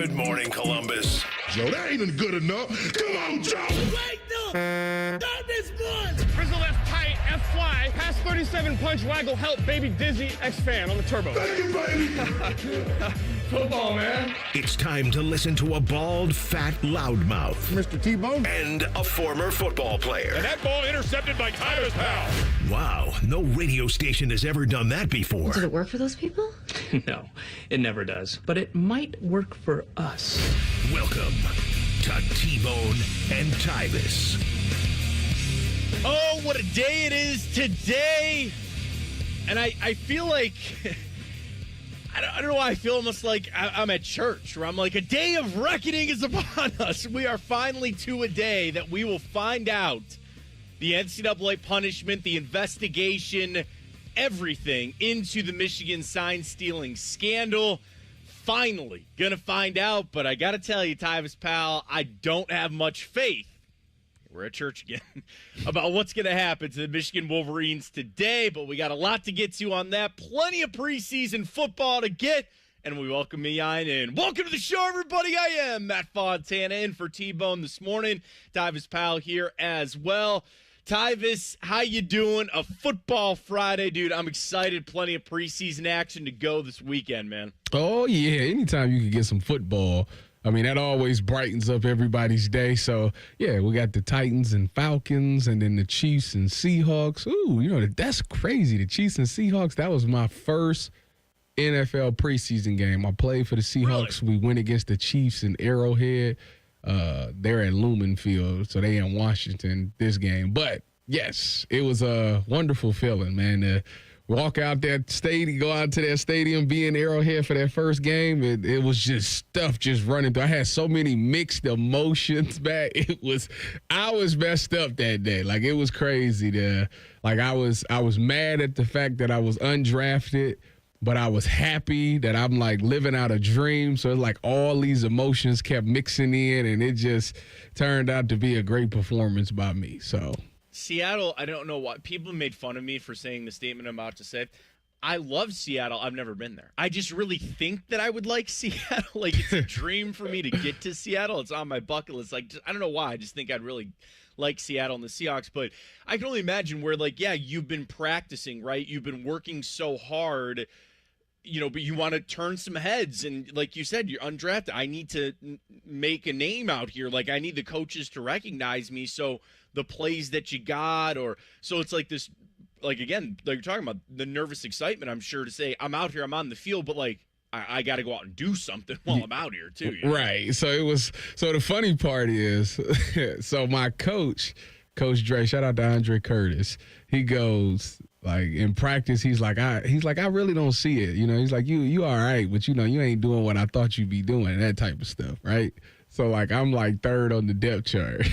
Good morning, Columbus. Joe, that ain't good enough. Come on, Joe. Wait, no. Not this one. Frizzle left tight, F fly, pass 37 punch, waggle, help, baby dizzy, X fan on the turbo. Thank you, baby. Football, man. It's time to listen to a bald, fat loudmouth Mr. T-Bone. and a former football player. And that ball intercepted by Tyvis Powell. Wow, no radio station has ever done that before. Did it work for those people? No, it never does. But it might work for us. Welcome to T-Bone and Tyvis. Oh, what a day it is today. And I feel like, I don't know why I feel almost like I'm at church, where I'm like, a day of reckoning is upon us. We are finally to a day that we will find out the NCAA punishment, the investigation, everything into the Michigan sign-stealing scandal. Finally gonna find out, but I gotta tell you, Tyvis Powell, I don't have much faith. We're at church again about what's going to happen to the Michigan Wolverines today, but we got a lot to get to on that. Plenty of preseason football to get, and we welcome you in. Welcome to the show, everybody. I am Matt Fontana in for T-Bone this morning. Tyvis Powell here as well. Tyvis, how you doing? A football Friday, dude. I'm excited. Plenty of preseason action to go this weekend, man. Oh, yeah. Anytime you can get some football, I mean, that always brightens up everybody's day. So, yeah, we got the Titans and Falcons and then the Chiefs and Seahawks. Ooh, you know, that's crazy. The Chiefs and Seahawks, that was my first NFL preseason game. I played for the Seahawks. Really? We went against the Chiefs in Arrowhead. They're at Lumen Field, so they in Washington this game. But, yes, it was a wonderful feeling, man. Walk out that stadium, go out to that stadium, be in Arrowhead for that first game. It was just stuff just running through. I had so many mixed emotions back. I was messed up that day. Like, it was crazy. I was mad at the fact that I was undrafted, but I was happy that I'm like living out a dream. So it's like all these emotions kept mixing in, and it just turned out to be a great performance by me. So. Seattle, I don't know why. People made fun of me for saying the statement I'm about to say. I love Seattle. I've never been there. I just really think that I would like Seattle. Like, it's a dream for me to get to Seattle. It's on my bucket list. Like, I don't know why. I just think I'd really like Seattle and the Seahawks. But I can only imagine where, like, yeah, you've been practicing, right? You've been working so hard, you know, but you want to turn some heads. And like you said, you're undrafted. I need to make a name out here. Like, I need the coaches to recognize me. So the plays that you got, or so it's like this, like, again, like you're talking about the nervous excitement, I'm sure, to say I'm out here, I'm on the field, but like I got to go out and do something while I'm out here too. You know? Right. So the funny part is, so my Coach Dre, shout out to Andre Curtis. He goes, like, in practice, he's like, I really don't see it. You know, he's like, you all right, but you know, you ain't doing what I thought you'd be doing, that type of stuff. Right. So like, I'm like third on the depth chart.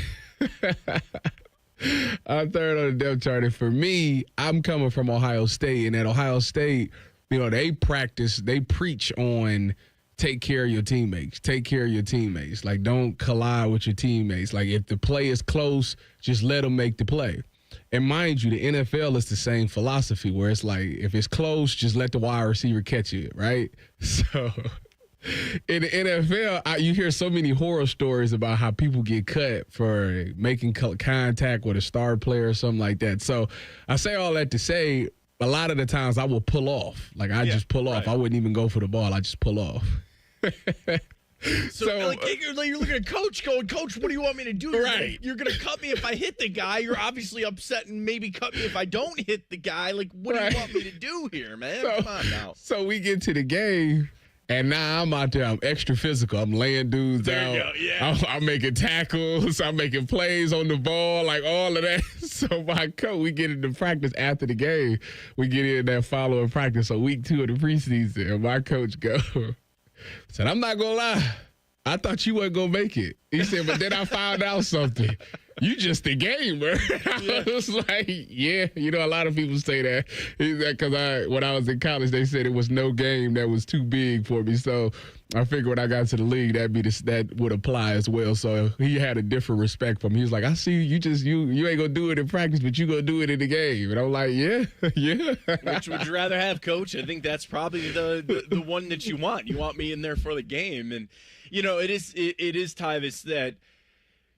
I'm third on the depth chart. And for me, I'm coming from Ohio State. And at Ohio State, you know, they preach on take care of your teammates. Take care of your teammates. Like, don't collide with your teammates. Like, if the play is close, just let them make the play. And mind you, the NFL is the same philosophy where it's like, if it's close, just let the wide receiver catch it, right? So in the NFL, you hear so many horror stories about how people get cut for making contact with a star player or something like that. So I say all that to say, a lot of the times I will pull off. Like, I just pull off. I wouldn't even go for the ball. I just pull off. So like, you're looking at Coach going, Coach, what do you want me to do? You're going to cut me if I hit the guy. You're obviously upset and maybe cut me if I don't hit the guy. Like, what do you want me to do here, man? Come on now. So we get to the game. And now I'm out there. I'm extra physical. I'm laying dudes out. You go, yeah. I'm making tackles. I'm making plays on the ball, like all of that. So my coach, we get into practice after the game. We get in that follow-up practice. So week 2 of the preseason, and my coach said, I'm not going to lie. I thought you weren't going to make it. He said, but then I found out something. you just a gamer. I was like, yeah. A lot of people say that. Because when I was in college, they said it was no game that was too big for me. So I figured when I got to the league, that would apply as well. So he had a different respect for me. He was like, I see you ain't going to do it in practice, but you going to do it in the game. And I'm like, yeah. Which would you rather have, Coach? I think that's probably the one that you want. You want me in there for the game. And, it is Tyvis that,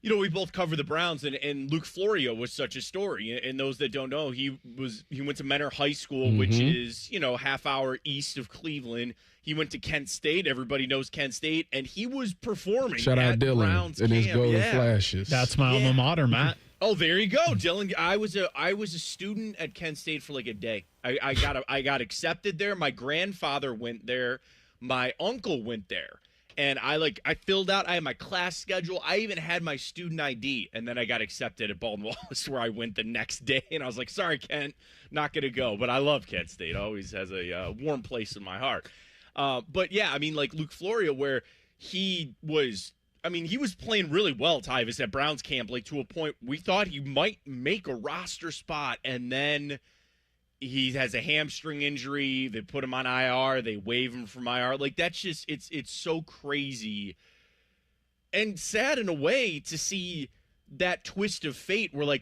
we both cover the Browns, and Luke Florio was such a story. And those that don't know, he went to Mentor High School, which is, half hour east of Cleveland. He went to Kent State. Everybody knows Kent State, and he was performing. Shout out Dylan Browns and his camp. golden flashes. That's my alma mater, Matt. Oh, there you go, Dylan. I was a student at Kent State for like a day. I got accepted there. My grandfather went there. My uncle went there. And I filled out, I had my class schedule. I even had my student ID. And then I got accepted at Baldwin Wallace, where I went the next day. And I was like, sorry, Kent, not going to go. But I love Kent State. Always has a warm place in my heart. But yeah, Luke Florio, where he was playing really well, Tyvis, at Browns camp, to a point we thought he might make a roster spot. And then he has a hamstring injury. They put him on IR. They waive him from IR. That's just it's so crazy and sad in a way to see that twist of fate where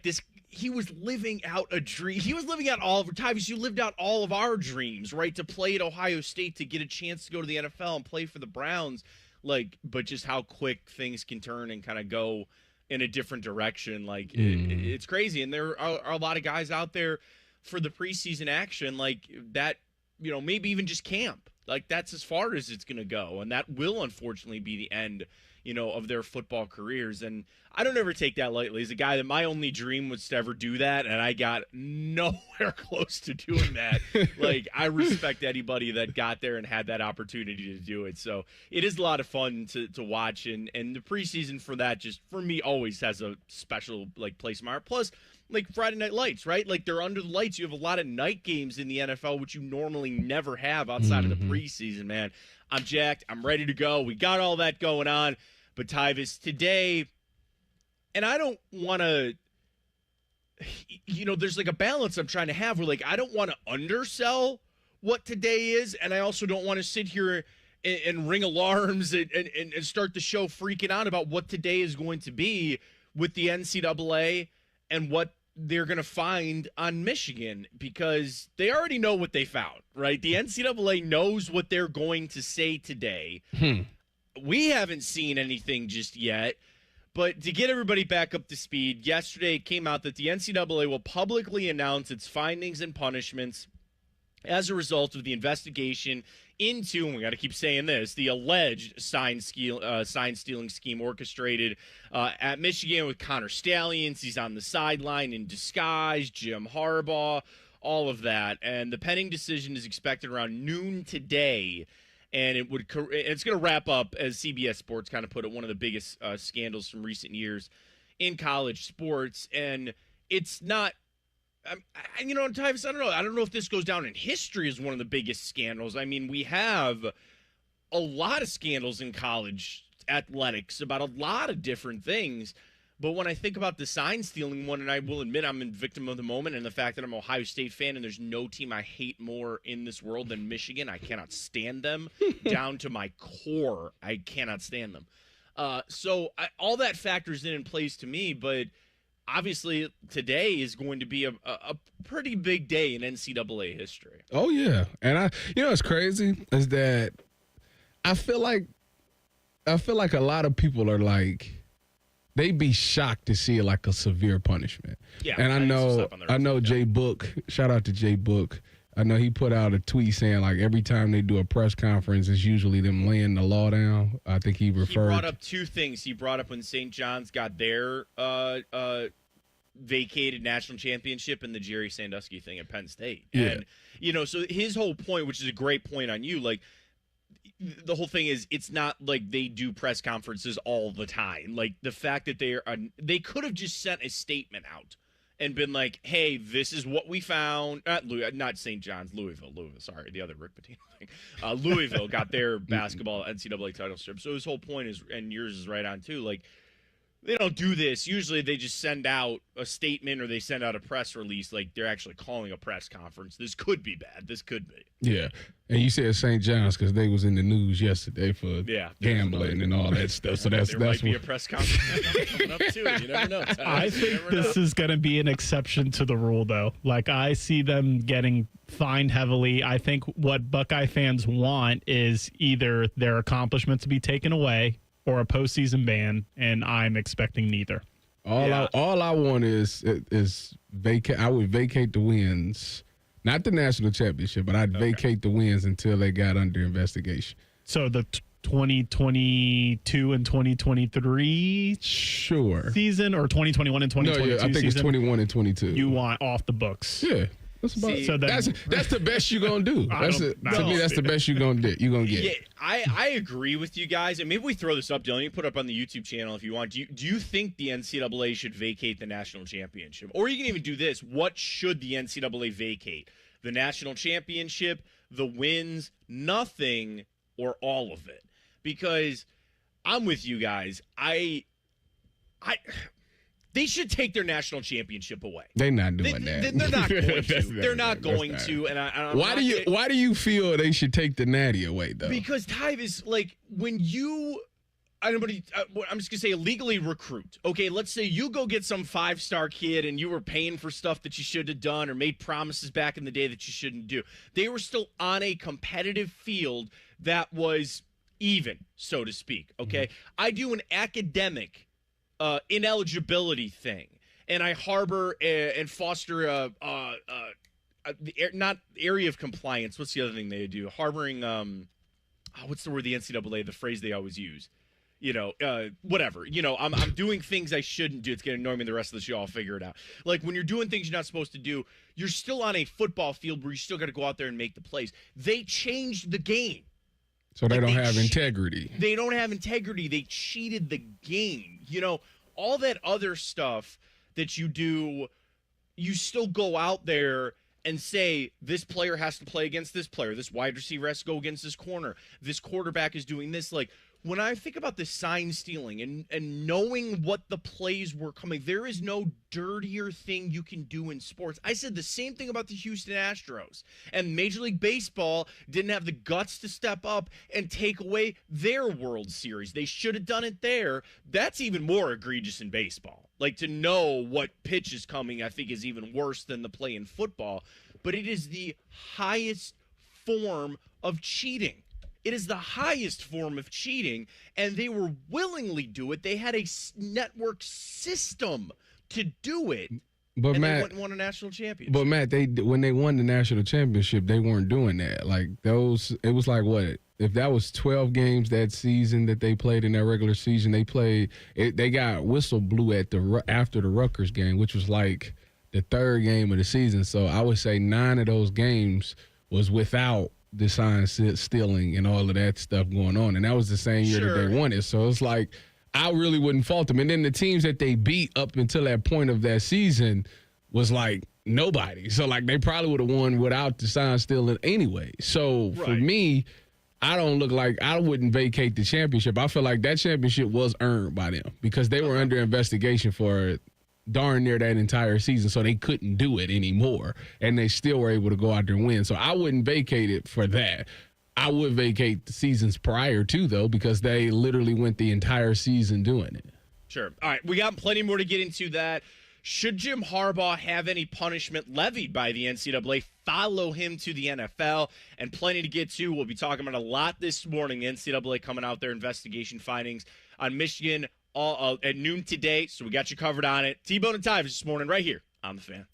he was living out a dream. He was living out all of Tyvis. You lived out all of our dreams, right? To play at Ohio State, to get a chance to go to the NFL and play for the Browns. But just how quick things can turn and kind of go in a different direction. It's crazy. And there are a lot of guys out there for the preseason action that, maybe even just camp. That's as far as it's going to go. And that will unfortunately be the end, of their football careers. And I don't ever take that lightly. As a guy that my only dream was to ever do that, and I got nowhere close to doing that. I respect anybody that got there and had that opportunity to do it. So it is a lot of fun to watch. And the preseason for that, just for me, always has a special place in my heart. Plus, Friday Night Lights, right? They're under the lights. You have a lot of night games in the NFL, which you normally never have outside of the preseason, man. I'm jacked. I'm ready to go. We got all that going on. But Tyvis, today, and I don't want to, there's a balance I'm trying to have where I don't want to undersell what today is. And I also don't want to sit here and ring alarms and start the show freaking out about what today is going to be with the NCAA and what they're going to find on Michigan, because they already know what they found, right? The NCAA knows what they're going to say today. We haven't seen anything just yet, but to get everybody back up to speed, yesterday it came out that the NCAA will publicly announce its findings and punishments as a result of the investigation into, and we got to keep saying this, the alleged sign stealing scheme orchestrated at Michigan with Connor Stallions. He's on the sideline in disguise, Jim Harbaugh, all of that. And the pending decision is expected around noon today. And it's going to wrap up, as CBS Sports kind of put it, one of the biggest scandals from recent years in college sports. And it's not, Tyvis, I don't know. I don't know if this goes down in history as one of the biggest scandals. We have a lot of scandals in college athletics about a lot of different things. But when I think about the sign stealing one, and I will admit I'm a victim of the moment, and the fact that I'm an Ohio State fan and there's no team I hate more in this world than Michigan, I cannot stand them down to my core. I cannot stand them. All that factors in and plays to me, but obviously today is going to be a pretty big day in NCAA history. Oh, yeah. And what's crazy is that I feel like a lot of people are they'd be shocked to see a severe punishment. Yeah. And I know Jay Book, shout out to Jay Book. I know he put out a tweet saying every time they do a press conference, it's usually them laying the law down. I think he brought up two things. He brought up when St. John's got their vacated national championship and the Jerry Sandusky thing at Penn State. Yeah. And, so his whole point, which is a great point on you, the whole thing is it's not they do press conferences all the time. The fact that they could have just sent a statement out and been hey, this is what we found. Not St. John's, Louisville. Sorry, the other Rick Pitino thing. Louisville got their basketball NCAA title strip. So his whole point is, and yours is right on too, they don't do this. Usually they just send out a statement or they send out a press release like they're actually calling a press conference. This could be bad. This could be. Yeah. And you said St. John's because they was in the news yesterday for gambling and all that stuff. So there might be a press conference coming up too. You never know. I think this is going to be an exception to the rule, though. Like, I see them getting fined heavily. I think what Buckeye fans want is either their accomplishment to be taken away or a postseason ban, and I'm expecting neither. All I want is vacate. I would vacate the wins, not the national championship, but I'd vacate the wins until they got under investigation. So the 2022 and 2023 season, or 2021 and 2022 I think season? it's 21 and 22. You want off the books? Yeah. That's the best you're gonna do. To me, that's the best you're gonna get. Yeah, I agree with you guys, and maybe we throw this up, Dylan. You put it up on the YouTube channel if you want. Do you think the NCAA should vacate the national championship, or you can even do this? What should the NCAA vacate? The national championship, the wins, nothing, or all of it? Because I'm with you guys. They should take their national championship away. They're not doing that. They're not going to. They're not going to. And why do you feel they should take the natty away though? Because Tyvis, like when you, I'm just gonna say illegally recruit. Okay, let's say you go get some 5-star kid and you were paying for stuff that you should have done or made promises back in the day that you shouldn't do. They were still on a competitive field that was even, so to speak. Okay, I do an academic ineligibility thing, and I harbor and foster not area of compliance. What's the other thing they do? Harboring what's the word? The NCAA, the phrase they always use. Whatever. I'm doing things I shouldn't do. It's gonna annoy me the rest of the show. I'll figure it out. Like when you're doing things you're not supposed to do, you're still on a football field where you still got to go out there and make the plays. They changed the game. So they don't have integrity. They don't have integrity. They cheated the game. All that other stuff that you do, you still go out there and say, this player has to play against this player. This wide receiver has to go against this corner. This quarterback is doing this. Like, when I think about the sign stealing and knowing what the plays were coming, there is no dirtier thing you can do in sports. I said the same thing about the Houston Astros, and Major League Baseball didn't have the guts to step up and take away their World Series. They should have done it there. That's even more egregious in baseball. Like, to know what pitch is coming, I think, is even worse than the play in football. But it is the highest form of cheating. It is the highest form of cheating, and they were willingly do it. They had a network system to do it, but and Matt, they went and won a national championship. But Matt, when they won the national championship, they weren't doing that. Like those, it was like what? If that was 12 games that season that they played in that regular season, they got whistle blew after the Rutgers game, which was like the third game of the season. So I would say 9 of those games was without the sign stealing and all of that stuff going on. And that was the same year that they won it. So it's like, I really wouldn't fault them. And then the teams that they beat up until that point of that season was like nobody. So like they probably would have won without the sign stealing anyway. So for me, I don't look like I wouldn't vacate the championship. I feel like that championship was earned by them because they were under investigation for darn near that entire season, so they couldn't do it anymore, and they still were able to go out there and win. So I wouldn't vacate it for that. I would vacate the seasons prior to, though, because they literally went the entire season doing it. Sure. All right, we got plenty more to get into that. Should Jim Harbaugh have any punishment levied by the NCAA? Follow him to the NFL, and plenty to get to. We'll be talking about a lot this morning. The NCAA coming out their investigation findings on Michigan at noon today, so we got you covered on it. T-Bone and Tyvis this morning right here on The Fan.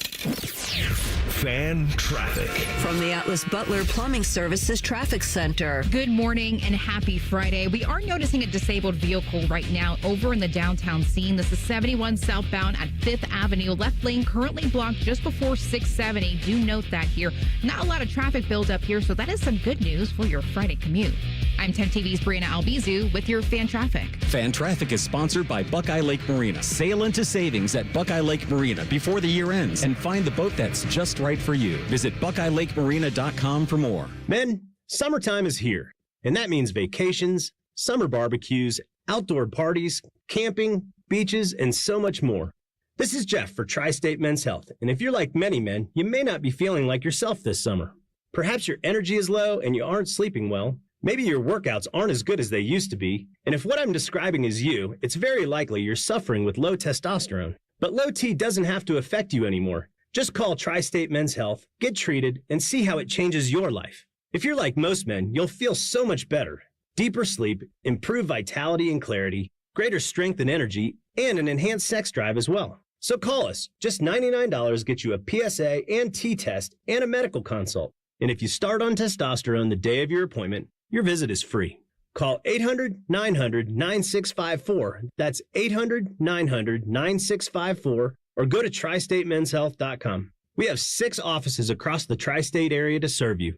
Fan traffic. From the Atlas Butler Plumbing Services Traffic Center. Good morning and happy Friday. We are noticing a disabled vehicle right now over in the downtown scene. This is 71 southbound at 5th Avenue. Left lane currently blocked just before 670. Do note that here. Not a lot of traffic buildup here, so that is some good news for your Friday commute. I'm 10 TV's Brianna Albizu with your Fan Traffic. Fan Traffic is sponsored by Buckeye Lake Marina. Sail into savings at Buckeye Lake Marina before the year ends and find the boat that's just right for you. Visit BuckeyeLakeMarina.com for more. Men, summertime is here, and that means vacations, summer barbecues, outdoor parties, camping, beaches, and so much more. This is Jeff for Tri-State Men's Health, and if you're like many men, you may not be feeling like yourself this summer. Perhaps your energy is low and you aren't sleeping well. Maybe your workouts aren't as good as they used to be, and if what I'm describing is you, it's very likely you're suffering with low testosterone. But low T doesn't have to affect you anymore. Just call Tri-State Men's Health, get treated, and see how it changes your life. If you're like most men, you'll feel so much better. Deeper sleep, improved vitality and clarity, greater strength and energy, and an enhanced sex drive as well. So call us. Just $99 gets you a PSA and T-test and a medical consult. And if you start on testosterone the day of your appointment, your visit is free. Call 800-900-9654. That's 800-900-9654. Or go to tristatemenshealth.com. We have 6 offices across the tri-state area to serve you.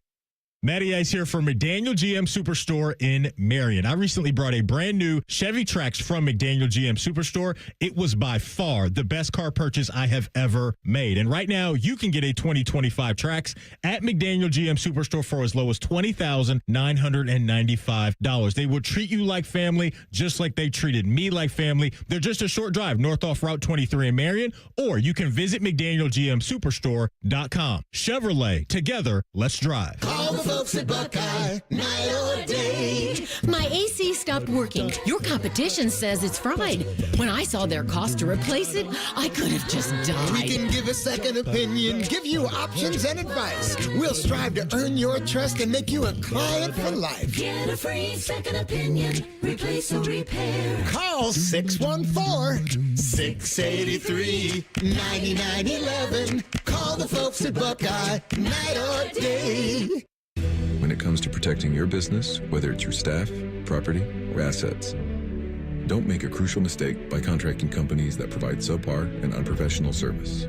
Matty Ice here from McDaniel GM Superstore in Marion. I recently brought a brand new Chevy Trax from McDaniel GM Superstore. It was by far the best car purchase I have ever made. And right now, you can get a 2025 Trax at McDaniel GM Superstore for as low as $20,995. They will treat you like family, just like they treated me like family. They're just a short drive north off Route 23 in Marion, or you can visit McDanielGMSuperstore.com. Chevrolet, together, let's drive. Call the folks at Buckeye, night or day. My AC stopped working. Your competition says it's fried. When I saw their cost to replace it, I could have just died. We can give a second opinion, give you options and advice. We'll strive to earn your trust and make you a client for life. Get a free second opinion. Replace or repair. Call 614-683-9911. Call the folks at Buckeye, night or day. When it comes to protecting your business, whether it's your staff, property, or assets, don't make a crucial mistake by contracting companies that provide subpar and unprofessional service.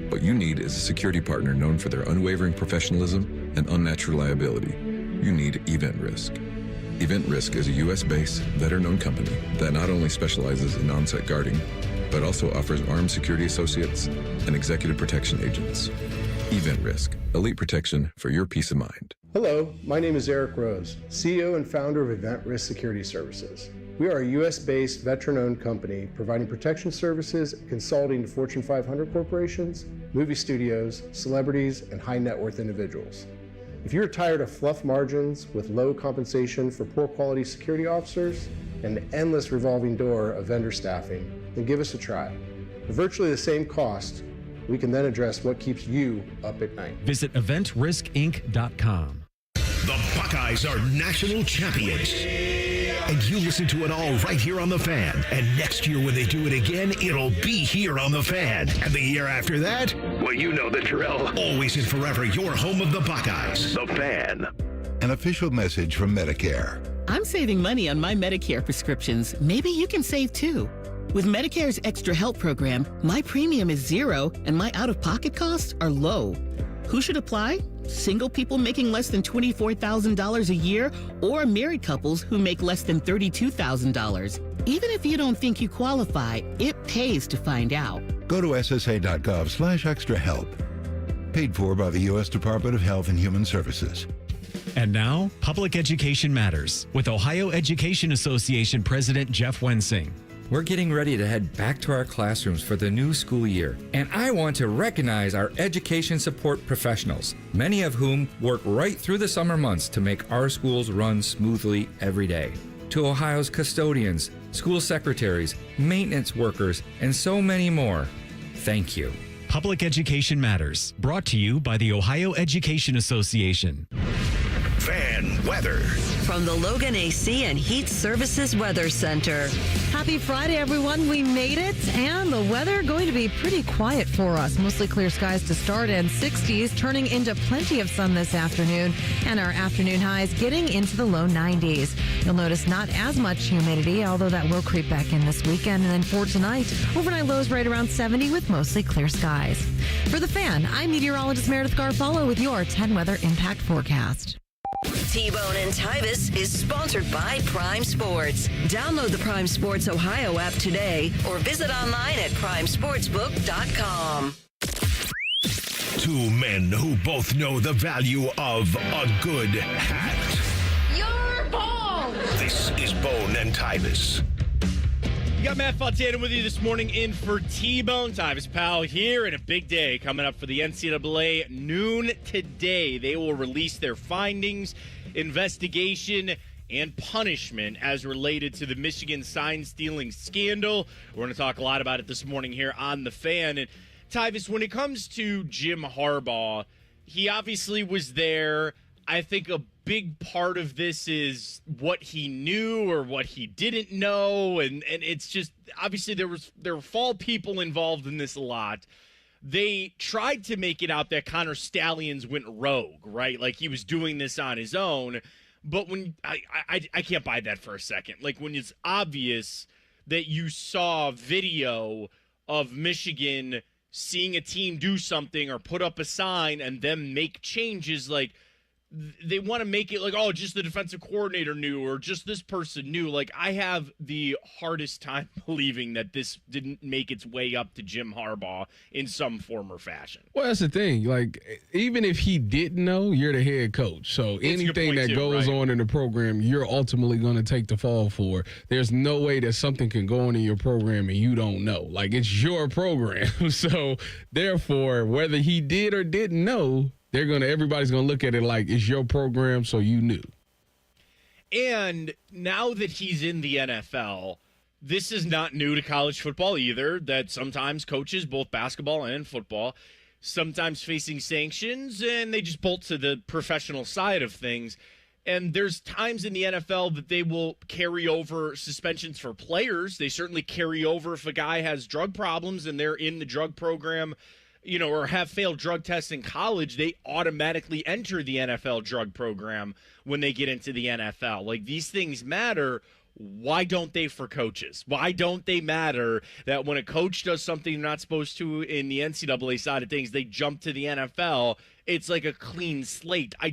What you need is a security partner known for their unwavering professionalism and unnatural liability. You need Event Risk. Event Risk is a U.S.-based, veteran-owned company that not only specializes in on-site guarding, but also offers armed security associates and executive protection agents. Event Risk, elite protection for your peace of mind. Hello, my name is Eric Rose, CEO and founder of Event Risk Security Services. We are a U.S.-based, veteran-owned company providing protection services and consulting to Fortune 500 corporations, movie studios, celebrities, and high-net-worth individuals. If you're tired of fluff margins with low compensation for poor quality security officers and an endless revolving door of vendor staffing, then give us a try. For virtually the same cost, we can then address what keeps you up at night. Visit EventRiskInc.com. The Buckeyes are national champions. And you listen to it all right here on The Fan. And next year when they do it again, it'll be here on The Fan. And the year after that, well, you know the drill. Always and forever, your home of the Buckeyes. The Fan. An official message from Medicare. I'm saving money on my Medicare prescriptions. Maybe you can save too. With Medicare's Extra Help program, my premium is zero and my out-of-pocket costs are low. Who should apply? Single people making less than $24,000 a year or married couples who make less than $32,000. Even if you don't think you qualify, it pays to find out. Go to ssa.gov/extrahelp. Paid for by the U.S. Department of Health and Human Services. And now, Public Education Matters with Ohio Education Association President Jeff Wensing. We're getting ready to head back to our classrooms for the new school year, and I want to recognize our education support professionals, many of whom work right through the summer months to make our schools run smoothly every day. To Ohio's custodians, school secretaries, maintenance workers, and so many more, thank you. Public Education Matters, brought to you by the Ohio Education Association. Fan weather. From the Logan AC and Heat Services Weather Center. Happy Friday, everyone. We made it, and the weather going to be pretty quiet for us. Mostly clear skies to start and 60s, turning into plenty of sun this afternoon, and our afternoon highs getting into the low 90s. You'll notice not as much humidity, although that will creep back in this weekend. And then for tonight, overnight lows right around 70 with mostly clear skies. For The Fan, I'm meteorologist Meredith Garfalo with your 10 Weather Impact Forecast. T-Bone and Tyvis is sponsored by Prime Sports. Download the Prime Sports Ohio app today or visit online at primesportsbook.com. Two men who both know the value of a good hat. You're bald! This is Bone and Tyvis. You got Matt Fontana with you this morning in for T-Bone. Tyvis Powell here, and a big day coming up for the NCAA noon today. They will release their findings, investigation, and punishment as related to the Michigan sign-stealing scandal. We're going to talk a lot about it this morning here on The Fan. And Tyvis, when it comes to Jim Harbaugh, he obviously was there. I think a big part of this is what he knew or what he didn't know, and it's just obviously there were fall people involved in this a lot. They tried to make it out that Connor Stallions went rogue, right? Like he was doing this on his own. But when I can't buy that for a second. Like when it's obvious that you saw video of Michigan seeing a team do something or put up a sign and them make changes, like they want to make it like, oh, just the defensive coordinator knew or just this person knew. Like, I have the hardest time believing that this didn't make its way up to Jim Harbaugh in some form or fashion. Well, that's the thing. Like, even if he didn't know, you're the head coach. So anything that goes on in the program, you're ultimately going to take the fall for. There's no way that something can go on in your program and you don't know. Like, it's your program. So, therefore, whether he did or didn't know, everybody's gonna look at it like it's your program, so you knew. And now that he's in the NFL, this is not new to college football either, that sometimes coaches, both basketball and football, sometimes facing sanctions, and they just bolt to the professional side of things. And there's times in the NFL that they will carry over suspensions for players. They certainly carry over if a guy has drug problems and they're in the drug program, or have failed drug tests in college, they automatically enter the NFL drug program when they get into the NFL. Like, these things matter. Why don't they for coaches? Why don't they matter that when a coach does something they're not supposed to in the NCAA side of things, they jump to the NFL? It's like a clean slate. I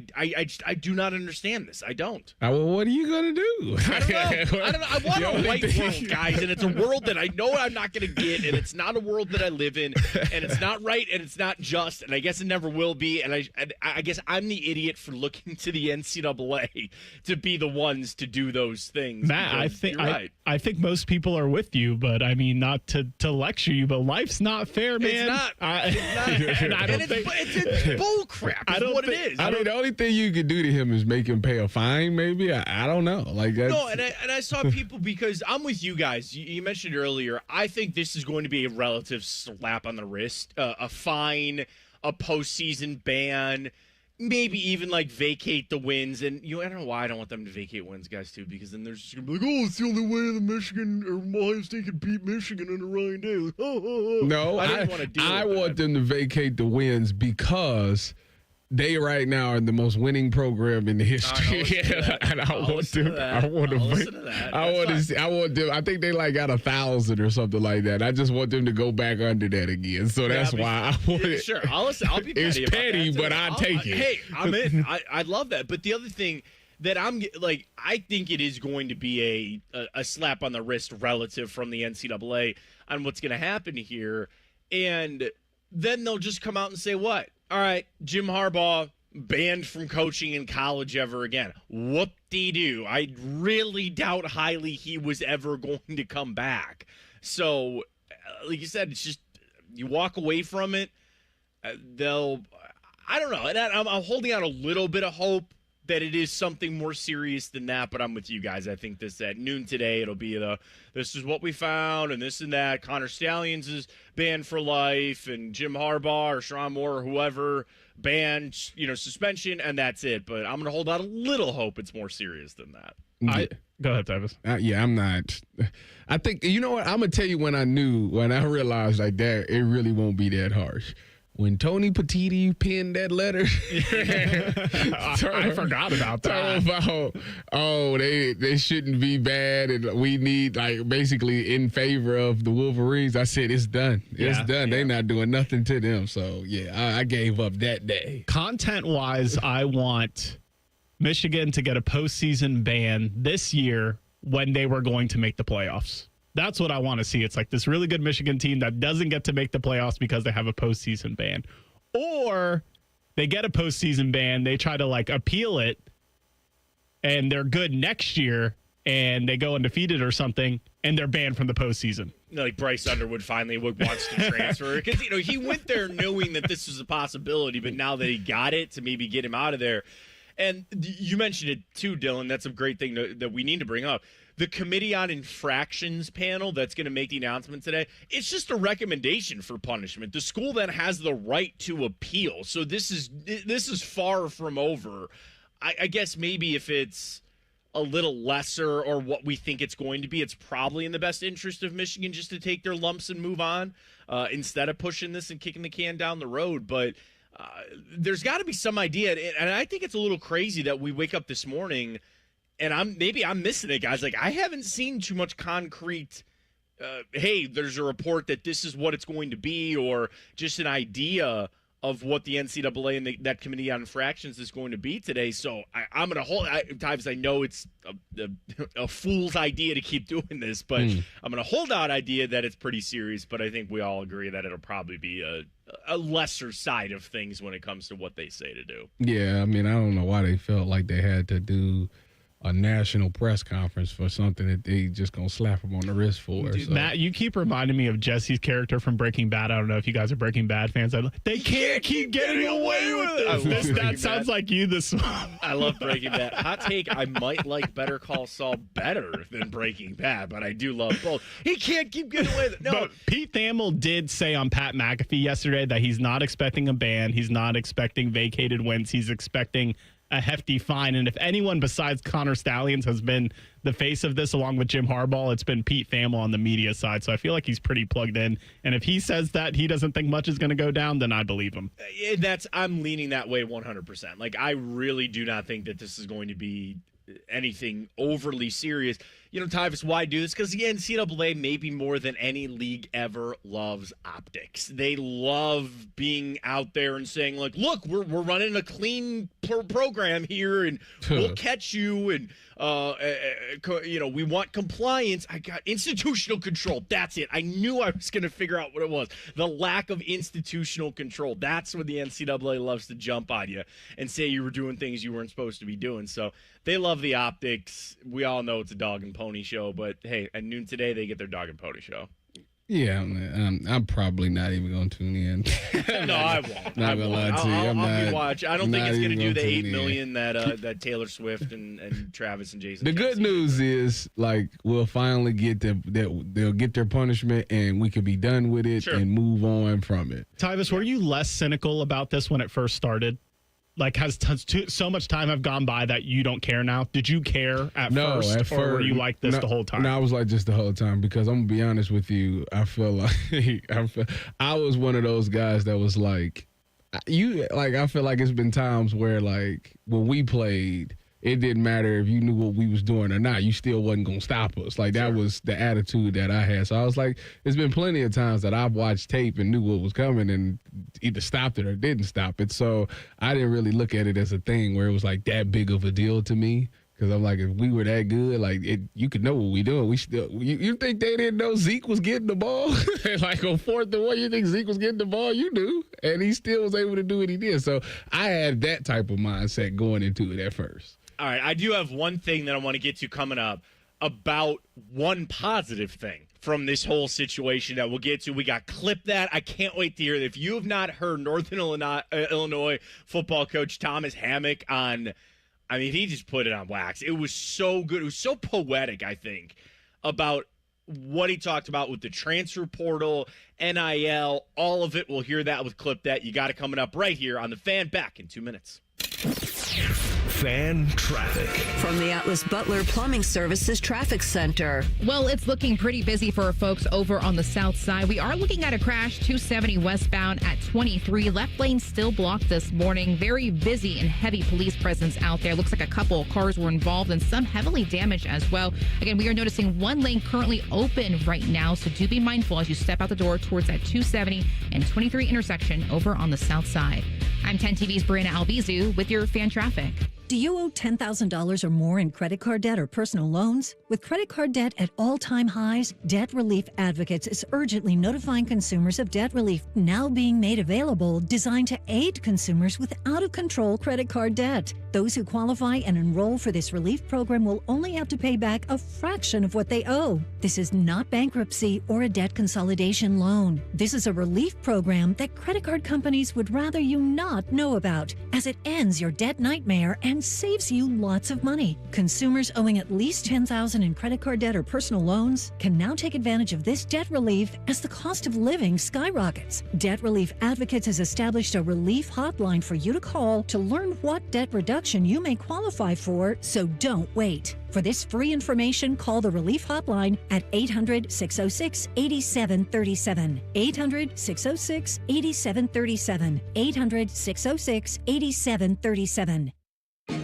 do not understand this. I don't. Well, what are you going to do? I don't know. I want a white world, guys, and it's a world that I know I'm not going to get, and it's not a world that I live in, and it's not right, and it's not just, and I guess it never will be, and I guess I'm the idiot for looking to the NCAA to be the ones to do those things. Matt, I think most people are with you, but I mean, not to lecture you, but life's not fair, man. It's not. And I don't think it's bull crap. I don't know what it is. I mean, the only thing you could do to him is make him pay a fine, maybe. I don't know. Like that's... No, and I saw people, because I'm with you guys. You mentioned earlier, I think this is going to be a relative slap on the wrist, a fine, a postseason ban, maybe even like vacate the wins. And I don't know why I don't want them to vacate wins, guys, too, because then they're just gonna be like, oh, it's the only way the Michigan or Ohio State can beat Michigan in a Ryan Day. No, I want them to vacate the wins because they right now are the most winning program in the history. And I want them. I think they like got 1,000 or something like that. I just want them to go back under that again. So that's why I want it. Sure, I'll be petty. It's petty, but I take it. Hey, I'm in. I love that. But the other thing that I think it is going to be a slap on the wrist relative from the NCAA on what's going to happen here. And then they'll just come out and say, what? All right, Jim Harbaugh banned from coaching in college ever again. Whoop-de-doo. I really doubt highly he was ever going to come back. So, like you said, it's just you walk away from it. I don't know. And I'm holding out a little bit of hope that it is something more serious than that, but I'm with you guys. I think this at noon today, it'll be this is what we found and this and that. Connor Stallions is banned for life, and Jim Harbaugh or Sherrone Moore or whoever banned, suspension, and that's it. But I'm going to hold out a little hope it's more serious than that. Go ahead, Tyvis. I'm not. I think, you know what? I'm going to tell you when I realized like that, it really won't be that harsh. When Tony Petitti penned that letter, I forgot about that. They shouldn't be bad, and we need basically in favor of the Wolverines. I said it's done. It's done. They're not doing nothing to them. So I gave up that day. Content-wise, I want Michigan to get a postseason ban this year when they were going to make the playoffs. That's what I want to see. It's like this really good Michigan team that doesn't get to make the playoffs because they have a postseason ban. Or they get a postseason ban, they try to appeal it, and they're good next year, and they go undefeated or something, and they're banned from the postseason. Like Bryce Underwood finally wants to transfer because he went there knowing that this was a possibility, but now that he got it, to maybe get him out of there. And you mentioned it too, Dylan. That's a great thing that we need to bring up. The Committee on Infractions panel that's going to make the announcement today, it's just a recommendation for punishment. The school then has the right to appeal. So this is far from over. I guess maybe if it's a little lesser or what we think it's going to be, it's probably in the best interest of Michigan just to take their lumps and move on instead of pushing this and kicking the can down the road. But there's got to be some idea. And I think it's a little crazy that we wake up this morning and I'm missing it, guys. Like, I haven't seen too much concrete, hey, there's a report that this is what it's going to be, or just an idea of what the NCAA and that Committee on Infractions is going to be today. So I'm going to hold – Tyvis, I know it's a fool's idea to keep doing this, but I'm going to hold out idea that it's pretty serious, but I think we all agree that it'll probably be a lesser side of things when it comes to what they say to do. Yeah, I mean, I don't know why they felt like they had to do a national press conference for something that they just gonna slap him on the wrist for. Dude, so. Matt, you keep reminding me of Jesse's character from Breaking Bad. I don't know if you guys are Breaking Bad fans. They can't keep getting away with it. That sounds like you this one. I love Breaking Bad. Hot take, I might like Better Call Saul better than Breaking Bad, but I do love both. He can't keep getting away with it. No. But Pete Thamel did say on Pat McAfee yesterday that he's not expecting a ban. He's not expecting vacated wins. He's expecting a hefty fine. And if anyone besides Connor Stallions has been the face of this along with Jim Harbaugh, it's been Pete Thamel on the media side. So I feel like he's pretty plugged in. And if he says that he doesn't think much is going to go down, then I believe him. I'm leaning that way 100%. Like, I really do not think that this is going to be anything overly serious. You know, Tyvis, why do this? Because the NCAA, maybe more than any league ever, loves optics. They love being out there and saying, like, look, we're running a clean program here, and we'll catch you, and we want compliance. I got institutional control. That's it. I knew I was going to figure out what it was. The lack of institutional control. That's when the NCAA loves to jump on you and say you were doing things you weren't supposed to be doing. So they love the optics. We all know it's a dog and pony show, but hey, at noon today, they get their dog and pony show. Yeah, I'm probably not even going to tune in. No, I won't. Not going to lie to you. I'll be watching. I don't think it's going to do the $8 million that Taylor Swift and Travis and Jason. The good news is, like, we'll finally get they'll get their punishment, and we can be done with it and move on from it. Tyvis, were you less cynical about this when it first started? Like, has so much time have gone by that you don't care now? Did you care at first, or were you like this the whole time? No, I was like this the whole time, because I'm going to be honest with you. I feel like I was one of those guys that was like, I feel like it's been times where, like, when we played, it didn't matter if you knew what we was doing or not. You still wasn't going to stop us. Like, that was the attitude that I had. So I was like, there's been plenty of times that I've watched tape and knew what was coming and either stopped it or didn't stop it. So I didn't really look at it as a thing where it was like that big of a deal to me. Because I'm like, if we were that good, like, you could know what we doing. We still, you think they didn't know Zeke was getting the ball? Like, on 4th and 1, you think Zeke was getting the ball? You knew. And he still was able to do what he did. So I had that type of mindset going into it at first. All right, I do have one thing that I want to get to coming up about one positive thing from this whole situation that we'll get to. We got Clip That. I can't wait to hear it. If you have not heard Northern Illinois football coach Thomas Hammock on, I mean, he just put it on wax. It was so good. It was so poetic, I think, about what he talked about with the transfer portal, NIL, all of it. We'll hear that with Clip That. You got it coming up right here on The Fan, back in 2 minutes. Fan traffic. From the Atlas Butler Plumbing Services Traffic Center. Well, it's looking pretty busy for folks over on the south side. We are looking at a crash 270 westbound at 23. Left lane still blocked this morning. Very busy and heavy police presence out there. Looks like a couple of cars were involved and some heavily damaged as well. Again, we are noticing one lane currently open right now, so do be mindful as you step out the door towards that 270 and 23 intersection over on the south side. I'm 10 TV's Brianna Albizu with your fan traffic. Do you owe $10,000 or more in credit card debt or personal loans? With credit card debt at all-time highs, Debt Relief Advocates is urgently notifying consumers of debt relief now being made available, designed to aid consumers with out-of-control credit card debt. Those who qualify and enroll for this relief program will only have to pay back a fraction of what they owe. This is not bankruptcy or a debt consolidation loan. This is a relief program that credit card companies would rather you not know about, as it ends your debt nightmare and saves you lots of money. Consumers owing at least $10,000 in credit card debt or personal loans can now take advantage of this debt relief as the cost of living skyrockets. Debt Relief Advocates has established a relief hotline for you to call to learn what debt reduction you may qualify for, so don't wait. For this free information, call the Relief Hotline at 800-606-8737. 800-606-8737. 800-606-8737.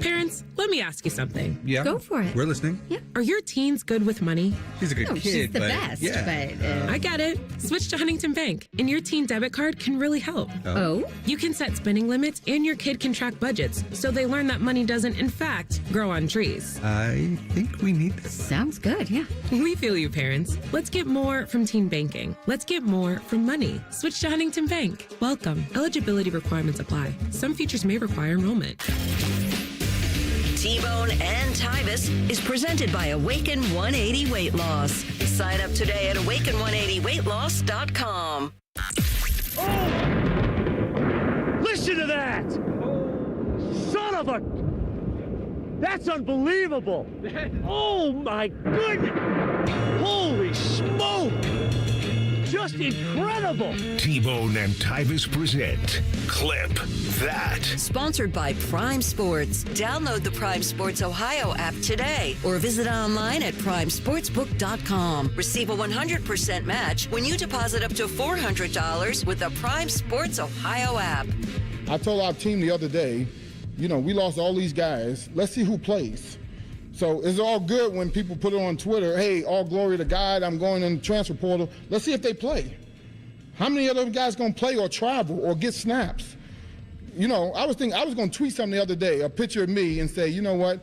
Parents, let me ask you something. Yeah. Go for it. We're listening. Yeah. Are your teens good with money? She's a good kid. She's the but best, yeah. I get it. Switch to Huntington Bank, and your teen debit card can really help. Oh? You can set spending limits, and your kid can track budgets, so they learn that money doesn't, in fact, grow on trees. I think we need this. Sounds good, yeah. We feel you, parents. Let's get more from teen banking. Let's get more from money. Switch to Huntington Bank. Welcome. Eligibility requirements apply. Some features may require enrollment. T-Bone and Tyvis is presented by Awaken 180 Weight Loss. Sign up today at awaken180weightloss.com. Listen to that! Son of a... That's unbelievable! Oh my goodness! Holy smoke! Just incredible! T-Bone and Tyvis present Clip That. Sponsored by Prime Sports. Download the Prime Sports Ohio app today or visit online at primesportsbook.com. Receive a 100% match when you deposit up to $400 with the Prime Sports Ohio app. I told our team the other day, we lost all these guys. Let's see who plays. So it's all good when people put it on Twitter, hey, all glory to God, I'm going in the transfer portal. Let's see if they play. How many of those guys going to play or travel or get snaps? I was going to tweet something the other day, a picture of me, and say, you know what?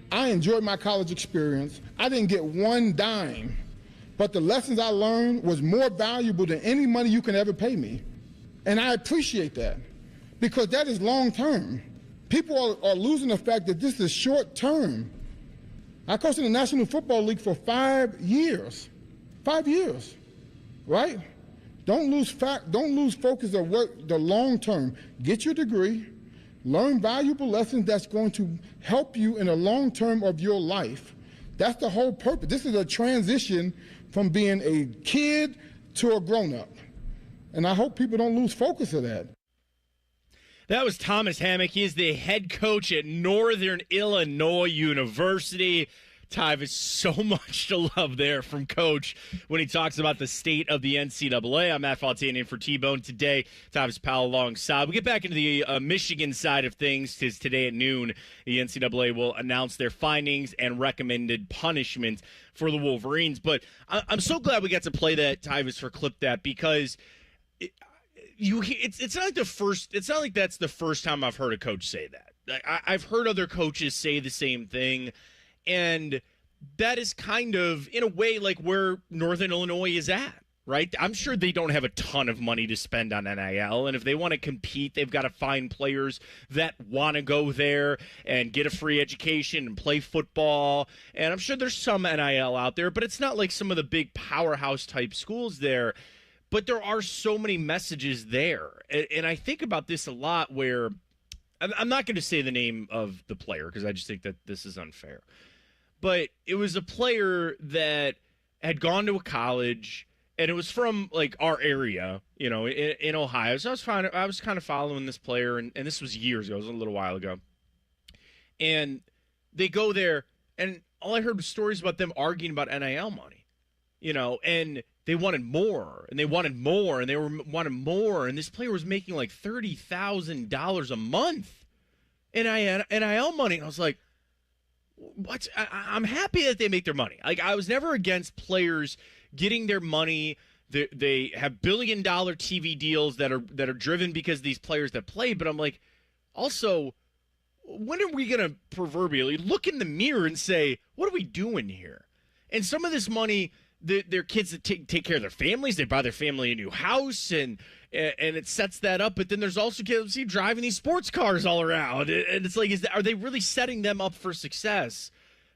I enjoyed my college experience. I didn't get one dime, but the lessons I learned was more valuable than any money you can ever pay me. And I appreciate that because that is long term. People are losing the fact that this is short term. I coached in the National Football League for 5 years. 5 years, right? Don't lose focus of what the long term. Get your degree, learn valuable lessons that's going to help you in the long term of your life. That's the whole purpose. This is a transition from being a kid to a grown-up. And I hope people don't lose focus of that. That was Thomas Hammock. He is the head coach at Northern Illinois University. Tyvis, so much to love there from Coach when he talks about the state of the NCAA. I'm Matt Fontaine in for T-Bone today. Tyvis Powell alongside. We get back into the Michigan side of things because today at noon, the NCAA will announce their findings and recommended punishment for the Wolverines. But I'm so glad we got to play that, Tyvis, for Clip That, because it's not like it's not like that's the first time I've heard a coach say that. I've heard other coaches say the same thing, and that is kind of, in a way, like where Northern Illinois is at, right? I'm sure they don't have a ton of money to spend on NIL, and if they want to compete, they've got to find players that want to go there and get a free education and play football, and I'm sure there's some NIL out there, but it's not like some of the big powerhouse-type schools there. But there are so many messages there. And I think about this a lot where I'm not going to say the name of the player because I just think that this is unfair. But it was a player that had gone to a college, and it was from like our area, in Ohio. So I was kind of following this player, and this was years ago. It was a little while ago. And they go there, and all I heard was stories about them arguing about NIL money, and they wanted more, and they wanted more, and they wanted more, and this player was making like $30,000 a month in NIL money, and I was like, "What?" I'm happy that they make their money. Like, I was never against players getting their money. They have billion-dollar TV deals that are driven because of these players that play, but I'm like, also, when are we going to proverbially look in the mirror and say, what are we doing here? And some of this money, their kids that take care of their families, they buy their family a new house, and it sets that up. But then there's also kids driving these sports cars all around. And it's like, are they really setting them up for success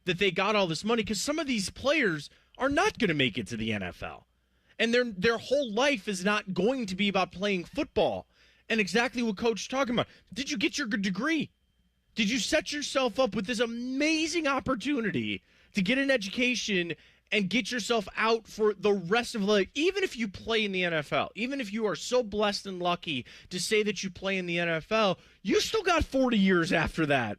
that they got all this money? Because some of these players are not going to make it to the NFL. And their whole life is not going to be about playing football. And exactly what Coach is talking about. Did you get your degree? Did you set yourself up with this amazing opportunity to get an education and get yourself out for the rest of life? Even if you play in the NFL, even if you are so blessed and lucky to say that you play in the NFL, you still got 40 years after that,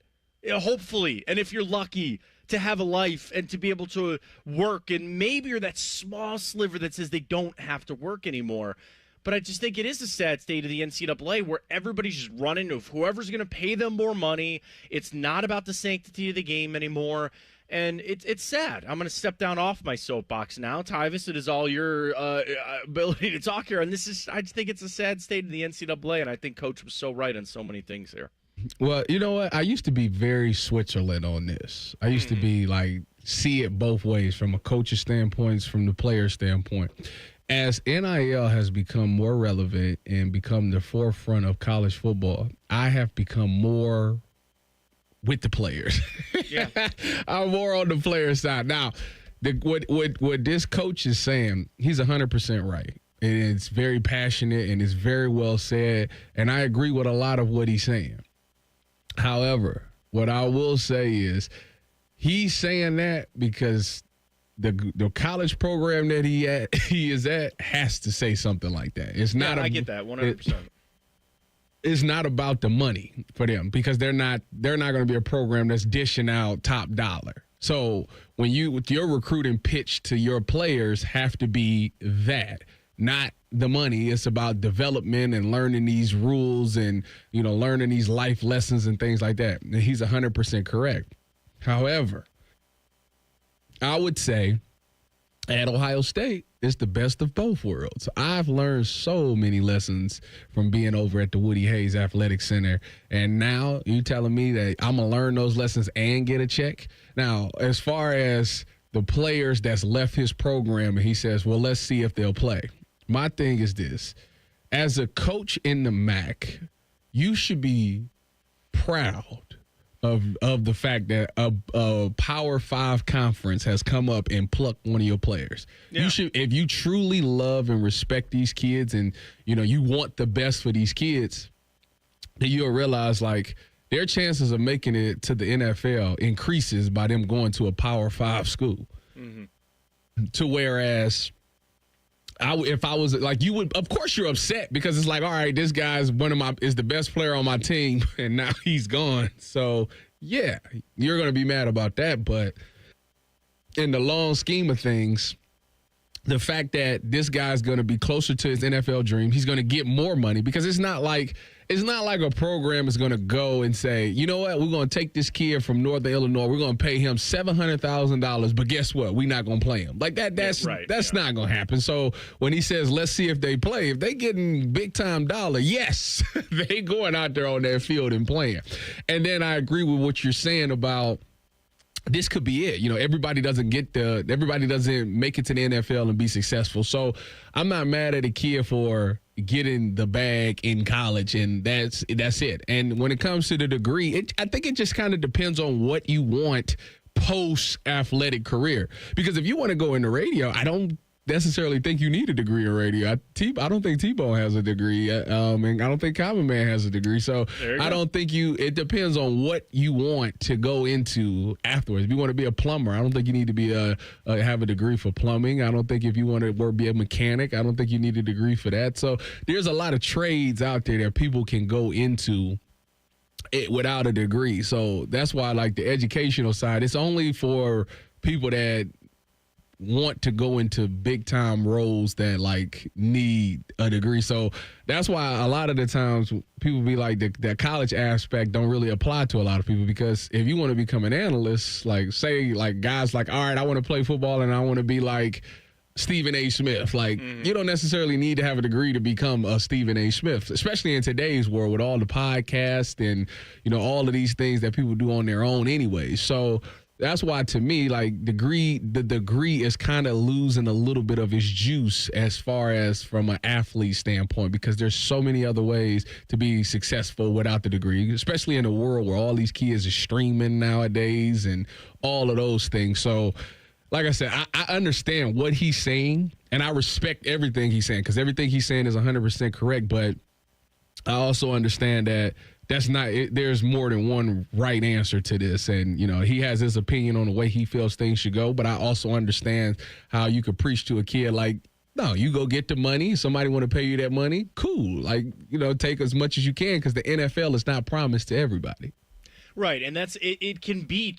hopefully. And if you're lucky to have a life and to be able to work, and maybe you're that small sliver that says they don't have to work anymore. But I just think it is a sad state of the NCAA where everybody's just running to whoever's going to pay them more money. It's not about the sanctity of the game anymore. And it's sad. I'm going to step down off my soapbox now. Tyvis, it is all your ability to talk here. And I just think it's a sad state of the NCAA, and I think Coach was so right on so many things here. Well, you know what? I used to be very Switzerland on this. I used to be like, see it both ways, from a coach's standpoint, from the player standpoint. As NIL has become more relevant and become the forefront of college football, I have become more with the players. Yeah. I'm more on the player side. Now, what this coach is saying, he's 100% right. And it's very passionate and it's very well said. And I agree with a lot of what he's saying. However, what I will say is he's saying that because the college program that he is at has to say something like that. It's not. I get that 100%. It's not about the money for them, because they're not going to be a program that's dishing out top dollar. So when with your recruiting pitch to your players have to be that, not the money. It's about development and learning these rules and, learning these life lessons and things like that. And he's 100% correct. However, I would say at Ohio State, it's the best of both worlds. I've learned so many lessons from being over at the Woody Hayes Athletic Center. And now you telling me that I'm going to learn those lessons and get a check? Now, as far as the players that's left his program and he says, well, let's see if they'll play. My thing is this. As a coach in the MAC, you should be proud of the fact that a Power 5 conference has come up and plucked one of your players. Yeah. You should, if you truly love and respect these kids and, you want the best for these kids, then you'll realize, like, their chances of making it to the NFL increases by them going to a Power 5 school. Mm-hmm. To whereas if I was like, you would, of course you're upset because it's like, all right, this guy's is the best player on my team and now he's gone. So yeah, you're going to be mad about that. But in the long scheme of things, the fact that this guy's going to be closer to his NFL dream, he's going to get more money, because it's not like a program is going to go and say, you know what, we're going to take this kid from Northern Illinois, we're going to pay him $700,000, but guess what, we're not going to play him. Like that's not going to happen. So when he says, let's see if they play, if they getting big time dollar, yes, they going out there on that field and playing. And then I agree with what you're saying about, this could be it. Everybody doesn't make it to the NFL and be successful. So I'm not mad at a kid for getting the bag in college, and that's it. And when it comes to the degree, I think it just kind of depends on what you want post-athletic career. Because if you want to go into radio, I don't necessarily think you need a degree in radio. I don't think T-Bone has a degree, and I don't think Common Man has a degree. So I don't think it depends on what you want to go into afterwards. If you want to be a plumber, I don't think you need to be have a degree for plumbing. I don't think if you want to be a mechanic, I don't think you need a degree for that. So there's a lot of trades out there that people can go into it without a degree. So that's why, like, the educational side, it's only for people that want to go into big time roles that like need a degree. So that's why a lot of the times people be like the college aspect don't really apply to a lot of people, because if you want to become an analyst, like say like guys like, all right, I want to play football and I want to be like Stephen A. Smith. Like, you don't necessarily need to have a degree to become a Stephen A. Smith, especially in today's world with all the podcasts and, all of these things that people do on their own anyway. So that's why, to me, like, the degree is kind of losing a little bit of its juice as far as from an athlete standpoint, because there's so many other ways to be successful without the degree, especially in a world where all these kids are streaming nowadays and all of those things. So, like I said, I understand what he's saying, and I respect everything he's saying, because everything he's saying is 100% correct. But I also understand that that's not it. There's more than one right answer to this. And, he has his opinion on the way he feels things should go. But I also understand how you could preach to a kid like, no, you go get the money. Somebody want to pay you that money. Cool. Like, take as much as you can, because the NFL is not promised to everybody. Right, and that's it can be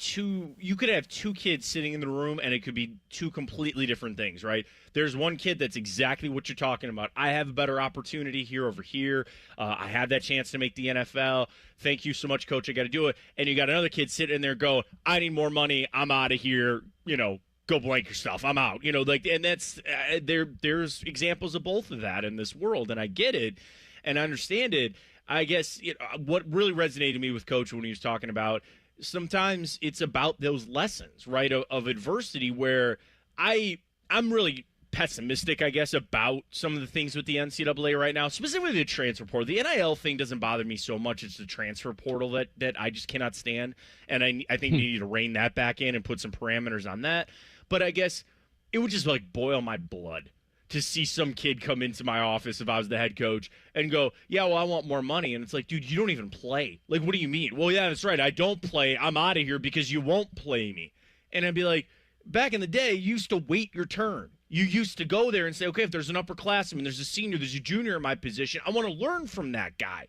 you could have two kids sitting in the room, and it could be two completely different things, right? There's one kid that's exactly what you're talking about. I have a better opportunity over here. I have that chance to make the NFL. Thank you so much, Coach. I got to do it. And you got another kid sitting in there going, I need more money. I'm out of here. Go blank yourself. I'm out. And that's there's examples of both of that in this world, and I get it, and I understand it. I guess what really resonated me with Coach when he was talking about, sometimes it's about those lessons, right, of adversity, where I'm really pessimistic, I guess, about some of the things with the NCAA right now, specifically the transfer portal. The NIL thing doesn't bother me so much. It's the transfer portal that I just cannot stand, and I think we need to rein that back in and put some parameters on that. But I guess it would just, boil my blood to see some kid come into my office if I was the head coach and go, yeah, well, I want more money. And it's like, dude, you don't even play. Like, what do you mean? Well, yeah, that's right. I don't play. I'm out of here because you won't play me. And I'd be like, back in the day, you used to wait your turn. You used to go there and say, okay, if there's an upperclassman, there's a senior, there's a junior in my position, I want to learn from that guy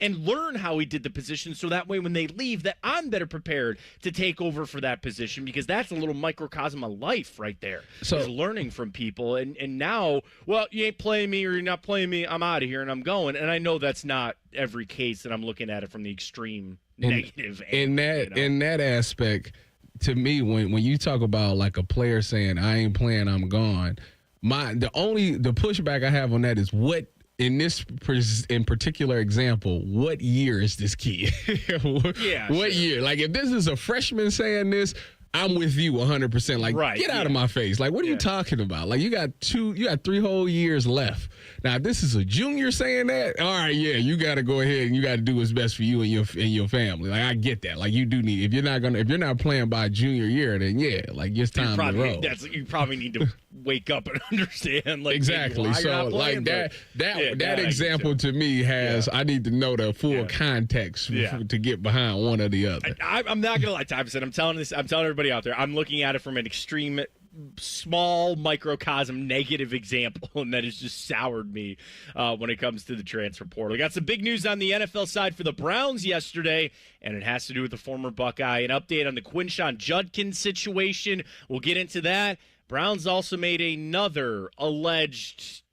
and learn how he did the position, so that way when they leave, that I'm better prepared to take over for that position, because that's a little microcosm of life right there. So is learning from people. And now, well, you ain't playing me or you're not playing me, I'm out of here and I'm going. And I know that's not every case, that I'm looking at it from the extreme negative angle, in that aspect, to me, when you talk about like a player saying, I ain't playing, I'm gone, the pushback I have on that is, what in this in particular example, what year is this kid? What year? Like, if this is a freshman saying this, I'm with you 100%. Like, get out of my face. Like, what are you talking about? Like, you got 3 whole years left. Now, if this is a junior saying that, all right, yeah, you got to go ahead and you got to do what's best for you and your family. Like, I get that. Like, you do need, if you're not playing by junior year, then yeah, like, it's time to roll. You probably need to wake up and understand. Like, exactly. So, like, that example to me has, I need to know the full context to get behind one or the other. I'm not gonna lie, Tyvis, I'm telling everybody out there, I'm looking at it from an extreme, small microcosm negative example, and that has just soured me when it comes to the transfer portal. We got some big news on the NFL side for the Browns yesterday, and it has to do with the former Buckeye. An update on the Quinshon Judkins situation. We'll get into that. Browns also made another alleged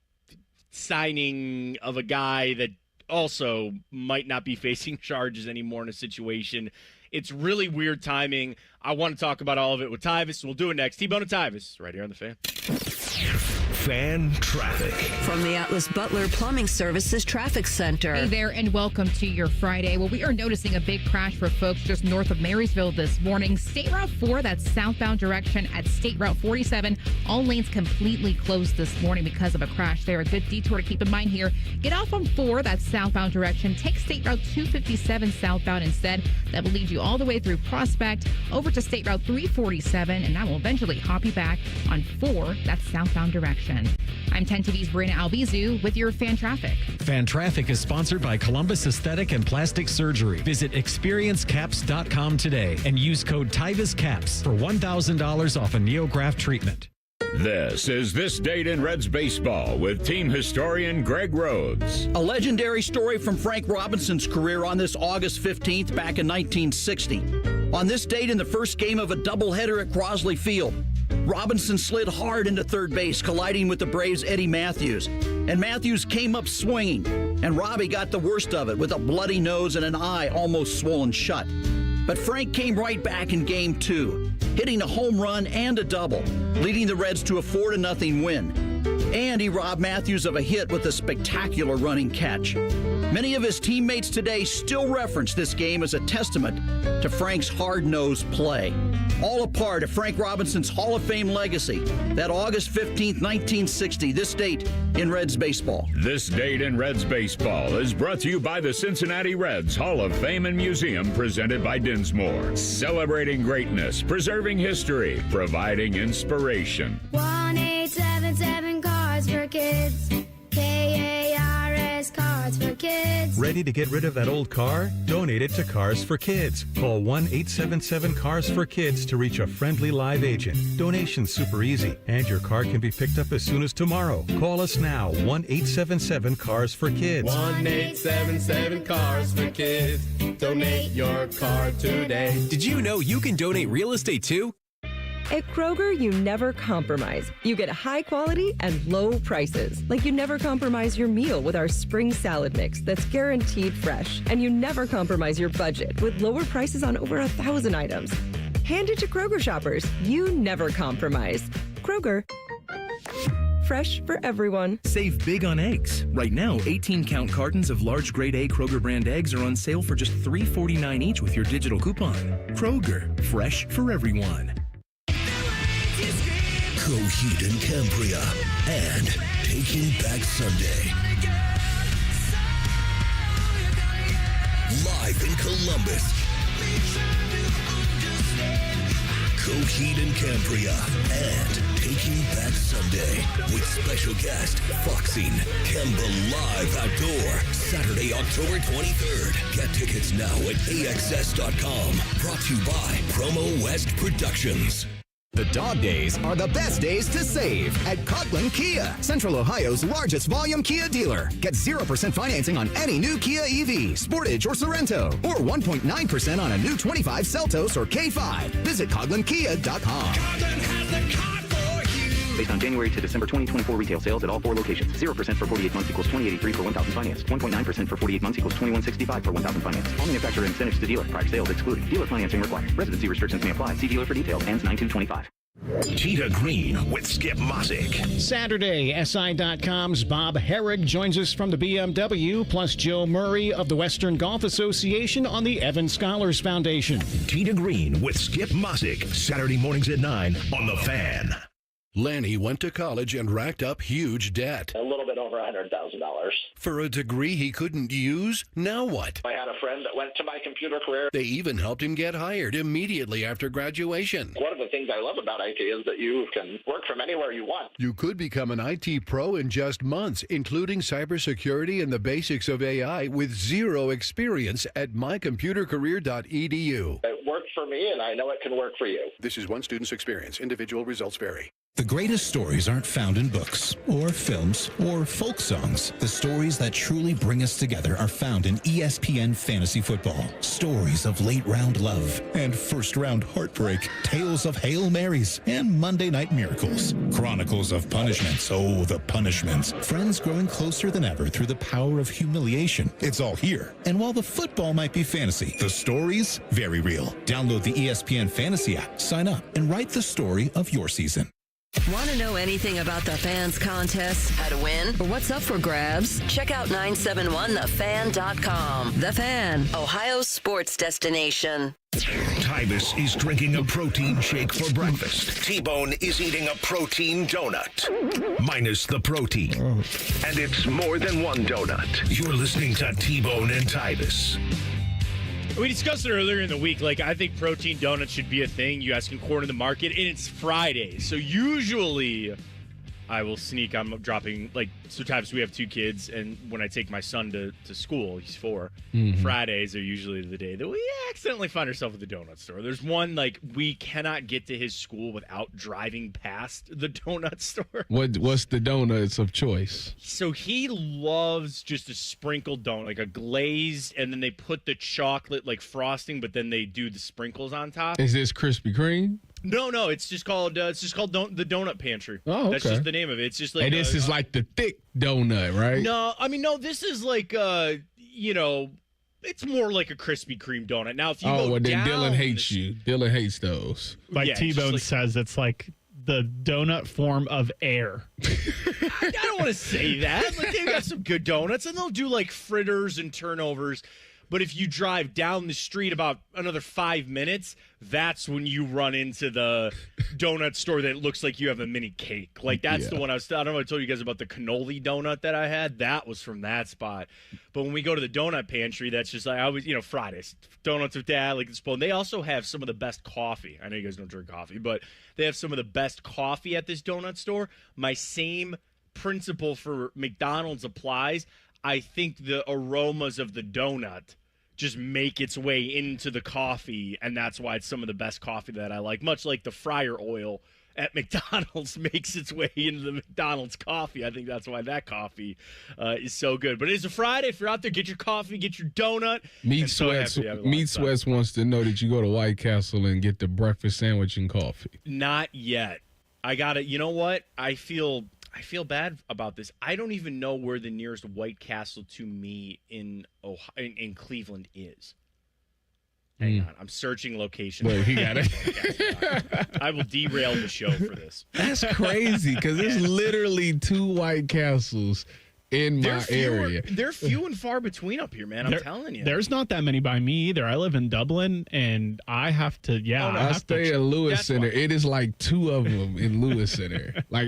signing of a guy that also might not be facing charges anymore in a situation. It's really weird timing. I want to talk about all of it with Tyvis, and we'll do it next. T-Bone and Tyvis, right here on The Fan. Fan traffic. From the Atlas Butler Plumbing Services Traffic Center. Hey there, and welcome to your Friday. Well, we are noticing a big crash for folks just north of Marysville this morning. State Route 4, that's southbound direction at State Route 47. All lanes completely closed this morning because of a crash there. A good detour to keep in mind here. Get off on 4, that's southbound direction. Take State Route 257 southbound instead. That will lead you all the way through Prospect, over to State Route 347, and that will eventually hop you back on 4, that's southbound direction. I'm 10 TV's Brina Albizu with your Fan Traffic. Fan Traffic is sponsored by Columbus Aesthetic and Plastic Surgery. Visit experiencecaps.com today and use code TYVISCAPS for $1,000 off a NeoGraft treatment. This is This Date in Reds Baseball with team historian Greg Rhodes. A legendary story from Frank Robinson's career on this August 15th back in 1960. On this date in the first game of a doubleheader at Crosley Field, Robinson slid hard into third base, colliding with the Braves' Eddie Matthews. And Matthews came up swinging, and Robbie got the worst of it with a bloody nose and an eye almost swollen shut. But Frank came right back in Game 2. hitting a home run and a double, leading the Reds to a 4-0 win. And he robbed Matthews of a hit with a spectacular running catch. Many of his teammates today still reference this game as a testament to Frank's hard-nosed play. All a part of Frank Robinson's Hall of Fame legacy. That August 15th, 1960, this date in Reds baseball. This date in Reds baseball is brought to you by the Cincinnati Reds Hall of Fame and Museum, presented by Dinsmore. Celebrating greatness, preserving history, providing inspiration. 1-877 Cars for Kids. KARS Cars for Kids. Ready to get rid of that old car? Donate it to Cars for Kids. Call 1-877-CARS-FOR-KIDS to reach a friendly live agent. Donation's super easy, and your car can be picked up as soon as tomorrow. Call us now, 1-877-CARS-FOR-KIDS. 1-877-CARS-FOR-KIDS. Donate your car today. Did you know you can donate real estate too? At Kroger, you never compromise. You get high quality and low prices. Like you never compromise your meal with our spring salad mix that's guaranteed fresh. And you never compromise your budget with lower prices on over 1,000 items. Hand it to Kroger shoppers. You never compromise. Kroger. Fresh for everyone. Save big on eggs. Right now, 18-count cartons of large grade A Kroger brand eggs are on sale for just $3.49 each with your digital coupon. Kroger, fresh for everyone. Coheed and Cambria and Taking Back Sunday. Live in Columbus. Coheed and Cambria and Taking Back Sunday with special guest Foxing Kemba Live Outdoor Saturday, October 23rd. Get tickets now at AXS.com. Brought to you by Promo West Productions. The dog days are the best days to save at Coughlin Kia, Central Ohio's largest volume Kia dealer. Get 0% financing on any new Kia EV, Sportage, or Sorrento, or 1.9% on a new 25 Seltos or K5. Visit CoughlinKia.com. Based on January to December 2024 retail sales at all 4 locations. 0% for 48 months equals $20.83 per 1,000 financed. 1.9% for 48 months equals $21.65 per 1,000 financed. All manufacturer incentives to dealer. Prior sales excluded. Dealer financing required. Residency restrictions may apply. See dealer for details. Ends 9/2/25. Tita Green with Skip Mosick. Saturday, SI.com's Bob Herrig joins us from the BMW, plus Joe Murray of the Western Golf Association on the Evan Scholars Foundation. Tita Green with Skip Mosick. Saturday mornings at 9 on The Fan. Lanny went to college and racked up huge debt. A little bit over $100,000. For a degree he couldn't use? Now what? I had a friend that went to my computer career. They even helped him get hired immediately after graduation. One of the things I love about IT is that you can work from anywhere you want. You could become an IT pro in just months, including cybersecurity and the basics of AI with zero experience at mycomputercareer.edu. It worked for me, and I know it can work for you. This is one student's experience. Individual results vary. The greatest stories aren't found in books or films or folk songs. The stories that truly bring us together are found in ESPN Fantasy Football. Stories of late-round love and first-round heartbreak. Tales of Hail Marys and Monday Night Miracles. Chronicles of punishments. Oh, the punishments. Friends growing closer than ever through the power of humiliation. It's all here. And while the football might be fantasy, the stories, very real. Download the ESPN Fantasy app, sign up, and write the story of your season. Want to know anything about the Fans contest, how to win, or what's up for grabs? Check out 971thefan.com. The Fan, Ohio's sports destination. Tyvis is drinking a protein shake for breakfast. T-Bone is eating a protein donut, minus the protein. And it's more than one donut. You're listening to T-Bone and Tyvis. We discussed it earlier in the week. Like, I think protein donuts should be a thing. You guys can corner the market, and it's Friday. So usually I will sneak. I'm dropping, like, sometimes we have 2 kids, and when I take my son to school, he's 4, Fridays are usually the day that we accidentally find ourselves at the donut store. There's one, like, we cannot get to his school without driving past the donut store. What's the donuts of choice? So he loves just a sprinkled donut, like a glazed, and then they put the chocolate, like, frosting, but then they do the sprinkles on top. Is this Krispy Kreme? No, it's just called the Donut Pantry. Oh, okay. That's just the name of it. It's just like, and this is like the thick donut, right? No, I mean, no, this is like It's more like a Krispy Kreme donut. Now, if you Oh, go well, then down Dylan hates you. Dylan hates those. Like Yeah, it's T-Bone just says, it's like the donut form of air. I don't want to say that. Like, they've got some good donuts, and they'll do like fritters and turnovers. But if you drive down the street about another 5 minutes, that's when you run into the donut store that looks like you have a mini cake. Like, that's the one I don't know if I told you guys about the cannoli donut that I had. That was from that spot. But when we go to the donut pantry, that's just like, I always, Fridays, donuts with dad, like this bowl. And they also have some of the best coffee. I know you guys don't drink coffee, but they have some of the best coffee at this donut store. My same principle for McDonald's applies. I think the aromas of the donut just make its way into the coffee, and that's why it's some of the best coffee that I like. Much like the fryer oil at McDonald's makes its way into the McDonald's coffee. I think that's why that coffee is so good. But it is a Friday. If you're out there, get your coffee, get your donut. Meat Sweats wants to know that you go to White Castle and get the breakfast sandwich and coffee. Not yet. I got it. You know what? I feel bad about this. I don't even know where the nearest White Castle to me in Cleveland is. Hang on. I'm searching location. Wait, he got it. I will derail the show for this. That's crazy because there's literally 2 White Castles in my area. They're few and far between up here, man. I'm telling you. There's not that many by me either. I live in Dublin, and I have to, I stay at Lewis Center. It is like 2 of them in Lewis Center. Like,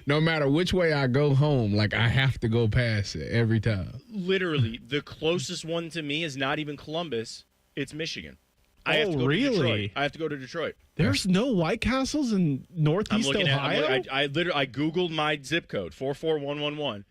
no matter which way I go home, like, I have to go past it every time. Literally, the closest one to me is not even Columbus. It's Michigan. I have to go really? to Detroit. I have to go to Detroit. There's no White Castles in Northeast Ohio? I Googled my zip code, 44111.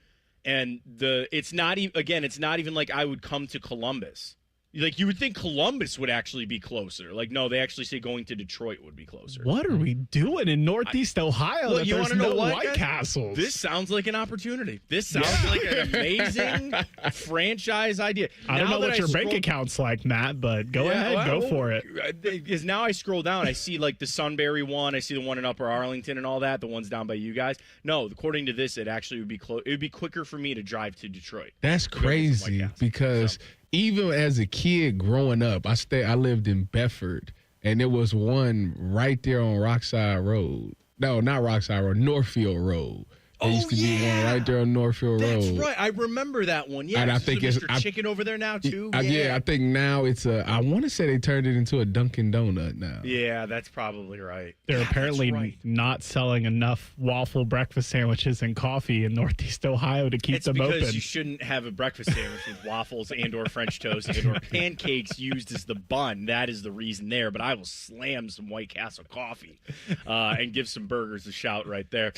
And it's not even like I would come to Columbus. Like, you would think Columbus would actually be closer. Like, no, they actually say going to Detroit would be closer. What are we doing in Northeast Ohio? Well, you want to know what, White Castles? This sounds like an opportunity. This sounds like an amazing franchise idea. I don't know what your bank account's like, Matt, but go ahead, go for it. Because now I scroll down, I see like the Sunbury one, I see the one in Upper Arlington and all that, the ones down by you guys. No, according to this, it actually would be it would be quicker for me to drive to Detroit. That's crazy because even as a kid growing up, I lived in Bedford, and there was one right there on Rockside Road. No, not Rockside Road, Northfield Road. There used to be one right there on Northfield Road. That's right. I remember that one. Yeah, and I think it's Mr. Chicken over there now too. I think now it's I want to say they turned it into a Dunkin' Donut now. Yeah, that's probably right. They're apparently not selling enough waffle breakfast sandwiches and coffee in Northeast Ohio to keep them open. It's because you shouldn't have a breakfast sandwich with waffles and or French toast and or pancakes used as the bun. That is the reason there. But I will slam some White Castle coffee and give some burgers a shout right there.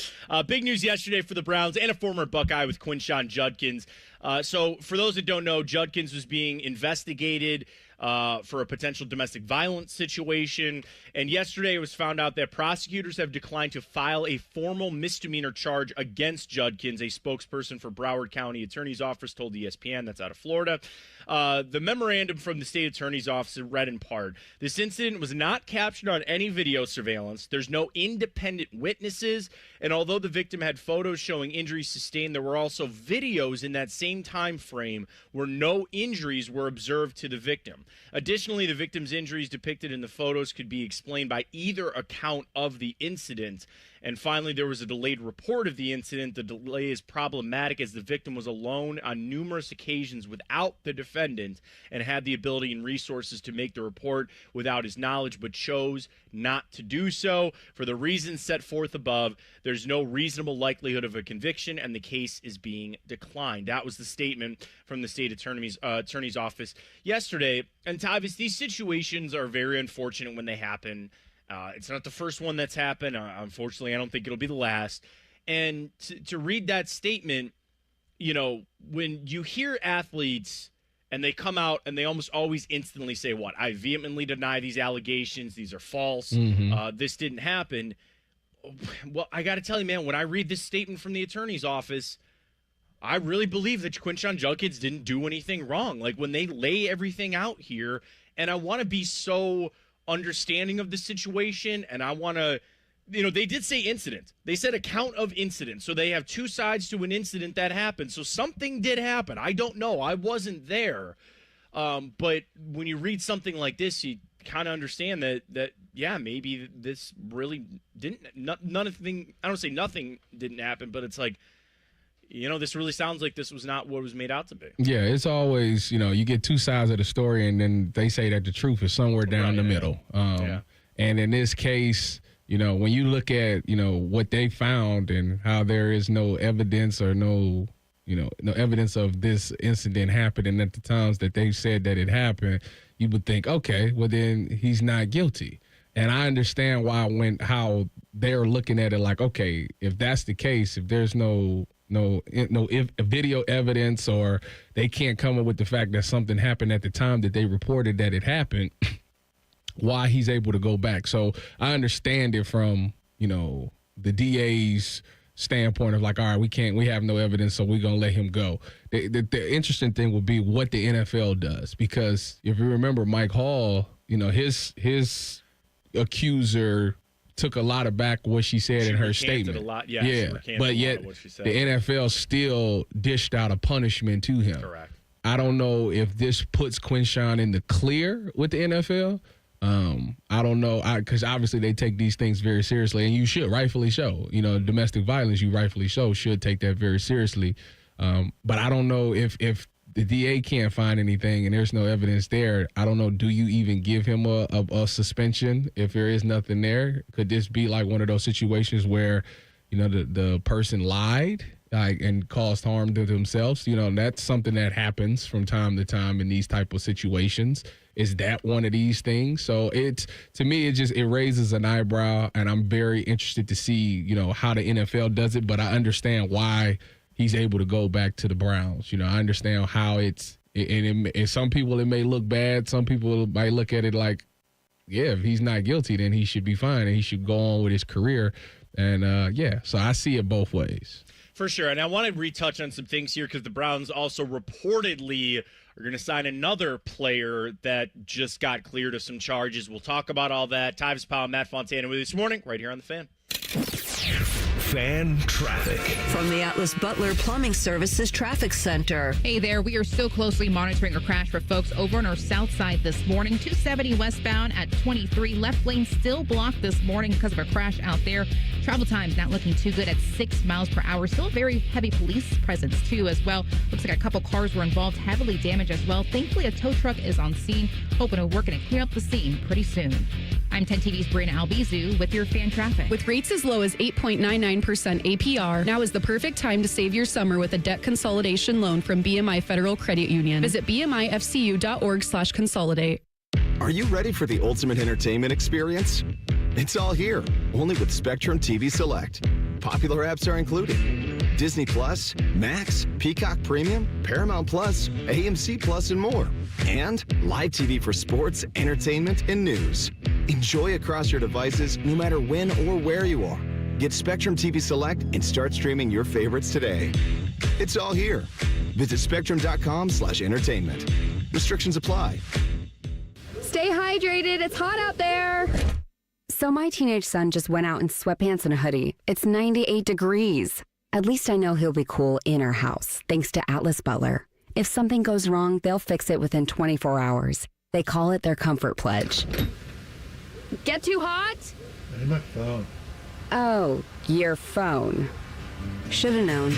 Big news yesterday for the Browns and a former Buckeye with Quinshon Judkins. So for those that don't know, Judkins was being investigated for a potential domestic violence situation. And yesterday it was found out that prosecutors have declined to file a formal misdemeanor charge against Judkins. A spokesperson for Broward County Attorney's Office told ESPN, that's out of Florida. The memorandum from the state attorney's office read in part, this incident was not captured on any video surveillance. There's no independent witnesses. And although the victim had photos showing injuries sustained, there were also videos in that same time frame where no injuries were observed to the victim. Additionally, the victim's injuries depicted in the photos could be explained by either account of the incident. And finally, there was a delayed report of the incident. The delay is problematic as the victim was alone on numerous occasions without the defendant and had the ability and resources to make the report without his knowledge, but chose not to do so. For the reasons set forth above, there's no reasonable likelihood of a conviction, and the case is being declined. That was the statement from the state attorney's office yesterday. And Tyvis, these situations are very unfortunate when they happen. It's not the first one that's happened. Unfortunately, I don't think it'll be the last. And to read that statement, when you hear athletes and they come out and they almost always instantly say, what? I vehemently deny these allegations. These are false. This didn't happen. Well, I got to tell you, man, when I read this statement from the attorney's office, I really believe that Quinshon Judkins didn't do anything wrong. Like, when they lay everything out here, and I want to be so understanding of the situation, and I want to, they did say incident. They said account of incident. So they have two sides to an incident that happened. So something did happen. I don't know. I wasn't there. But when you read something like this, you kind of understand that maybe this really didn't. Nothing. I don't say nothing didn't happen, but it's like, this really sounds like this was not what it was made out to be. Yeah, it's always, you get two sides of the story, and then they say that the truth is somewhere down the middle. And in this case, when you look at, what they found and how there is no evidence or no evidence of this incident happening at the times that they said that it happened, you would think, okay, well then he's not guilty. And I understand how they're looking at it like, okay, if that's the case, if there's no video evidence, or they can't come up with the fact that something happened at the time that they reported that it happened, why he's able to go back. So I understand it from, the DA's standpoint of like, all right, we have no evidence, so we're going to let him go. The interesting thing will be what the NFL does, because if you remember Mike Hall, his accuser took a lot of back what she said in her statement. But yet the NFL still dished out a punishment to him. Correct. I don't know if this puts Quinshawn in the clear with the NFL. I don't know, because obviously they take these things very seriously, and you should, rightfully so. Domestic violence, you rightfully so should take that very seriously. But I don't know if the DA can't find anything and there's no evidence there. I don't know. Do you even give him a suspension if there is nothing there? Could this be like one of those situations where, the person lied and caused harm to themselves? That's something that happens from time to time in these type of situations. Is that one of these things? So to me, it raises an eyebrow, and I'm very interested to see, how the NFL does it. But I understand why he's able to go back to the Browns. I understand how and some people it may look bad. Some people might look at it like, yeah, if he's not guilty, then he should be fine and he should go on with his career. And so I see it both ways. For sure. And I want to retouch on some things here, because the Browns also reportedly are going to sign another player that just got cleared of some charges. We'll talk about all that. Tyvis Powell and Matt Fontana with you this morning, right here on The Fan. Fan traffic. From the Atlas Butler Plumbing Services Traffic Center. Hey there, we are so closely monitoring a crash for folks over on our south side this morning. 270 westbound at 23. Left lane still blocked this morning because of a crash out there. Travel time's not looking too good at 6 miles per hour. Still a very heavy police presence too as well. Looks like a couple cars were involved, heavily damaged as well. Thankfully, a tow truck is on scene, hoping to work and clear up the scene pretty soon. I'm 10 TV's Brianna Albizu with your fan traffic. With rates as low as 8.99% APR, now is the perfect time to save your summer with a debt consolidation loan from BMI Federal Credit Union. Visit bmifcu.org/consolidate. Are you ready for the ultimate entertainment experience? It's all here, only with Spectrum TV Select. Popular apps are included: Disney Plus, Max, Peacock Premium, Paramount Plus, AMC Plus, and more. And live TV for sports, entertainment, and news. Enjoy across your devices no matter when or where you are. Get Spectrum TV Select and start streaming your favorites today. It's all here. Visit spectrum.com/entertainment. Restrictions apply. Stay hydrated. It's hot out there. So my teenage son just went out in sweatpants and a hoodie. It's 98 degrees. At least I know he'll be cool in our house, thanks to Atlas Butler. If something goes wrong, they'll fix it within 24 hours. They call it their comfort pledge. Get too hot? My phone. Oh, your phone. Should've known.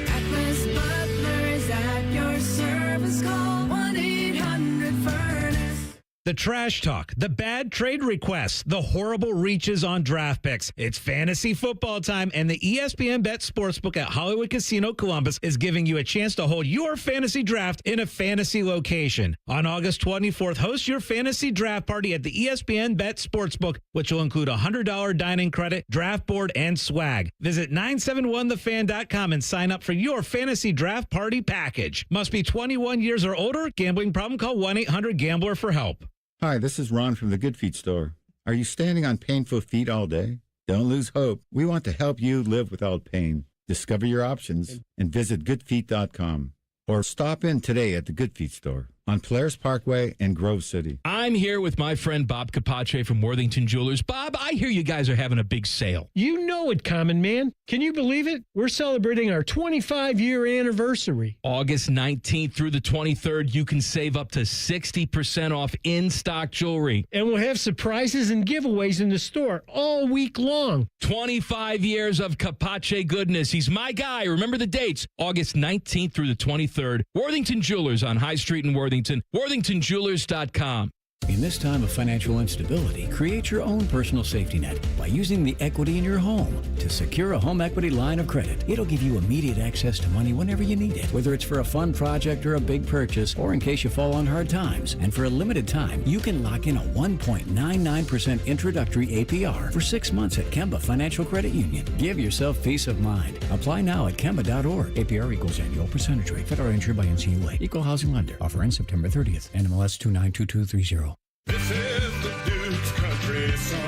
Atlas Butler is at your service. Call 1-800-FURNACE. The trash talk, the bad trade requests, the horrible reaches on draft picks. It's fantasy football time, and the ESPN Bet Sportsbook at Hollywood Casino Columbus is giving you a chance to hold your fantasy draft in a fantasy location. On August 24th, host your fantasy draft party at the ESPN Bet Sportsbook, which will include a $100 dining credit, draft board, and swag. Visit 971thefan.com and sign up for your fantasy draft party package. Must be 21 years or older. Gambling problem? Call 1-800-GAMBLER for help. Hi, this is Ron from the Good Feet store. Are you standing on painful feet all day? Don't lose hope. We want to help you live without pain. Discover your options and visit goodfeet.com or stop in today at the Good Feet store. on Polaris Parkway in Grove City. I'm here with my friend Bob Capace from Worthington Jewelers. Bob, I hear you guys are having a big sale. You know it, Common Man. Can you believe it? We're celebrating our 25-year anniversary. August 19th through the 23rd, you can save up to 60% off in-stock jewelry. And we'll have surprises and giveaways in the store all week long. 25 years of Capace goodness. He's my guy. Remember the dates. August 19th through the 23rd. Worthington Jewelers on High Street in Worthington. WorthingtonJewelers.com. In this time of financial instability, create your own personal safety net by using the equity in your home to secure a home equity line of credit. It'll give you immediate access to money whenever you need it, whether it's for a fun project or a big purchase or in case you fall on hard times. And for a limited time, you can lock in a 1.99% introductory APR for 6 months at Kemba Financial Credit Union. Give yourself peace of mind. Apply now at Kemba.org. APR equals annual percentage rate. Federal insured by NCAA. Equal housing lender. Offer ends September 30th. NMLS 292230. This is the Duke's Country Song.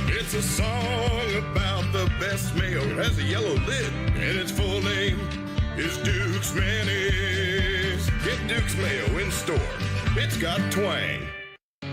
It's a song about the best mayo. It has a yellow lid, and its full name is Duke's Mayonnaise. Get Duke's Mayo in store. It's got twang.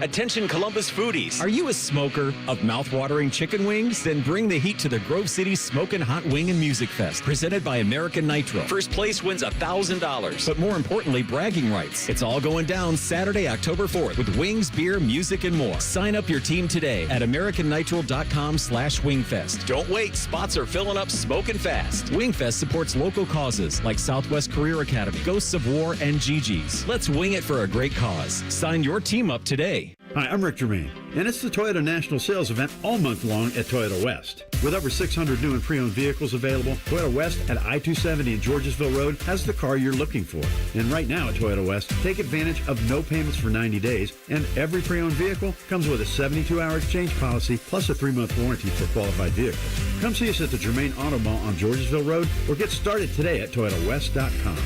Attention Columbus foodies. Are you a smoker of mouth-watering chicken wings? Then bring the heat to the Grove City Smokin' Hot Wing and Music Fest, presented by American Nitro. First place wins $1,000. But more importantly, bragging rights. It's all going down Saturday, October 4th with wings, beer, music, and more. Sign up your team today at AmericanNitro.com/Wingfest. Don't wait. Spots are filling up smoking fast. Wingfest supports local causes like Southwest Career Academy, Ghosts of War, and Gigi's. Let's wing it for a great cause. Sign your team up today. Hi, I'm Rick Germain, and it's the Toyota National Sales Event all month long at Toyota West. With over 600 new and pre-owned vehicles available, Toyota West at I-270 and Georgesville Road has the car you're looking for. And right now at Toyota West, take advantage of no payments for 90 days, and every pre-owned vehicle comes with a 72-hour exchange policy plus a 3-month warranty for qualified vehicles. Come see us at the Germain Auto Mall on Georgesville Road or get started today at ToyotaWest.com.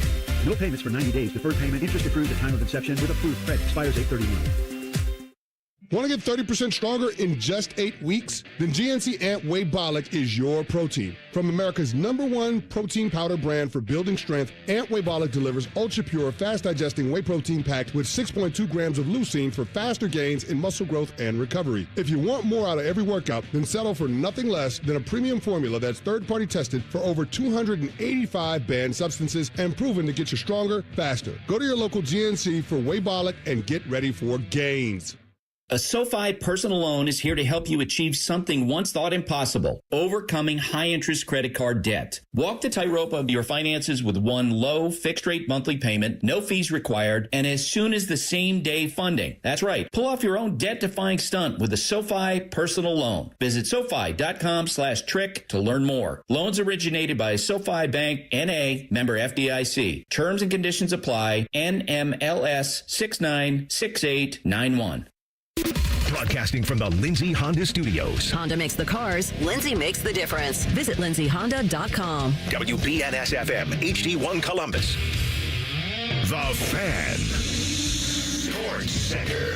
No payments for 90 days, deferred payment, interest accrued at time of inception with approved credit. Expires 8/31. Want to get 30% stronger in just 8 weeks? Then GNC Ant Whey Bollock is your protein. From America's #1 protein powder brand for building strength, Ant Whey Bollock delivers ultra-pure, fast-digesting whey protein packed with 6.2 grams of leucine for faster gains in muscle growth and recovery. If you want more out of every workout, then settle for nothing less than a premium formula that's third-party tested for over 285 banned substances and proven to get you stronger, faster. Go to your local GNC for Whey Bollock and get ready for gains. A SoFi personal loan is here to help you achieve something once thought impossible, overcoming high-interest credit card debt. Walk the tightrope of your finances with one low, fixed-rate monthly payment, no fees required, and as soon as the same-day funding. That's right. Pull off your own debt-defying stunt with a SoFi personal loan. Visit SoFi.com/trick to learn more. Loans originated by SoFi Bank, N.A., member FDIC. Terms and conditions apply. NMLS 696891. Broadcasting from the Lindsay Honda Studios. Honda makes the cars. Lindsay makes the difference. Visit lindsayhonda.com. WBNS-FM, HD1 Columbus. The Fan. Sports Center.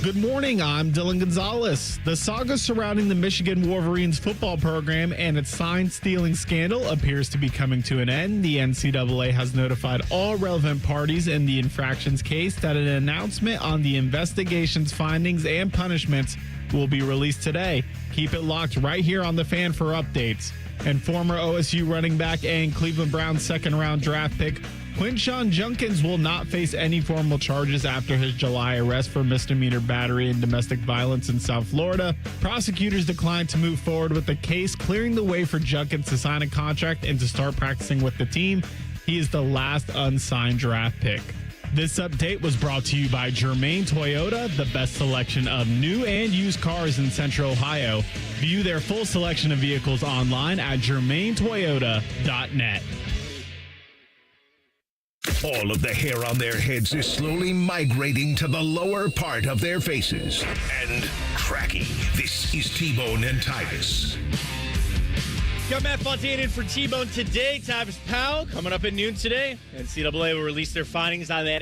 Good morning, I'm Dylan Gonzalez. The saga surrounding the Michigan Wolverines football program and its sign-stealing scandal appears to be coming to an end. The NCAA has notified all relevant parties in the infractions case that an announcement on the investigation's findings and punishments will be released today. Keep it locked right here on The Fan for updates. And former OSU running back and Cleveland Browns second-round draft pick Quinshon Judkins will not face any formal charges after his July arrest for misdemeanor battery and domestic violence in South Florida. Prosecutors declined to move forward with the case, clearing the way for Judkins to sign a contract and to start practicing with the team. He is the last unsigned draft pick. This update was brought to you by Germain Toyota, the best selection of new and used cars in Central Ohio. View their full selection of vehicles online at germaintoyota.net. All of the hair on their heads is slowly migrating to the lower part of their faces and cracking. This is T-Bone and Tyvis. Got Matt Fontaine in for T-Bone today. Tyvis Powell coming up at noon today. NCAA will release their findings on that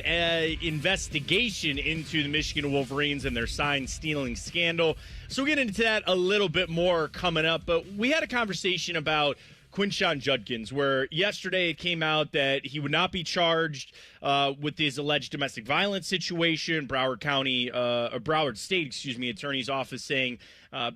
investigation into the Michigan Wolverines and their sign-stealing scandal. So we'll get into that a little bit more coming up. But we had a conversation about Quinshon Judkins, where yesterday it came out that he would not be charged with his alleged domestic violence situation. Broward State, attorney's office saying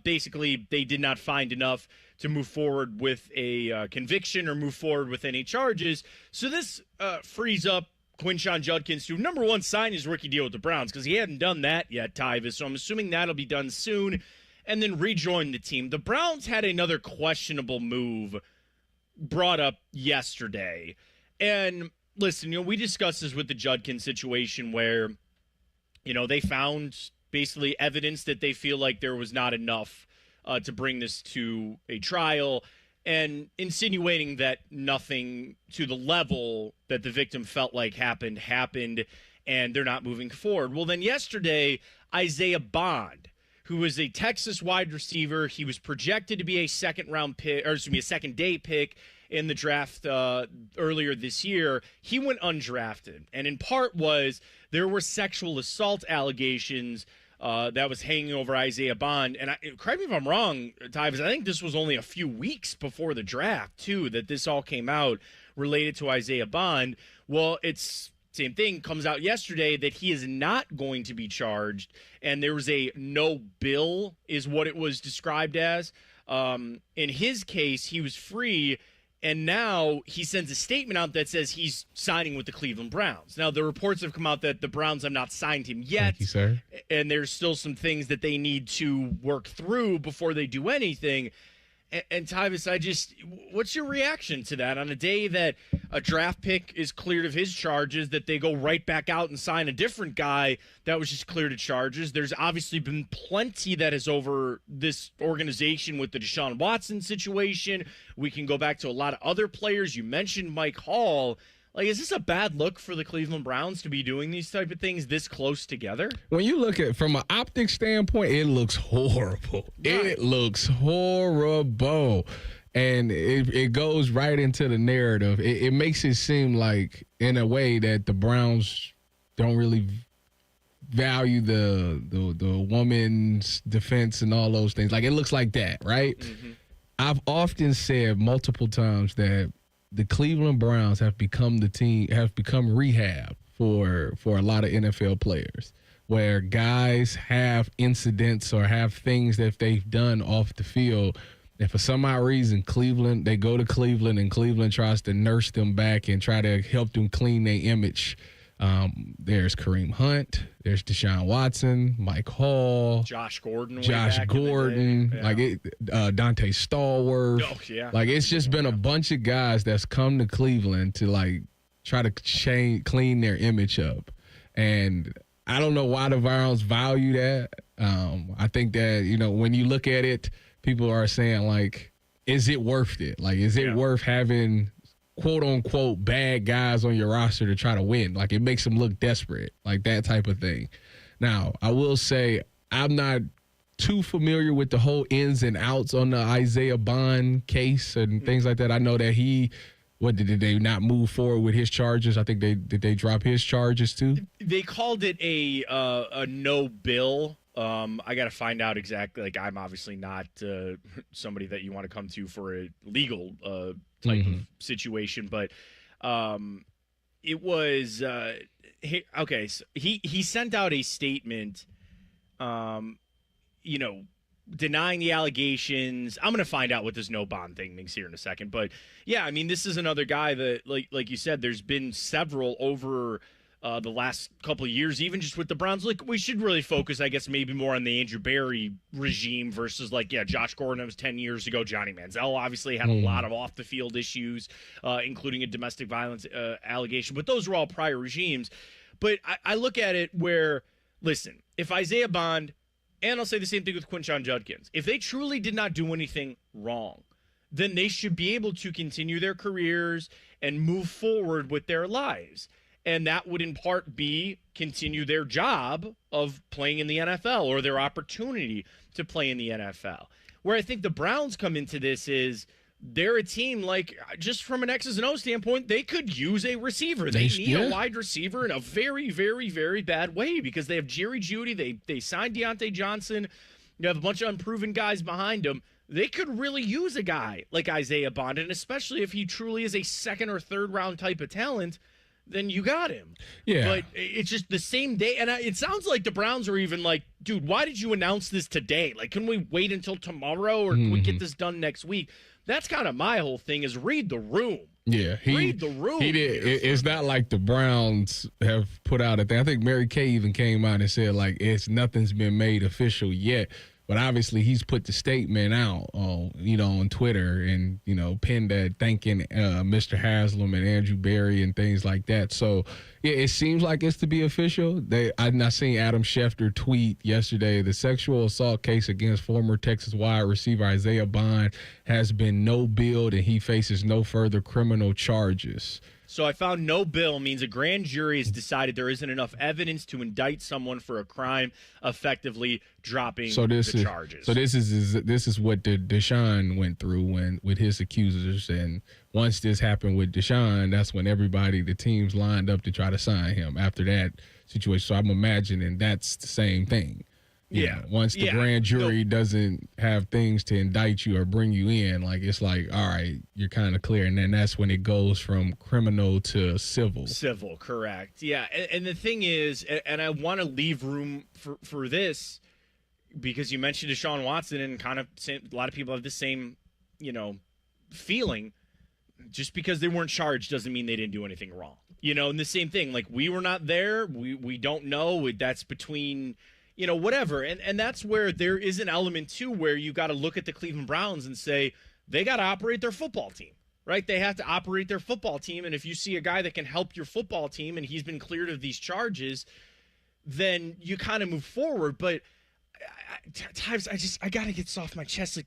basically they did not find enough to move forward with a conviction or move forward with any charges. So this frees up Quinshon Judkins to, number one, sign his rookie deal with the Browns, because he hadn't done that yet, Tyvis. So I'm assuming that'll be done soon, and then rejoin the team. The Browns had another questionable move brought up yesterday. And listen, we discussed this with the Judkins situation where, they found basically evidence that they feel like there was not enough to bring this to a trial, and insinuating that nothing to the level that the victim felt like happened, and they're not moving forward. Well, then yesterday, Isaiah Bond, who was a Texas wide receiver, he was projected to be a second day pick in the draft earlier this year. He went undrafted, and in part was there were sexual assault allegations that was hanging over Isaiah Bond. And correct me if I'm wrong, Tyvis, I think this was only a few weeks before the draft, too, that this all came out related to Isaiah Bond. Well, it's same thing, comes out yesterday that he is not going to be charged, and there was a no bill is what it was described as. In his case, he was free, and now he sends a statement out that says he's signing with the Cleveland Browns. Now, the reports have come out that the Browns have not signed him yet. Thank you, sir. And there's still some things that they need to work through before they do anything. And Tyvis, what's your reaction to that on a day that a draft pick is cleared of his charges, that they go right back out and sign a different guy that was just cleared of charges? There's obviously been plenty that is over this organization with the Deshaun Watson situation. We can go back to a lot of other players. You mentioned Mike Hall. Like, is this a bad look for the Cleveland Browns to be doing these type of things this close together? When you look at it from an optics standpoint, it looks horrible. Right. It looks horrible. And it goes right into the narrative. It makes it seem like, in a way, that the Browns don't really value the woman's defense and all those things. Like, it looks like that, right? Mm-hmm. I've often said multiple times that the Cleveland Browns have become rehab for a lot of NFL players, where guys have incidents or have things that they've done off the field. And for some odd reason, they go to Cleveland, and Cleveland tries to nurse them back and try to help them clean their image. There's Kareem Hunt, there's Deshaun Watson, Mike Hall, Josh Gordon, Dante Stallworth. Oh, yeah. Like, it's just been a bunch of guys that's come to Cleveland to, like, try to clean their image up. And I don't know why the Browns value that. I think that, when you look at it, people are saying, like, is it worth it? Like, is it worth having quote unquote bad guys on your roster to try to win? Like, it makes them look desperate, like that type of thing. Now, I will say I'm not too familiar with the whole ins and outs on the Isaiah Bond case and things like that. I know that did they not move forward with his charges? I think did they drop his charges too? They called it a no bill. I got to find out exactly. Like, I'm obviously not somebody that you want to come to for a legal type of situation, but it was okay. So he sent out a statement, denying the allegations. I'm going to find out what this no bond thing means here in a second, but yeah, I mean, this is another guy that, like you said, there's been several over the last couple of years, even just with the Browns. Like, we should really focus, I guess, maybe more on the Andrew Berry regime versus, Josh Gordon. That was 10 years ago. Johnny Manziel obviously had a lot of off-the-field issues, including a domestic violence allegation. But those were all prior regimes. But I look at it where, listen, if Isaiah Bond, and I'll say the same thing with Quinshon Judkins, if they truly did not do anything wrong, then they should be able to continue their careers and move forward with their lives. And that would in part be continue their job of playing in the NFL or their opportunity to play in the NFL. Where I think the Browns come into this is they're a team, like, just from an X's and O standpoint, they could use a receiver. They need a wide receiver in a very, very, very bad way because they have Jerry Jeudy. They signed Deontay Johnson. You have a bunch of unproven guys behind them. they could really use a guy like Isaiah Bond, and especially if he truly is a second or third round type of talent, then you got him. Yeah. But it's just the same day, and it sounds like the Browns are even like, dude, why did you announce this today? Like, can we wait until tomorrow, or can we get this done next week? That's kind of my whole thing, is read the room. Yeah, read the room. He did. It's not like the Browns have put out a thing. I think Mary Kay even came out and said, like, nothing's been made official yet. But obviously, he's put the statement out, on Twitter, and pinned that thanking Mr. Haslam and Andrew Berry and things like that. So yeah, it seems like it's to be official. I seen Adam Schefter tweet yesterday: the sexual assault case against former Texas wide receiver Isaiah Bond has been no billed, and he faces no further criminal charges. So I found no bill means a grand jury has decided there isn't enough evidence to indict someone for a crime, effectively dropping the charges. So this is what Deshaun went through with his accusers, and once this happened with Deshaun, that's when the teams lined up to try to sign him after that situation. So I'm imagining that's the same thing. Once the grand jury doesn't have things to indict you or bring you in, like, it's like, all right, you're kind of clear. And then that's when it goes from criminal to civil. Civil, correct. Yeah. And the thing is, and I want to leave room for this, because you mentioned Deshaun Watson, and kind of a lot of people have the same, feeling. Just because they weren't charged doesn't mean they didn't do anything wrong. And the same thing, like, we were not there. We don't know. That's between whatever. And that's where there is an element, too, where you got to look at the Cleveland Browns and say, they got to operate their football team, right? They have to operate their football team. And if you see a guy that can help your football team and he's been cleared of these charges, then you kind of move forward. But times I got to get this off my chest. Like,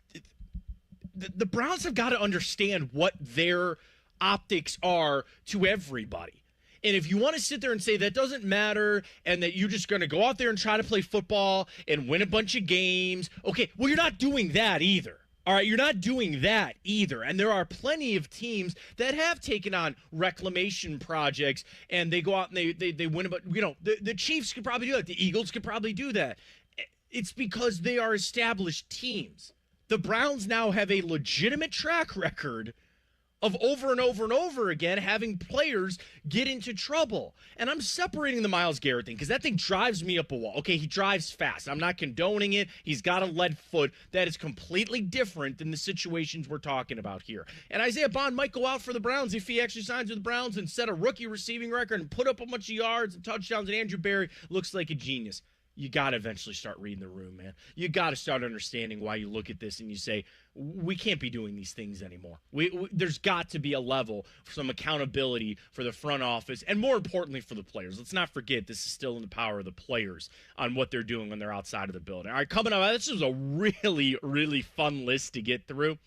the Browns have got to understand what their optics are to everybody. And if you want to sit there and say that doesn't matter and that you're just going to go out there and try to play football and win a bunch of games, okay, well, you're not doing that either. All right, you're not doing that either. And there are plenty of teams that have taken on reclamation projects, and they go out and they win. But the Chiefs could probably do that. The Eagles could probably do that. It's because they are established teams. The Browns now have a legitimate track record of over and over and over again having players get into trouble. And I'm separating the Myles Garrett thing because that thing drives me up a wall. Okay, he drives fast. I'm not condoning it. He's got a lead foot. That is completely different than the situations we're talking about here. And Isaiah Bond might go out for the Browns if he actually signs with the Browns and set a rookie receiving record and put up a bunch of yards and touchdowns, and Andrew Berry looks like a genius. You got to eventually start reading the room, man. You got to start understanding why you look at this and you say, we can't be doing these things anymore. There's got to be a level, some accountability for the front office, and more importantly for the players. Let's not forget this is still in the power of the players on what they're doing when they're outside of the building. All right, coming up, this is a really, really fun list to get through.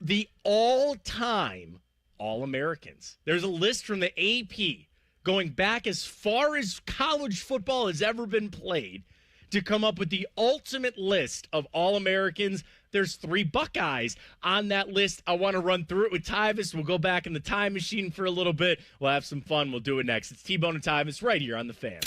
The all-time All-Americans. There's a list from the AP going back as far as college football has ever been played to come up with the ultimate list of All-Americans. There's 3 Buckeyes on that list. I want to run through it with Tyvis. We'll go back in the time machine for a little bit. We'll have some fun. We'll do it next. It's T-Bone and Tyvis right here on The Fan.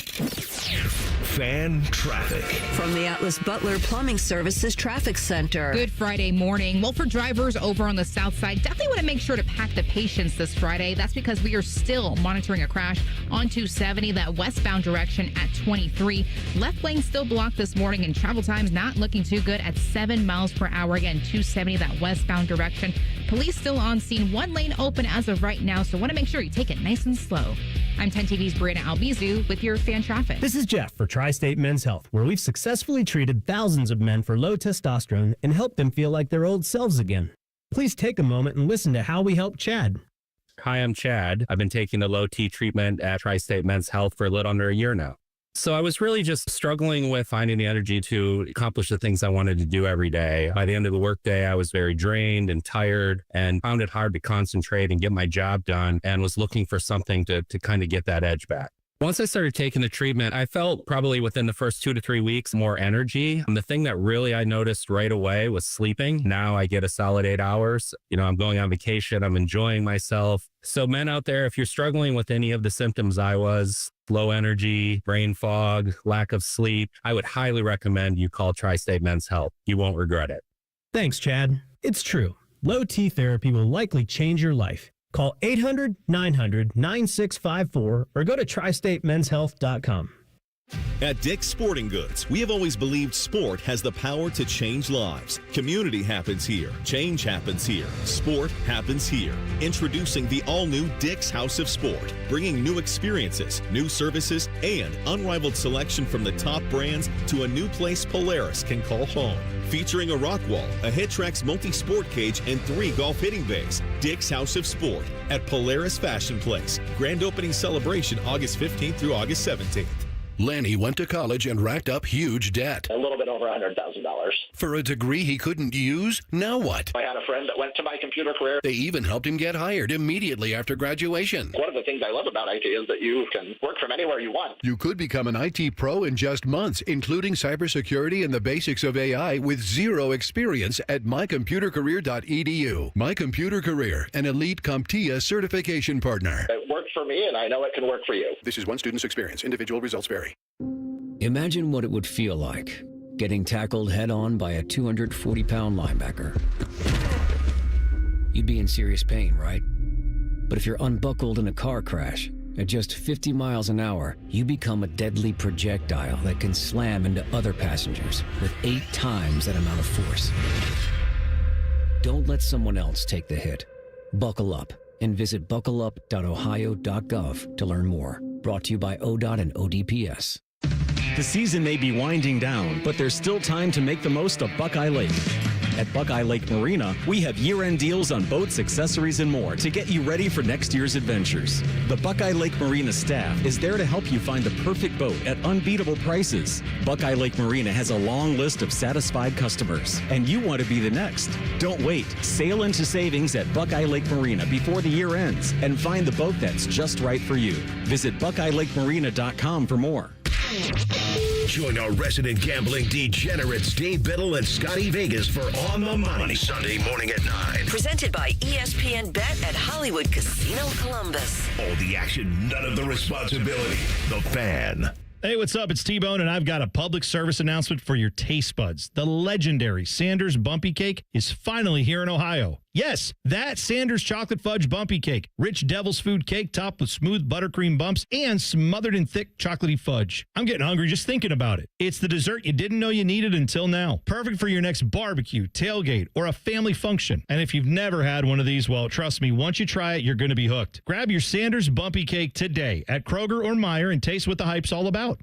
Fan traffic. From the Atlas Butler Plumbing Services Traffic Center. Good Friday morning. Well, for drivers over on the south side, definitely want to make sure to pack the patience this Friday. That's because we are still monitoring a crash on 270, that westbound direction at 23. Left lane still blocked this morning, and travel times not looking too good at 7 miles per hour. Again, 270, that westbound direction. Police still on scene. 1 lane open as of right now, so want to make sure you take it nice and slow. I'm 10 TV's Brianna Albizu with your fan traffic. This is Jeff for Tri-State Men's Health, where we've successfully treated thousands of men for low testosterone and helped them feel like their old selves again. Please take a moment and listen to how we help Chad. Hi, I'm Chad. I've been taking the low T treatment at Tri-State Men's Health for a little under a year now. So I was really just struggling with finding the energy to accomplish the things I wanted to do every day. By the end of the workday, I was very drained and tired and found it hard to concentrate and get my job done, and was looking for something to kind of get that edge back. Once I started taking the treatment, I felt probably within the first 2 to 3 weeks more energy. And the thing that really I noticed right away was sleeping. Now I get a solid 8 hours. I'm going on vacation. I'm enjoying myself. So men out there, if you're struggling with any of the symptoms I was, low energy, brain fog, lack of sleep, I would highly recommend you call Tri-State Men's Health. You won't regret it. Thanks, Chad. It's true. Low T therapy will likely change your life. Call 800-900-9654 or go to tristatemenshealth.com. At Dick's Sporting Goods, we have always believed sport has the power to change lives. Community happens here. Change happens here. Sport happens here. Introducing the all-new Dick's House of Sport, bringing new experiences, new services, and unrivaled selection from the top brands to a new place Polaris can call home. Featuring a rock wall, a HitTrax multi-sport cage, and 3 golf hitting bays. Dick's House of Sport at Polaris Fashion Place. Grand opening celebration August 15th through August 17th. Lanny went to college and racked up huge debt. A little bit over $100,000. For a degree he couldn't use? Now what? I had a friend that went to My Computer Career. They even helped him get hired immediately after graduation. One of the things I love about IT is that you can work from anywhere you want. You could become an IT pro in just months, including cybersecurity and the basics of AI with zero experience at mycomputercareer.edu. My Computer Career, an elite CompTIA certification partner. It worked for me, and I know it can work for you. This is one student's experience. Individual results vary. Imagine what it would feel like getting tackled head-on by a 240-pound linebacker. You'd be in serious pain, right? But if you're unbuckled in a car crash, at just 50 miles an hour, you become a deadly projectile that can slam into other passengers with 8 times that amount of force. Don't let someone else take the hit. Buckle up and visit buckleup.ohio.gov to learn more. Brought to you by ODOT and ODPS. The season may be winding down, but there's still time to make the most of Buckeye Lake. At Buckeye Lake Marina, we have year-end deals on boats, accessories, and more to get you ready for next year's adventures. The Buckeye Lake Marina staff is there to help you find the perfect boat at unbeatable prices. Buckeye Lake Marina has a long list of satisfied customers, and you want to be the next. Don't wait. Sail into savings at Buckeye Lake Marina before the year ends and find the boat that's just right for you. Visit BuckeyeLakeMarina.com for more. Join our resident gambling degenerates Dave Biddle and Scotty Vegas for On the Money Sunday morning at 9. Presented by ESPN Bet at Hollywood Casino Columbus. All the action, none of the responsibility. The Fan. Hey, what's up? It's T-Bone, and I've got a public service announcement for your taste buds. The legendary Sanders Bumpy Cake is finally here in Ohio. Yes, that Sanders Chocolate Fudge Bumpy Cake. Rich devil's food cake topped with smooth buttercream bumps and smothered in thick chocolatey fudge. I'm getting hungry just thinking about it. It's the dessert you didn't know you needed until now. Perfect for your next barbecue, tailgate, or a family function. And if you've never had one of these, well, trust me, once you try it, you're going to be hooked. Grab your Sanders Bumpy Cake today at Kroger or Meijer and taste what the hype's all about.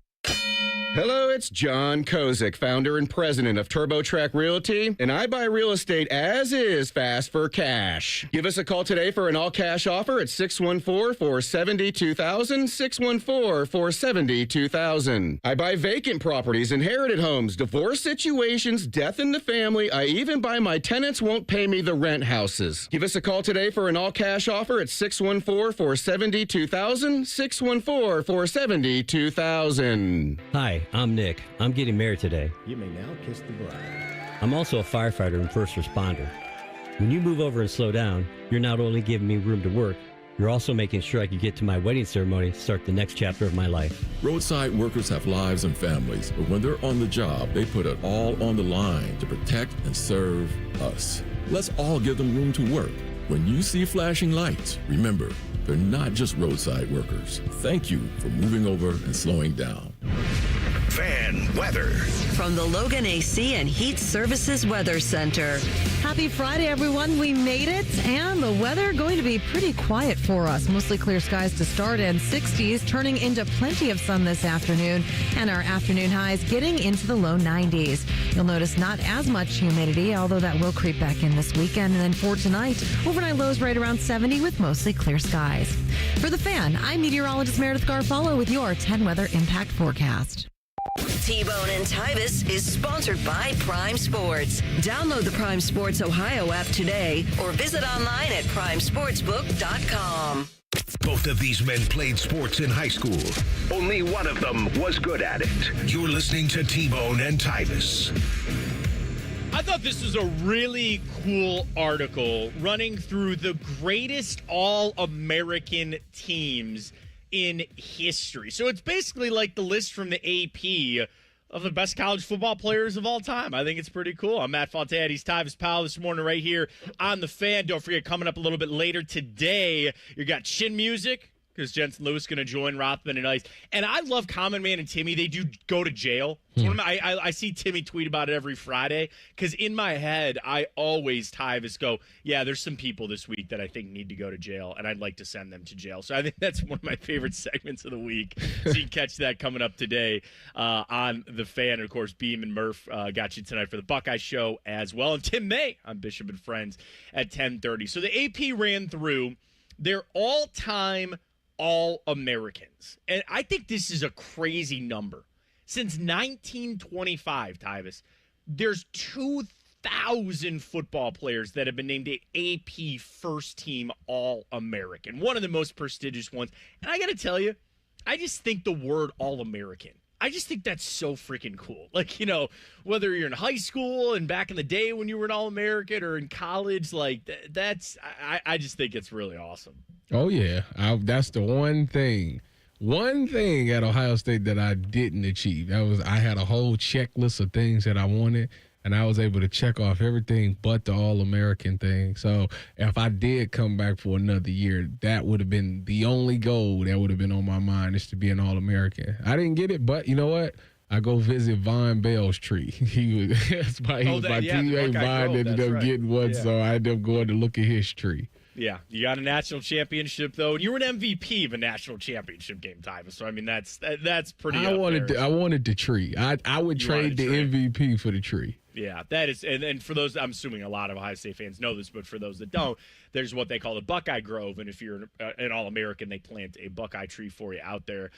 Hello, it's John Kozik, founder and president of TurboTrack Realty, and I buy real estate as is fast for cash. Give us a call today for an all-cash offer at 614-470-2000, 614-470-2000. I buy vacant properties, inherited homes, divorce situations, death in the family. I even buy my tenants won't pay me the rent houses. Give us a call today for an all-cash offer at 614-470-2000, 614-470-2000. Hi, I'm Nick. I'm getting married today. You may now kiss the bride. I'm also a firefighter and first responder. When you move over and slow down, you're not only giving me room to work, you're also making sure I can get to my wedding ceremony to start the next chapter of my life. Roadside workers have lives and families, but when they're on the job, they put it all on the line to protect and serve us. Let's all give them room to work. When you see flashing lights, remember, they're not just roadside workers. Thank you for moving over and slowing down. Fan weather. From the Logan AC and Heat Services Weather Center. Happy Friday, everyone. We made it, and the weather going to be pretty quiet for us. Mostly clear skies to start, and 60s turning into plenty of sun this afternoon, and our afternoon highs getting into the low 90s. You'll notice not as much humidity, although that will creep back in this weekend. And then for tonight, overnight lows right around 70 with mostly clear skies. For the Fan, I'm meteorologist Meredith Garfalo with your 10 weather impact forecast. T-Bone and Tyvis is sponsored by Prime Sports. Download the Prime Sports Ohio app today or visit online at primesportsbook.com. Both of these men played sports in high school. Only one of them was good at it. You're listening to T-Bone and Tyvis. I thought this was a really cool article running through the greatest All-American teams in history. So it's basically like the list from the AP of the best college football players of all time. I think it's pretty cool. I'm Matt Fontaine. He's Tyvis Powell this morning right here on The Fan. Don't forget, coming up a little bit later today, you got Chin Music, because Jensen Lewis going to join Rothman and Ice. And I love Common Man and Timmy. They do go to jail. It's one of my, I see Timmy tweet about it every Friday, because in my head, I always, Tyvis, go, yeah, there's some people this week that I think need to go to jail, and I'd like to send them to jail. So I think that's one of my favorite segments of the week. So you can catch that coming up today on The Fan. And, of course, Beam and Murph got you tonight for the Buckeye Show as well. And Tim May on Bishop and Friends at 10:30. So the AP ran through their all-time All-Americans. And I think this is a crazy number. Since 1925, Tyvis, there's 2,000 football players that have been named an AP first-team All-American, one of the most prestigious ones. And I got to tell you, I just think the word All-American, I just think that's so freaking cool. Like, you know, whether you're in high school and back in the day when you were an All-American or in college, like, I just think it's really awesome. Oh, yeah. That's the one thing at Ohio State that I didn't achieve. I had a whole checklist of things that I wanted, and I was able to check off everything but the All-American thing. So if I did come back for another year, that would have been the only goal that would have been on my mind, is to be an All-American. I didn't get it, but you know what? I go visit Von Bell's tree. He was my teammate. Von ended up getting one, so I ended up going to look at his tree. Yeah, you got a national championship, though, and you were an MVP of a national championship game, Tyvis. So, I mean, that's pretty I wanted the tree. I would trade the MVP for the tree. Yeah, that is, and for those, I'm assuming a lot of Ohio State fans know this, but for those that don't, there's what they call the Buckeye Grove, and if you're an All-American, they plant a Buckeye tree for you out there,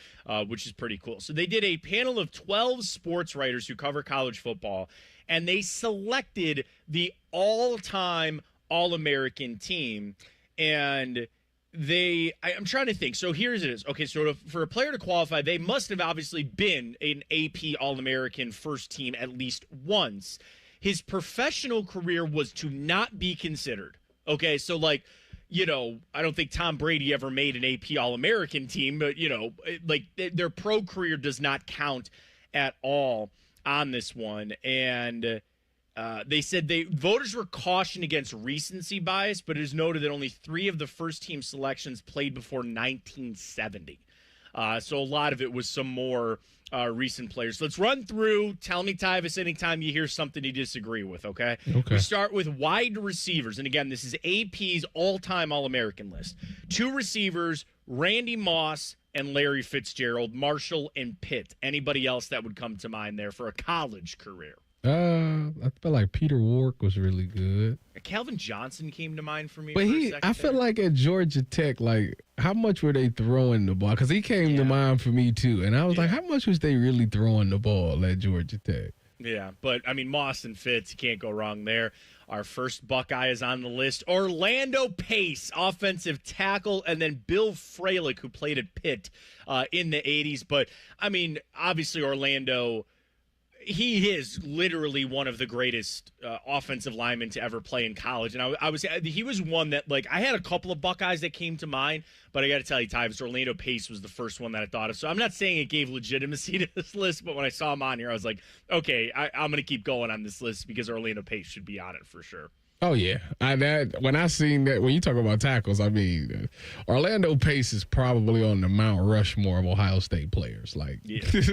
which is pretty cool. So they did a panel of 12 sports writers who cover college football, and they selected the all-time All-American team, and I'm trying to think. So here's it is. Okay, so for a player to qualify, they must have obviously been an AP All-American first team at least once. His professional career was to not be considered. Okay, so like, you know, I don't think Tom Brady ever made an AP All-American team, but, you know, like their pro career does not count at all on this one. And they said voters were cautioned against recency bias, but it is noted that only 3 of the first team selections played before 1970. So a lot of it was some more recent players. Let's run through. Tell me, Tyvis, anytime you hear something you disagree with, okay? We start with wide receivers. And again, this is AP's all-time All-American list. 2 receivers, Randy Moss and Larry Fitzgerald, Marshall and Pitt. Anybody else that would come to mind there for a college career? I feel like Peter Warrick was really good. Calvin Johnson came to mind for me. But I feel like at Georgia Tech, like, how much were they throwing the ball? Because he came to mind for me too, and I was like, how much was they really throwing the ball at Georgia Tech? Yeah, but I mean, Moss and Fitz, you can't go wrong there. Our first Buckeye is on the list. Orlando Pace, offensive tackle, and then Bill Fralick, who played at Pitt in the 80s. But I mean, obviously Orlando, he is literally one of the greatest offensive linemen to ever play in college. And he was one that, like, I had a couple of Buckeyes that came to mind, but I got to tell you, Tyvis, Orlando Pace was the first one that I thought of. So I'm not saying it gave legitimacy to this list, but when I saw him on here, I was like, okay, I'm going to keep going on this list because Orlando Pace should be on it for sure. Oh, yeah. When I seen that, when you talk about tackles, I mean, Orlando Pace is probably on the Mount Rushmore of Ohio State players. Like,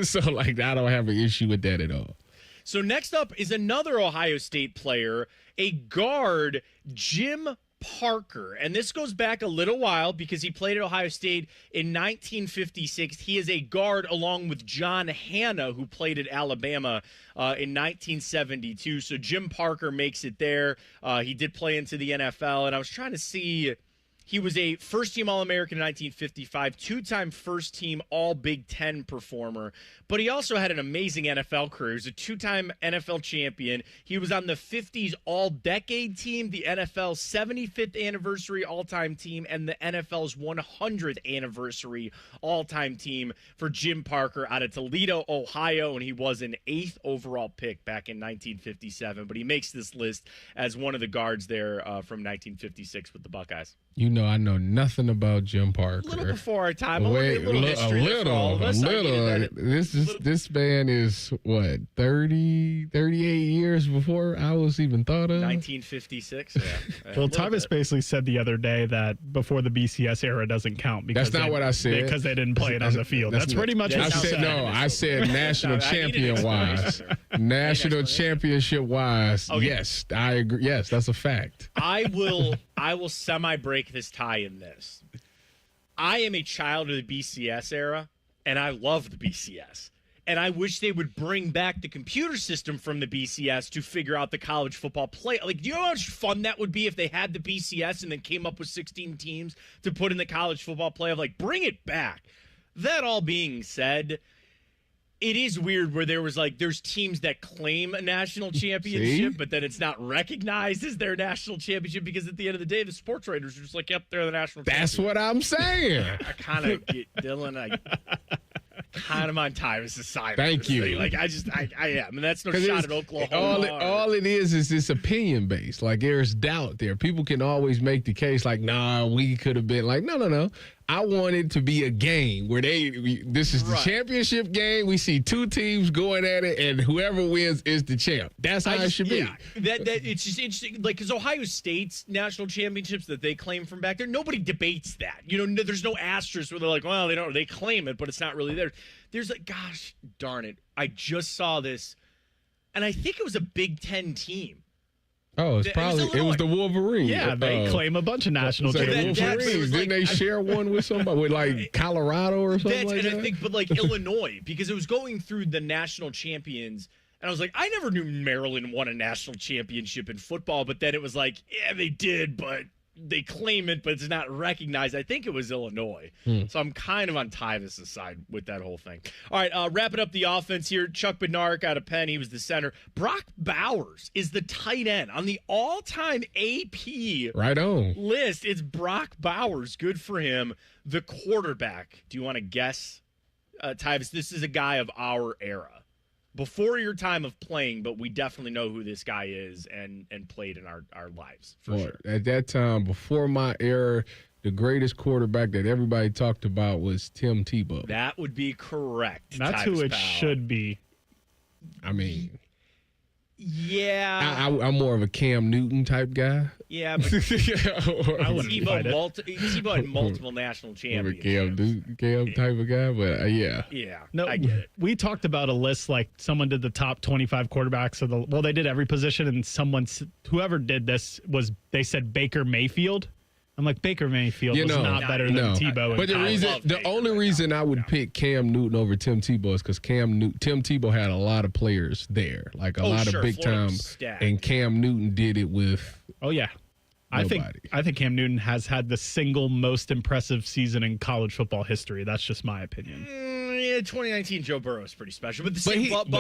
so, like, I don't have an issue with that at all. So next up is another Ohio State player, a guard, Jim Parker. And this goes back a little while because he played at Ohio State in 1956. He is a guard along with John Hanna, who played at Alabama in 1972. So Jim Parker makes it there. He did play into the NFL. And I was trying to see, he was a first-team All-American in 1955, 2-time first-team All-Big Ten performer. But he also had an amazing NFL career. He was a 2-time NFL champion. He was on the 50s All-Decade team, the NFL's 75th anniversary all-time team, and the NFL's 100th anniversary all-time team for Jim Parker out of Toledo, Ohio, and he was an 8th overall pick back in 1957. But he makes this list as one of the guards there from 1956 with the Buckeyes. You know I know nothing about Jim Parker. A little before our time. A little history there for all of us. This man is, what, 38 years before I was even thought of? 1956, yeah. Well, Tyvis basically said the other day that before the BCS era doesn't count. Because that's not what I said. Because they didn't play it on the field. That's pretty much what I said. No, I said national champion-wise. National championship-wise, Okay. yes, I agree. Yes, that's a fact. I will semi-break this tie in this. I am a child of the BCS era, and I love the BCS. And I wish they would bring back the computer system from the BCS to figure out the college football play. Like, do you know how much fun that would be if they had the BCS and then came up with 16 teams to put in the college football playoff? Like, bring it back. That all being said, it is weird where there's teams that claim a national championship, but then it's not recognized as their national championship because at the end of the day, the sports writers are just like, yep, they're the national That's champion. what I'm saying. I kind of get Dylan. Kind of on Tyvis' side. Thank you. Like, I am. And that's no shot at Oklahoma. All it is this opinion based. Like, there's doubt there. People can always make the case like, nah, we could have been like, no. I want it to be a game where this is the championship game. We see two teams going at it, and whoever wins is the champ. That's how it should be. That it's just interesting. Like, because Ohio State's national championships that they claim from back there, nobody debates that. You know, there's no asterisk where they're like, well, they claim it, but it's not really there. There's like, gosh darn it, I just saw this, and I think it was a Big Ten team. Oh, it was the Wolverines. Yeah, they claim a bunch of national championships. championships. Didn't they share one with somebody, with like Colorado or something like that? I think, but like Illinois, because it was going through the national champions, and I was like, I never knew Maryland won a national championship in football, but then it was like, yeah, they did, but they claim it, but it's not recognized. I think it was Illinois. So I'm kind of on Tyvis' side with that whole thing. All right, wrapping up the offense here. Chuck Bednarik out of Penn. He was the center. Brock Bowers is the tight end. On the all-time AP list, it's Brock Bowers. Good for him. The quarterback. Do you want to guess, Tyvis? This is a guy of our era. Before your time of playing, but we definitely know who this guy is and played in our lives, for sure. At that time, before my era, the greatest quarterback that everybody talked about was Tim Tebow. That would be correct. That's who it should be. I mean... Yeah. I'm more of a Cam Newton type guy. Yeah, but Tebow had multiple national championships. Cam type of guy, but yeah. Yeah, no, I get it. We talked about a list like someone did the top 25 quarterbacks of they did every position, and whoever did this they said Baker Mayfield. I'm like, Baker Mayfield was not better than Tebow. But the only reason I would pick Cam Newton over Tim Tebow is because Tim Tebow had a lot of players there, like a lot of big time, and Cam Newton did it with. Oh yeah, nobody. I think Cam Newton has had the single most impressive season in college football history. That's just my opinion. Yeah, 2019 Joe Burrow is pretty special, but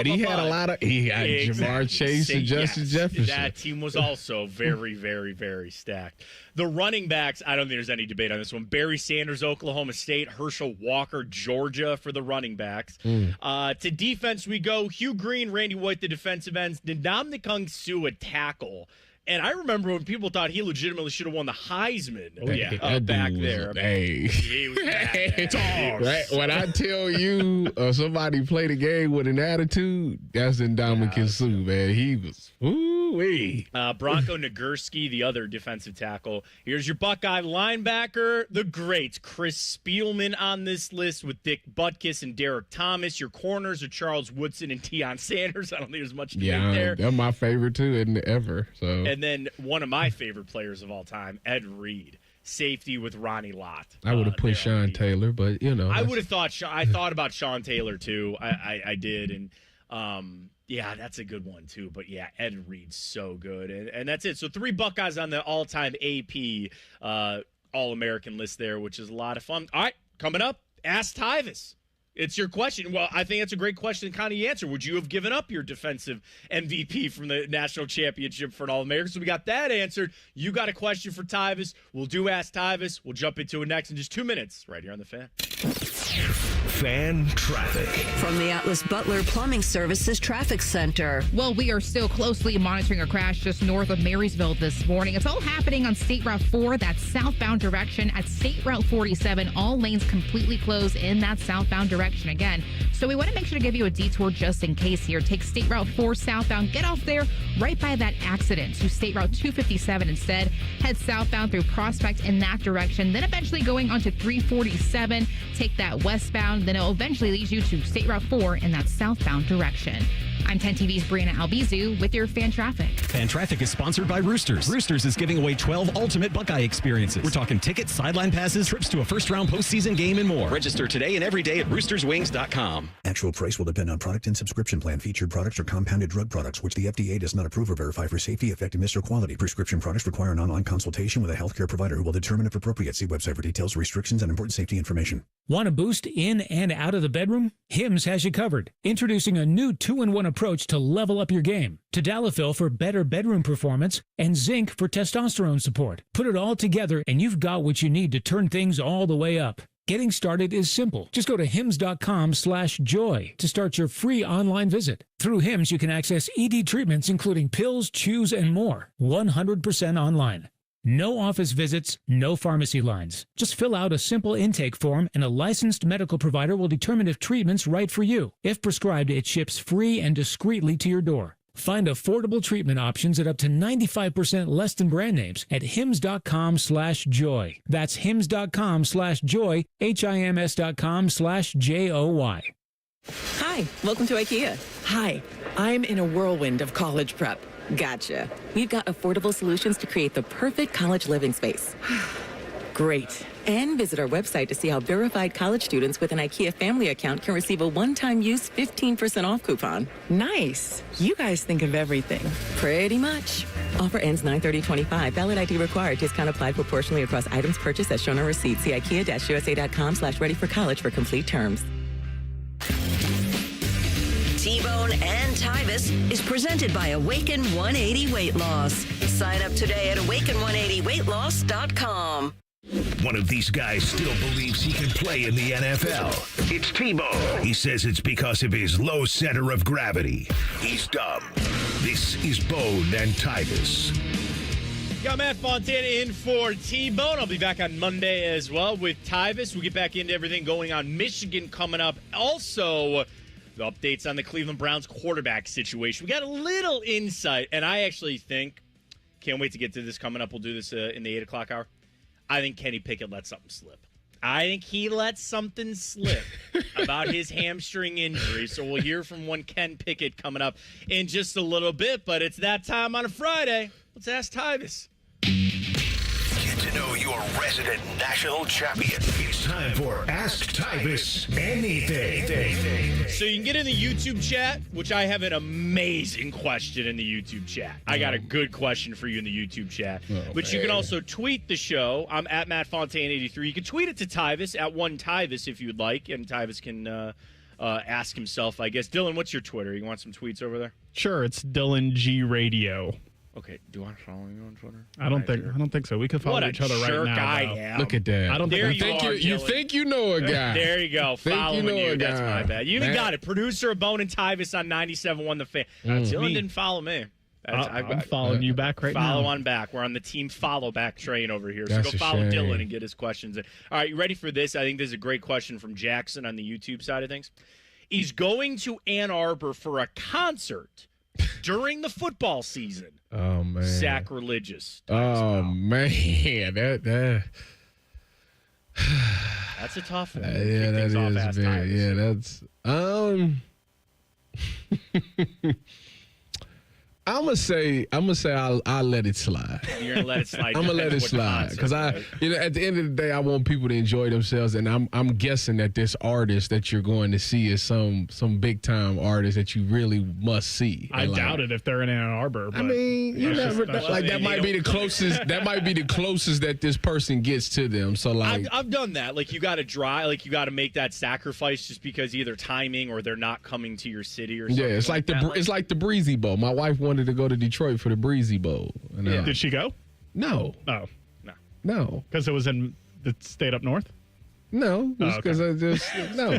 he had a lot of Jamar Chase and Justin Jefferson. That team was also very, very, very stacked. The running backs, I don't think there's any debate on this one. Barry Sanders, Oklahoma State, Herschel Walker, Georgia for the running backs. To defense we go. Hugh Green, Randy White, the defensive ends. Ndamukong Suh, a tackle. And I remember when people thought he legitimately should have won the Heisman back there. He was bad. Right? When I tell you somebody played a game with an attitude, that's Ndamukong Suh, man. He was woo-wee. Bronco Nagurski, the other defensive tackle. Here's your Buckeye linebacker, the great Chris Spielman on this list with Dick Butkus and Derek Thomas. Your corners are Charles Woodson and Deion Sanders. I don't think there's much debate there. They're my favorite too, ever. So. And then one of my favorite players of all time, Ed Reed, safety with Ronnie Lott. I would have put Sean Taylor, but I would have thought. I thought about Sean Taylor too. I did, and yeah, that's a good one too. But yeah, Ed Reed's so good, and that's it. So 3 Buckeyes on the all-time AP All-American list there, which is a lot of fun. All right, coming up, Ask Tyvis. It's your question. Well, I think that's a great question to kind of answer. Would you have given up your defensive MVP from the national championship for an All-American? So we got that answered. You got a question for Tyvis. We'll do Ask Tyvis. We'll jump into it next in just 2 minutes right here on The Fan. Fan traffic. From the Atlas Butler Plumbing Services Traffic Center. Well, we are still closely monitoring a crash just north of Marysville this morning. It's all happening on State Route 4, that southbound direction. At State Route 47, all lanes completely closed in that southbound direction again. So we want to make sure to give you a detour just in case here. Take State Route 4 southbound, get off there right by that accident to State Route 257 instead. Head southbound through Prospect in that direction, then eventually going onto 347. Take that westbound, then it'll eventually lead you to State Route 4 in that southbound direction. I'm 10 TV's Brianna Albizu with your fan traffic. Fan traffic is sponsored by Roosters. Roosters is giving away 12 ultimate Buckeye experiences. We're talking tickets, sideline passes, trips to a first-round postseason game, and more. Register today and every day at roosterswings.com. Actual price will depend on product and subscription plan. Featured products are compounded drug products, which the FDA does not approve or verify for safety, effectiveness, or quality. Prescription products require an online consultation with a healthcare provider who will determine if appropriate. See website for details, restrictions, and important safety information. Want a boost in and out of the bedroom? Hims has you covered. Introducing a new 2-in-1 approach to level up your game. Tadalafil for better bedroom performance and zinc for testosterone support. Put it all together and you've got what you need to turn things all the way up. Getting started is simple. Just go to hims.com/joy to start your free online visit. Through Hims, you can access ED treatments including pills, chews, and more. 100% online. No office visits, no pharmacy lines. Just fill out a simple intake form and a licensed medical provider will determine if treatment's right for you. If prescribed, it ships free and discreetly to your door. Find affordable treatment options at up to 95% less than brand names at hims.com/joy. That's hims.com/joy, HIMS.com/JOY. Hi, welcome to IKEA. Hi, I'm in a whirlwind of college prep. Gotcha. We've got affordable solutions to create the perfect college living space. Great. And visit our website to see how verified college students with an IKEA family account can receive a one-time use 15% off coupon. Nice. You guys think of everything. Pretty much. Offer ends 9/30/25. Valid ID required. Discount applied proportionally across items purchased as shown on receipt. See IKEA-USA.com/ready for college for complete terms. T-Bone and Tyvis is presented by Awaken 180 Weight Loss. Sign up today at awaken180weightloss.com. One of these guys still believes he can play in the NFL. It's T-Bone. He says it's because of his low center of gravity. He's dumb. This is Bone and Tyvis. Got Matt Fontana in for T-Bone. I'll be back on Monday as well with Tyvis. We'll get back into everything going on Michigan coming up. Also, the updates on the Cleveland Browns quarterback situation. We got a little insight, and I actually think, can't wait to get to this coming up. We'll do this in the 8 o'clock hour. I think Kenny Pickett let something slip. I think he let something slip about his hamstring injury. So we'll hear from one Ken Pickett coming up in just a little bit. But it's that time on a Friday. Let's ask Tyvis. Get to know your resident national champion. It's time for Ask Tyvis Anything. So you can get in the YouTube chat, which I have an amazing question in the YouTube chat. I got a good question for you in the YouTube chat. But you can also tweet the show. I'm at Matt Fontaine 83. You can tweet it to Tyvis at @1Tyvis if you'd like, and Tyvis can ask himself, I guess. Dylan, what's your Twitter? You want some tweets over there? Sure, it's Dylan G Radio. Okay, do I follow you on Twitter? I don't think so. We could follow each other right now. Look at that. I don't think you think you know a guy. There you go. Following you. That's my bad. You even Man. got it. Producer of Bone and Tyvis on 97.1 The Fan. Dylan didn't follow me. I'm following you back right now. Follow on back. We're on the team follow back train over here. That's so go a follow shame. Dylan and get his questions in. All right, you ready for this? I think this is a great question from Jackson on the YouTube side of things. He's going to Ann Arbor for a concert during the football season. Oh, man. Sacrilegious. Oh, man. That's a tough one. Yeah, that is very. Yeah, that's. I'm gonna say I'll let it slide. You're gonna let it slide. I'm gonna let it slide because at the end of the day, I want people to enjoy themselves, and I'm guessing that this artist that you're going to see is some big time artist that you really must see. I doubt it if they're in Ann Arbor. But I mean, you never that might be the closest. That might be the closest that this person gets to them. So like, I've done that. Like you got to you got to make that sacrifice just because either timing or they're not coming to your city or something. Yeah, it's like it's like the Breezy Bowl. My wife wanted to go to Detroit for the Breezy Bowl. Yeah. Did she go? No. Oh. No. Because it was in the state up north? No, it's because I just no.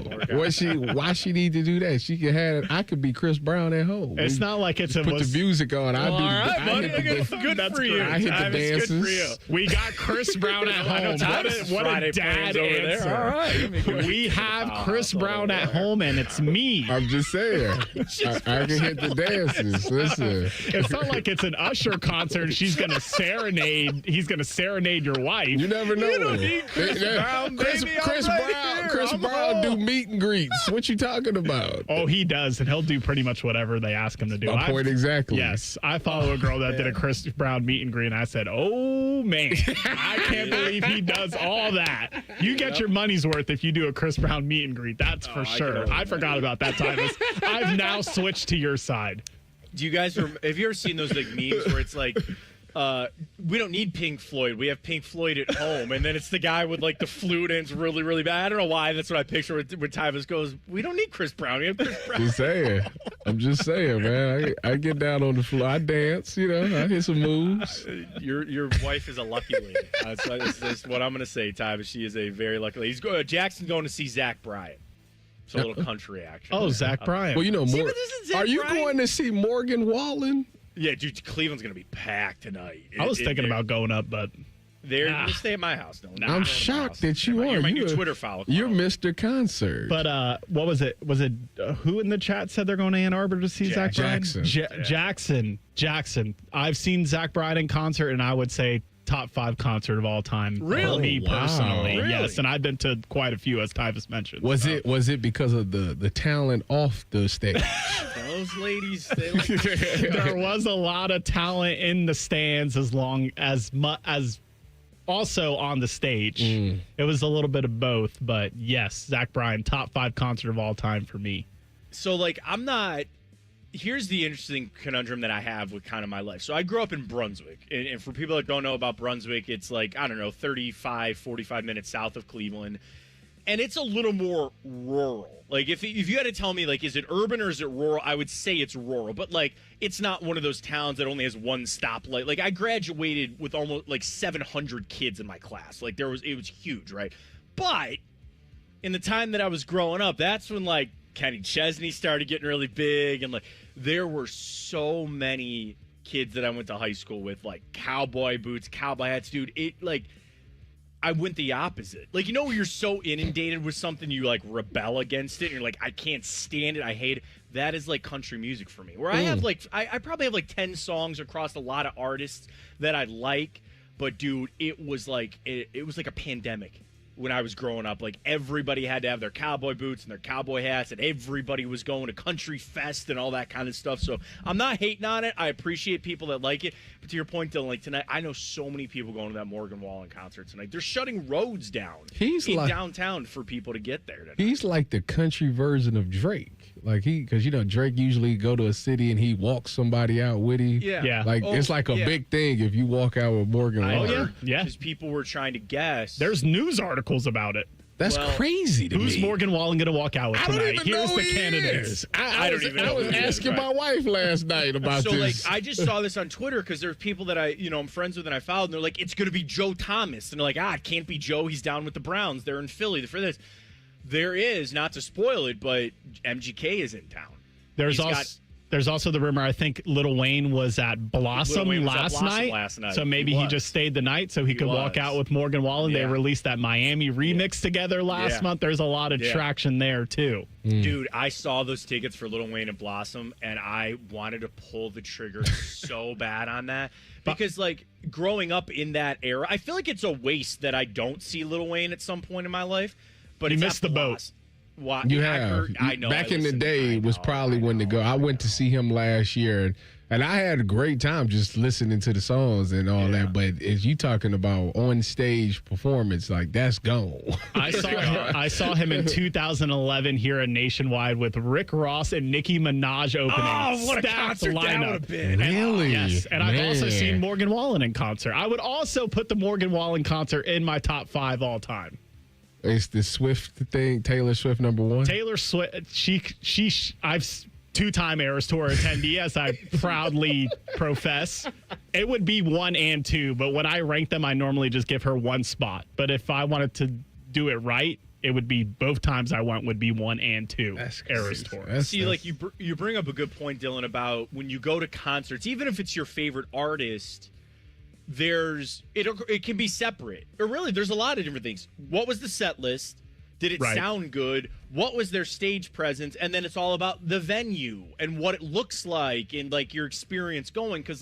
Why she need to do that? She could have. I could be Chris Brown at home. It's not like it's put the music on. Good for you. I hit the dances. Good for you. We got Chris Brown at home. What a dad answer. All right. We have Chris Brown at home, and it's me. I'm just saying. I can hit the dances. Listen. It's not like it's an Usher concert and she's going to serenade. He's going to serenade your wife. You never know. You don't need Chris Brown, baby. Chris Brown do meet and greets. What you talking about? Oh, he does, and he'll do pretty much whatever they ask him to do. My point exactly. Yes, I follow a girl that did a Chris Brown meet and greet, and I said, "Oh man, I can't believe he does all that." You get your money's worth if you do a Chris Brown meet and greet. That's for sure. I forgot about that, Tyvis. I've now switched to your side. Do you guys have you ever seen those like memes where it's like, we don't need Pink Floyd. We have Pink Floyd at home. And then it's the guy with like the flute and it's really, really bad. I don't know why. That's what I picture when Tyvis goes, we don't need Chris Brown. We have Chris Brown. I'm just saying, man. I get down on the floor. I dance, I hit some moves. Your wife is a lucky lady. That's what I'm going to say, Tyvis. She is a very lucky lady. Jackson's going to see Zach Bryan. It's a little country action. Oh, Zach Bryan. Well, are you going to see Morgan Wallen? Yeah, dude, Cleveland's going to be packed tonight. I was thinking about going up, but they're going to stay at my house. No, I'm shocked that you are. You're my new Twitter follow. You're Mr. Concert. But what was it? Was it who in the chat said they're going to Ann Arbor to see Zach Bryan? Jackson. I've seen Zach Bryan in concert, and I would say top 5 concert of all time. Really? Me personally, Really? yes. And I've been to quite a few, as Tyvis mentioned. Was it because of the talent off the stage? Those ladies, there was a lot of talent in the stands as also on the stage. It was a little bit of both, but yes, Zach Bryan, top 5 concert of all time for me. So here's the interesting conundrum that I have with kind of my life. So I grew up in Brunswick, and for people that don't know about Brunswick, it's 35, 45 minutes south of Cleveland, and it's a little more rural. If you had to tell me, is it urban or is it rural, I would say it's rural, but it's not one of those towns that only has one stoplight. I graduated with almost 700 kids in my class. It was huge, right? But in the time that I was growing up, that's when Kenny Chesney started getting really big, and there were so many kids that I went to high school with, cowboy boots, cowboy hats, dude. I went the opposite. Where you're so inundated with something, you rebel against it, and you're I can't stand it, I hate it. That is country music for me. Where I have I probably have 10 songs across a lot of artists that I like, but dude, it was it was like a pandemic. When I was growing up, everybody had to have their cowboy boots and their cowboy hats, and everybody was going to Country Fest and all that kind of stuff. So I'm not hating on it. I appreciate people that like it. But to your point, Dylan, tonight, I know so many people going to that Morgan Wallen concert tonight. They're shutting roads down in downtown for people to get there tonight. He's like the country version of Drake. Because Drake usually go to a city and he walks somebody out with him. Yeah. It's a big thing if you walk out with Morgan Wallen. Yeah. Because people were trying to guess. There's news articles about it. That's crazy to me. Who's Morgan Wallen going to walk out with tonight? I don't even Here's know the he candidates. is. I was asking my wife last night about this. I just saw this on Twitter because there's people that I'm friends with and I followed, and they're it's going to be Joe Thomas. And they're it can't be Joe. He's down with the Browns. They're in Philly for this. There is, not to spoil it, but MGK is in town. There's also the rumor, I think Lil Wayne was at Blossom last night. So maybe he just stayed the night so he could walk out with Morgan Wallen. They released that Miami remix together last month. There's a lot of traction there, too. Dude, I saw those tickets for Lil Wayne and Blossom, and I wanted to pull the trigger so bad on that. Because, growing up in that era, I feel it's a waste that I don't see Lil Wayne at some point in my life. But you missed the boat. You have. I know. Back in the day was probably when to go. I went to see him last year, and I had a great time just listening to the songs and all that. But as you talking about on stage performance, that's gone. I saw him in 2011 here at Nationwide with Rick Ross and Nicki Minaj opening. Oh, what a concert that would have been! Really? Yes, and I've also seen Morgan Wallen in concert. I would also put the Morgan Wallen concert in my top 5 all time. It's the Swift thing, Taylor Swift #1. Taylor Swift, I've 2-time Eras Tour attendee, as I proudly profess. It would be 1 and 2, but when I rank them, I normally just give her 1 spot. But if I wanted to do it right, it would be both times I went would be 1 and 2 Eras Tour. See, like you bring up a good point, Dylan, about when you go to concerts, even if it's your favorite artist, it can be separate. Or really, there's a lot of different things. What was the set list? Did it sound good? What was their stage presence? And then it's all about the venue and what it looks like and like your experience going. Because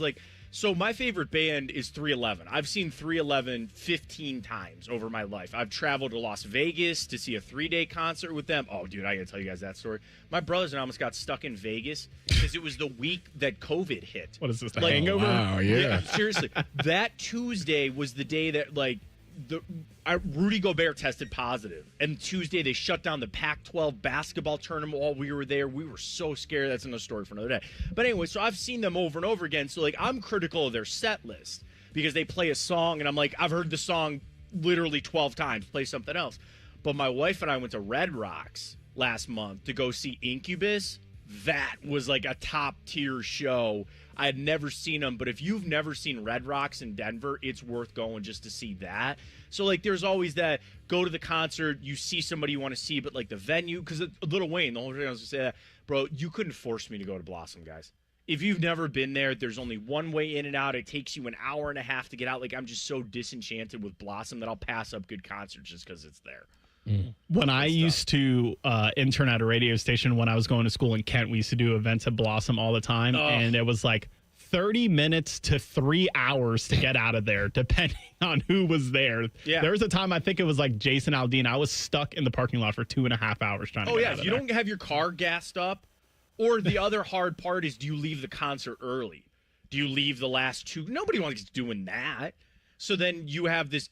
so my favorite band is 311. I've seen 311 15 times over my life. I've traveled to Las Vegas to see a 3-day concert with them. Oh, dude, I got to tell you guys that story. My brothers and I almost got stuck in Vegas because it was the week that COVID hit. What is this, the hangover? Wow, yeah. Seriously. That Tuesday was the day that, Rudy Gobert tested positive. And Tuesday, they shut down the Pac-12 basketball tournament while we were there. We were so scared. That's another story for another day. But anyway, so I've seen them over and over again. So, I'm critical of their set list because they play a song, and I'm like, I've heard the song literally 12 times. Play something else. But my wife and I went to Red Rocks last month to go see Incubus. That was like a top-tier show. I had never seen them, but if you've never seen Red Rocks in Denver, it's worth going just to see that. So, there's always that, go to the concert, you see somebody you want to see, but, the venue, because Lil Wayne, the whole thing I was going to say that, bro, you couldn't force me to go to Blossom, guys. If you've never been there, there's only one way in and out. It takes you an hour and a half to get out. I'm just so disenchanted with Blossom that I'll pass up good concerts just because it's there. When I used to intern at a radio station when I was going to school in Kent, we used to do events at Blossom all the time, and it was 30 minutes to 3 hours to get out of there, depending on who was there. Yeah. There was a time, I think it was Jason Aldean, I was stuck in the parking lot for 2.5 hours trying to get out of there. If you don't have your car gassed up, or the other hard part is, do you leave the concert early? Do you leave the last two? Nobody wants doing that. So then you have this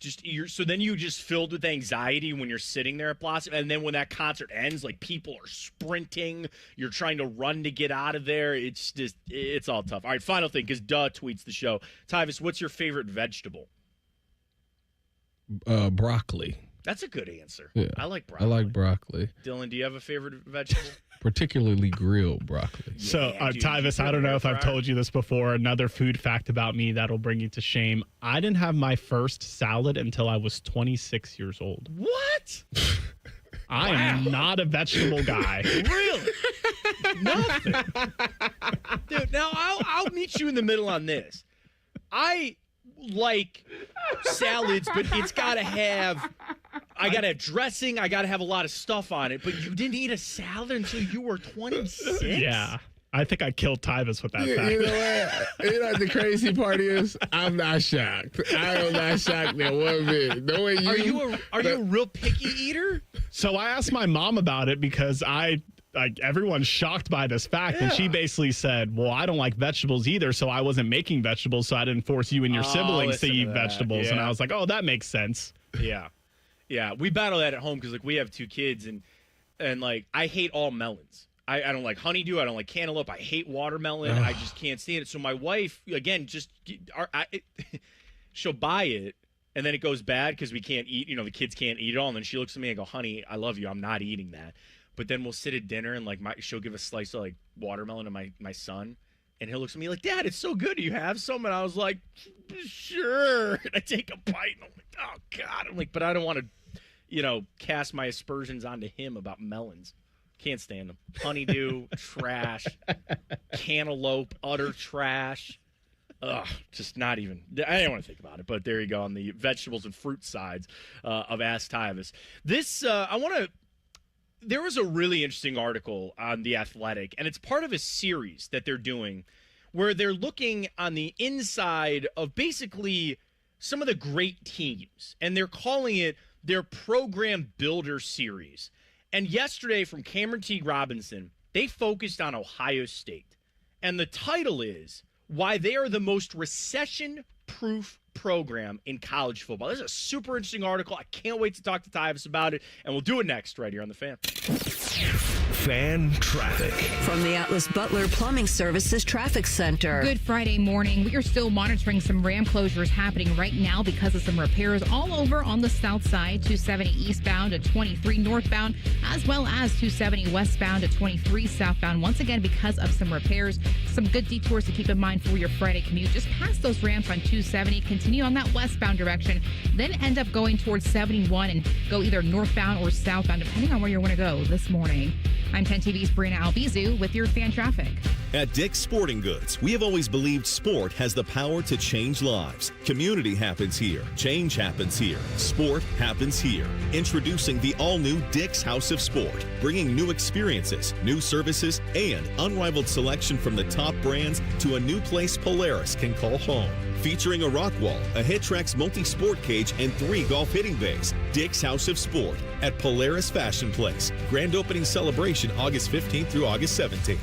then you just filled with anxiety when you're sitting there at Blossom. And then when that concert ends, people are sprinting. You're trying to run to get out of there. It's all tough. All right, final thing, because Duh tweets the show. Tyvis, what's your favorite vegetable? Broccoli. That's a good answer. Yeah. I like broccoli. I like broccoli. Dylan, do you have a favorite vegetable? Particularly grilled broccoli. So, Tyvis, I don't know if I've told you this before. Another food fact about me that'll bring you to shame. I didn't have my first salad until I was 26 years old. What? I am not a vegetable guy. Really? Nothing. Dude, now I'll meet you in the middle on this. I like salads, but it's got to have... I got to have dressing. I got to have a lot of stuff on it. But you didn't eat a salad until you were 26? Yeah. I think I killed Tyvis with that fact. You know what? You know what the crazy part is? I'm not shocked. I am not shocked at one bit. No way you... Are you a real picky eater? So I asked my mom about it because everyone's shocked by this fact. Yeah. And she basically said, well, I don't like vegetables either, so I wasn't making vegetables, so I didn't force you and your siblings to eat vegetables. Yeah. And I was like, oh, that makes sense. Yeah. Yeah, we battle that at home because we have 2 kids and I hate all melons. I don't like honeydew. I don't like cantaloupe. I hate watermelon. I just can't stand it. So my wife, again, she'll buy it and then it goes bad because we can't eat. The kids can't eat it all. And then she looks at me and go, "Honey, I love you. I'm not eating that." But then we'll sit at dinner and she'll give a slice of watermelon to my son. And he looks at me like, "Dad, it's so good. Do you have some?" And I was like, "Sure." And I take a bite and I'm like, "Oh God." I'm like, but I don't want to, cast my aspersions onto him about melons. Can't stand them. Honeydew, trash. Cantaloupe, utter trash. Ugh, just not even. I didn't want to think about it, but there you go on the vegetables and fruit sides of Ask Tyvis. This, there was a really interesting article on The Athletic, and it's part of a series that they're doing where they're looking on the inside of basically some of the great teams, and they're calling it their Program Builder Series. And yesterday from Cameron Teague Robinson, they focused on Ohio State. And the title is Why They Are the Most Recession-Proof Program in College Football. This is a super interesting article. I can't wait to talk to Tyvis about it, and we'll do it next right here on The Fan. Fan traffic. From the Atlas Butler Plumbing Services Traffic Center. Good Friday morning. We are still monitoring some RAM closures happening right now because of some repairs all over on the south side, 270 eastbound to 23 northbound, as well as 270 westbound to 23 southbound. Once again, because of some repairs, some good detours to keep in mind for your Friday commute. Just past those ramps on 270, continue on that westbound direction, then end up going towards 71 and go either northbound or southbound, depending on where you want to go this morning. I'm 10 TV's Brianna Albizu with your fan traffic. At Dick's Sporting Goods, we have always believed sport has the power to change lives. Community happens here. Change happens here. Sport happens here. Introducing the all-new Dick's House of Sport, bringing new experiences, new services, and unrivaled selection from the top brands to a new place Polaris can call home. Featuring a rock wall, a HitTrax multi-sport cage, and 3 golf hitting bays. Dick's House of Sport at Polaris Fashion Place. Grand opening celebration August 15th through August 17th.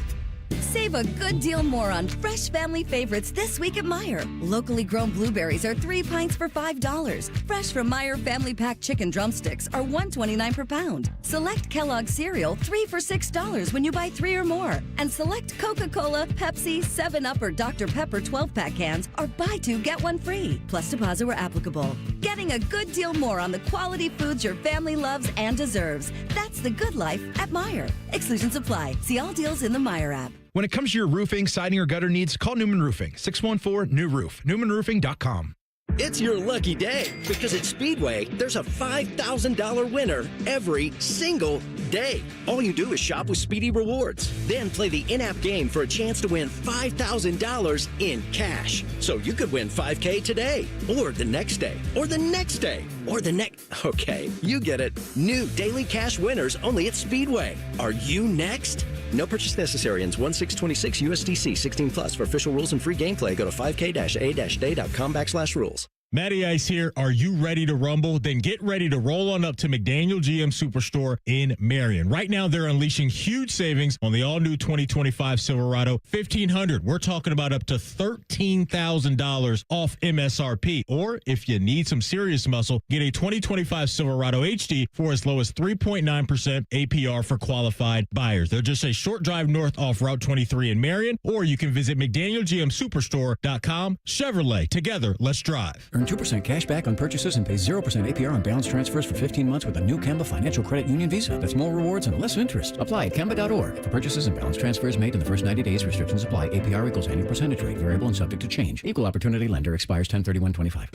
Save a good deal more on fresh family favorites this week at Meijer. Locally grown blueberries are 3 pints for $5. Fresh from Meijer Family Pack chicken drumsticks are $1.29 per pound. Select Kellogg's cereal 3 for $6 when you buy 3 or more. And select Coca-Cola, Pepsi, 7-Up, or Dr. Pepper 12-pack cans are buy 2, get 1 free. Plus deposit where applicable. Getting a good deal more on the quality foods your family loves and deserves. That's the good life at Meijer. Exclusions apply. See all deals in the Meijer app. When it comes to your roofing, siding, or gutter needs, call Newman Roofing, 614-NEW-ROOF, newmanroofing.com. It's your lucky day because at Speedway, there's a $5,000 winner every single day. All you do is shop with Speedy Rewards. Then play the in-app game for a chance to win $5,000 in cash. So you could win $5K today, or the next day, or the next day, or the next... Okay, you get it. New daily cash winners only at Speedway. Are you next? No purchase necessary. Ends 1/6/26 USDC 16 plus. For official rules and free gameplay, go to 5k-a-day.com/rules. Matty Ice here. Are you ready to rumble? Then get ready to roll on up to McDaniel GM Superstore in Marion. Right now, they're unleashing huge savings on the all-new 2025 Silverado 1500. We're talking about up to $13,000 off MSRP. Or if you need some serious muscle, get a 2025 Silverado HD for as low as 3.9% APR for qualified buyers. They're just a short drive north off Route 23 in Marion, or you can visit McDanielGMSuperstore.com. Chevrolet, together, let's drive. Earn 2% cash back on purchases and pay 0% APR on balance transfers for 15 months with a new Kemba Financial Credit Union Visa. That's more rewards and less interest. Apply at Kemba.org. For purchases and balance transfers made in the first 90 days, restrictions apply. APR equals annual percentage rate. Variable and subject to change. Equal opportunity lender. Expires 10/31/25.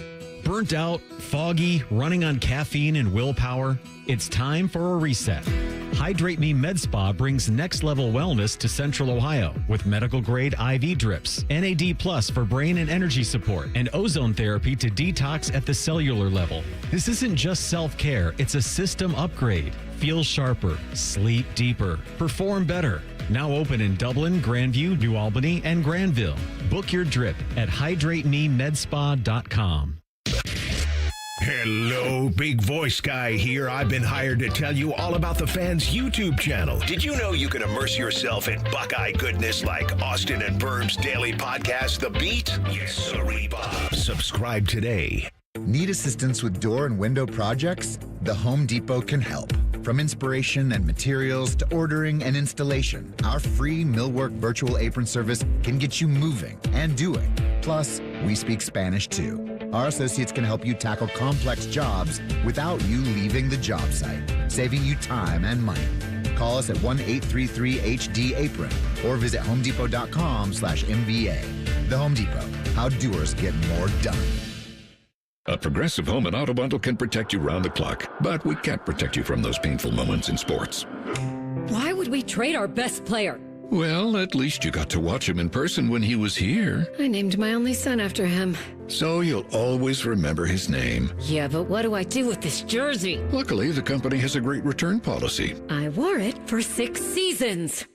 Burnt out, foggy, running on caffeine and willpower? It's time for a reset. Hydrate Me Med Spa brings next-level wellness to Central Ohio with medical-grade IV drips, NAD Plus for brain and energy support, and ozone therapy to detox at the cellular level. This isn't just self-care, it's a system upgrade. Feel sharper, sleep deeper, perform better. Now open in Dublin, Grandview, New Albany, and Granville. Book your drip at hydratememedspa.com. Hello, big voice guy here. I've been hired to tell you all about the Fans YouTube channel. Did you know you can immerse yourself in Buckeye goodness like Austin and Berm's daily podcast, The Beat? Yes, sirree, Bob. Subscribe today. Need assistance with door and window projects? The Home Depot can help. From inspiration and materials to ordering and installation, our free Millwork virtual apron service can get you moving and doing. Plus, we speak Spanish too. Our associates can help you tackle complex jobs without you leaving the job site, saving you time and money. Call us at 1-833-HD-APRON or visit homedepot.com/MVA. The Home Depot, how doers get more done. A Progressive Home and Auto Bundle can protect you round the clock, but we can't protect you from those painful moments in sports. Why would we trade our best player? Well, at least you got to watch him in person when he was here. I named my only son after him. So you'll always remember his name. Yeah, but what do I do with this jersey? Luckily, the company has a great return policy. I wore it for 6 seasons.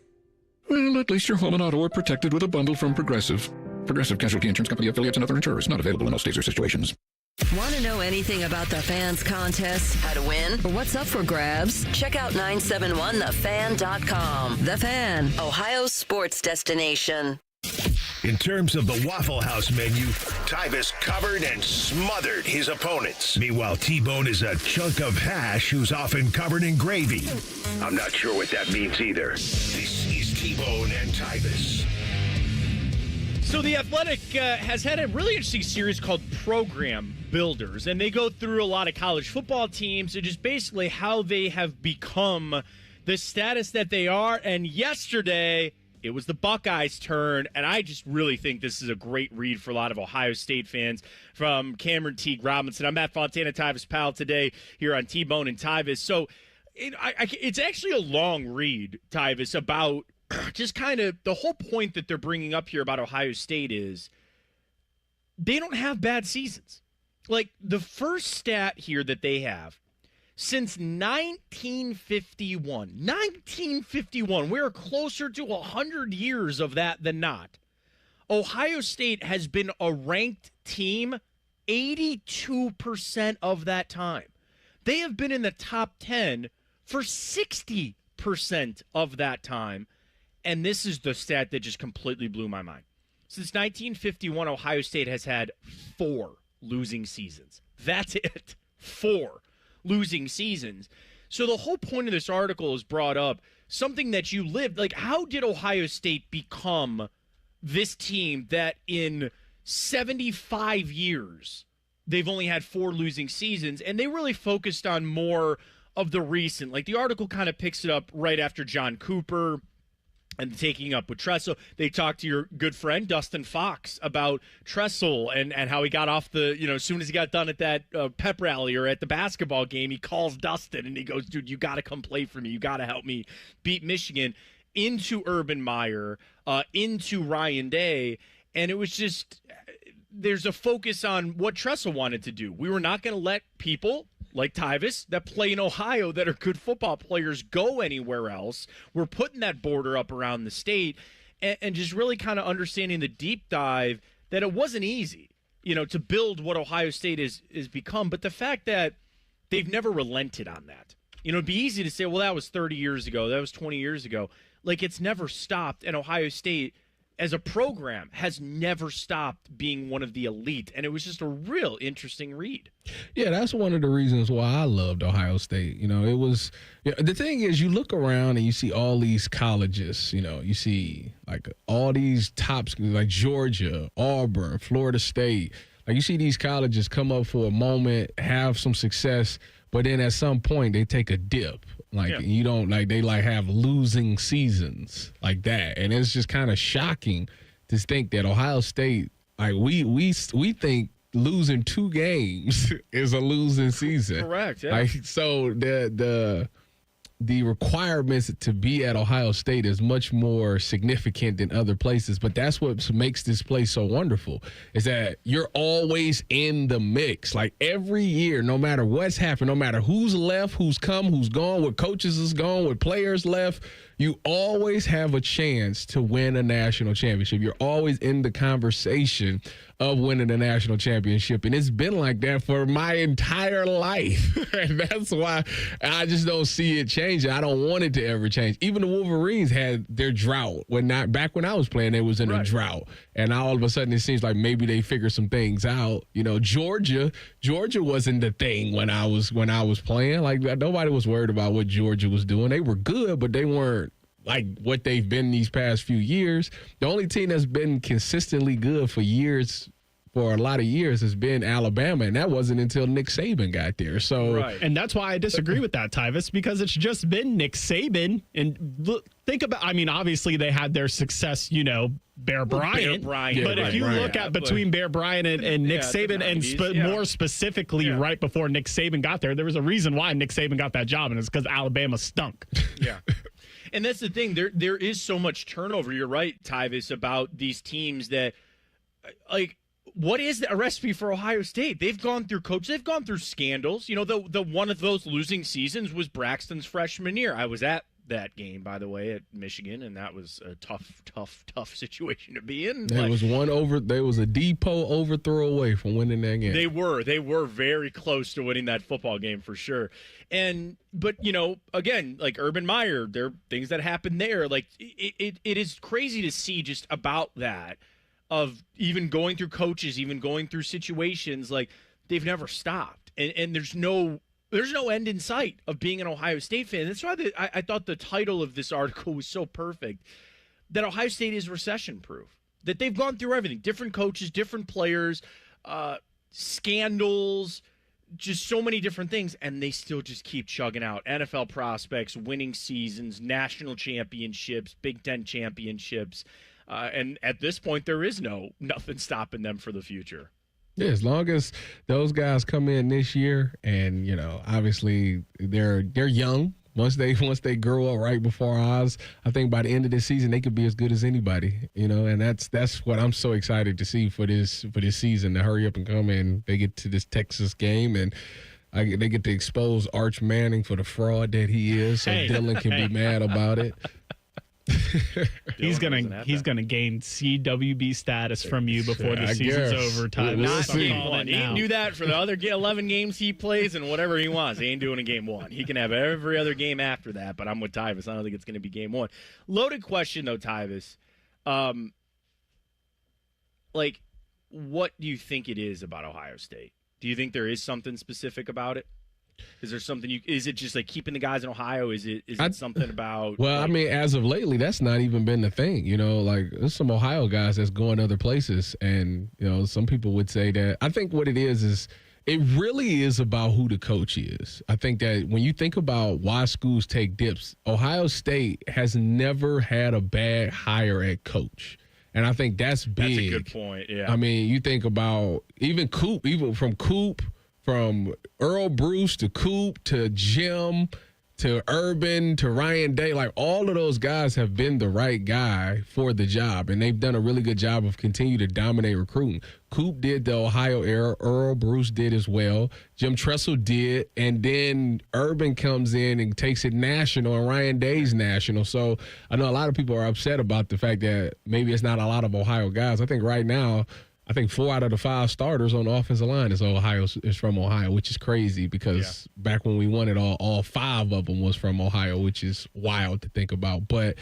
Well, at least your home and auto are protected with a bundle from Progressive. Progressive Casualty Insurance Company affiliates and other insurers. Not available in all states or situations. Want to know anything about the Fans contest, how to win, or what's up for grabs? Check out 971thefan.com. The Fan, Ohio's sports destination. In terms of the Waffle House menu, Tyvis covered and smothered his opponents. Meanwhile, T-Bone is a chunk of hash who's often covered in gravy. I'm not sure what that means either. This is T-Bone and Tyvis. So The Athletic has had a really interesting series called Program Builders, and they go through a lot of college football teams and just basically how they have become the status that they are. And yesterday, it was the Buckeyes' turn, and I just really think this is a great read for a lot of Ohio State fans from Cameron Teague Robinson. I'm Matt Fontana, Tyvis Powell today here on T-Bone and Tyvis. So it's actually a long read, Tyvis, about just kind of the whole point that they're bringing up here about Ohio State is they don't have bad seasons. Like, the first stat here that they have, since 1951, we're closer to 100 years of that than not. Ohio State has been a ranked team 82% of that time. They have been in the top 10 for 60% of that time. And this is the stat that just completely blew my mind. Since 1951, Ohio State has had 4 losing seasons. That's it. 4 losing seasons. So the whole point of this article is brought up something that you lived. Like, how did Ohio State become this team that in 75 years they've only had 4 losing seasons? And they really focused on more of the recent. Like, the article kind of picks it up right after John Cooper and taking up with Tressel. They talked to your good friend Dustin Fox about Tressel and how he got off the, as soon as he got done at that pep rally or at the basketball game, he calls Dustin and he goes, dude, you got to come play for me. You got to help me beat Michigan, into Urban Meyer, into Ryan Day. And it was just, there's a focus on what Tressel wanted to do. We were not going to let people like Tyvis that play in Ohio that are good football players go anywhere else. We're putting that border up around the state and just really kind of understanding the deep dive that it wasn't easy, to build what Ohio State is become. But the fact that they've never relented on that. It'd be easy to say, well, that was 30 years ago. That was 20 years ago. Like, it's never stopped. And Ohio State, as a program, has never stopped being one of the elite. And it was just a real interesting read. Yeah, that's one of the reasons why I loved Ohio State. It was the thing is, you look around and you see all these colleges, you see like all these top schools like Georgia, Auburn, Florida State. Like, you see these colleges come up for a moment, have some success, but then at some point they take a dip. You don't they have losing seasons like that. And it's just kind of shocking to think that Ohio State, we think losing 2 games is a losing season. Correct. Yeah. So the requirements to be at Ohio State is much more significant than other places. But that's what makes this place so wonderful, is that you're always in the mix. Like, every year, no matter what's happened, no matter who's left, who's come, who's gone, what coaches is gone, what players left, you always have a chance to win a national championship. You're always in the conversation of winning a national championship. And it's been like that for my entire life. And that's why I just don't see it changing. I don't want it to ever change. Even the Wolverines had their drought. Back when I was playing, they was in a drought. And now all of a sudden it seems like maybe they figured some things out. Georgia wasn't the thing when I was playing. Like, nobody was worried about what Georgia was doing. They were good, but they weren't like what they've been these past few years. The only team that's been consistently good for a lot of years has been Alabama, and that wasn't until Nick Saban got there. So, right. And that's why I disagree with that, Tyvis, because it's just been Nick Saban. And think about, obviously they had their success, Bear Bryant. But if you look at between Bear Bryant and Nick Saban, and more specifically right before Nick Saban got there was a reason why Nick Saban got that job, and it's because Alabama stunk. Yeah. And that's the thing. There is so much turnover. You're right, Tyvis, about these teams that, what is a recipe for Ohio State? They've gone through they've gone through scandals. The one of those losing seasons was Braxton's freshman year. I was at that game, by the way, at Michigan, and that was a tough situation to be in. There was a depot overthrow away from winning that game. They were very close to winning that football game for sure. But again, like Urban Meyer, there are things that happened there. Like, it is crazy to see just about that. of even going through coaches, even going through situations, like they've never stopped. And there's no end in sight of being an Ohio State fan. That's why I thought the title of this article was so perfect, that Ohio State is recession-proof, that they've gone through everything, different coaches, different players, scandals, just so many different things, and they still just keep chugging out. NFL prospects, winning seasons, national championships, Big Ten championships, and at this point, there is nothing stopping them for the future. Yeah, as long as those guys come in this year, and obviously they're young. Once they grow up right before our eyes, I think by the end of this season they could be as good as anybody. And that's what I'm so excited to see for this season, to hurry up and come in. They get to this Texas game and they get to expose Arch Manning for the fraud that he is, so Dylan can be mad about it. He's gonna gain CWB status from you before the season's over, Tyvis. Not game one. He can do that for the other 11 games he plays and whatever he wants. He ain't doing a game one. He can have every other game after that, but I'm with Tyvis. I don't think it's going to be game one. Loaded question, though, Tyvis. What do you think it is about Ohio State? Do you think there is something specific about it? Is there something is it just like keeping the guys in Ohio? Is it something about? Well, I mean, as of lately, that's not even been the thing. There's some Ohio guys that's going other places. And, some people would say that. I think what it is it really is about who the coach is. I think that when you think about why schools take dips, Ohio State has never had a bad hire at coach. And I think that's big. That's a good point, yeah. I mean, you think about even from Coop, from Earl Bruce to Coop to Jim to Urban to Ryan Day, like all of those guys have been the right guy for the job, and they've done a really good job of continuing to dominate recruiting. Coop did the Ohio era. Earl Bruce did as well. Jim Tressel did, and then Urban comes in and takes it national, and Ryan Day's national. So I know a lot of people are upset about the fact that maybe it's not a lot of Ohio guys. I think right now, 4 out of the 5 starters on the offensive line is from Ohio, which is crazy because back when we won it all 5 of them was from Ohio, which is wild to think about. But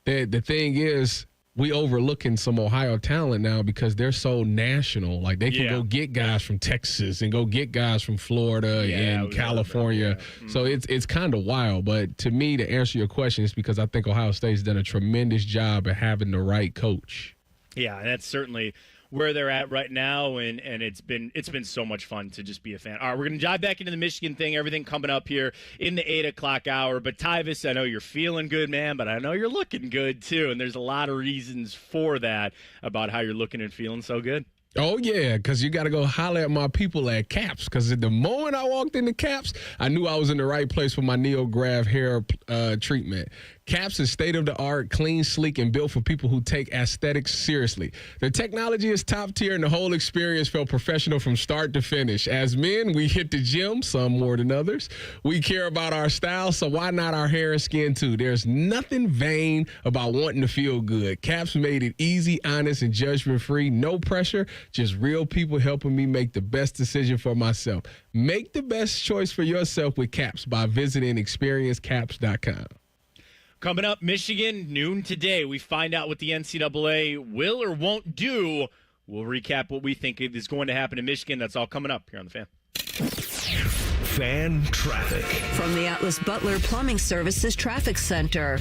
the thing is, we overlooking some Ohio talent now because they're so national. Like they can go get guys from Texas and go get guys from Florida and California. So it's kind of wild. But to me, to answer your question, it's because I think Ohio State's done a tremendous job at having the right coach. Yeah, that's certainly where they're at right now, and it's been so much fun to just be a fan. All right, we're going to dive back into the Michigan thing, everything coming up here in the 8 o'clock hour. But Tyvis, I know you're feeling good, man, but I know you're looking good too, and there's a lot of reasons for that about how you're looking and feeling so good. Oh, yeah, because you got to go holler at my people at Caps, because at the moment I walked into Caps, I knew I was in the right place for my NeoGrav hair treatment. Caps is state-of-the-art, clean, sleek, and built for people who take aesthetics seriously. The technology is top tier, and the whole experience felt professional from start to finish. As men, we hit the gym, some more than others. We care about our style, so why not our hair and skin, too? There's nothing vain about wanting to feel good. Caps made it easy, honest, and judgment-free. No pressure, just real people helping me make the best decision for myself. Make the best choice for yourself with Caps by visiting experiencecaps.com. Coming up, Michigan, noon today. We find out what the NCAA will or won't do. We'll recap what we think is going to happen in Michigan. That's all coming up here on The Fan. Fan traffic. From the Atlas Butler Plumbing Services Traffic Center.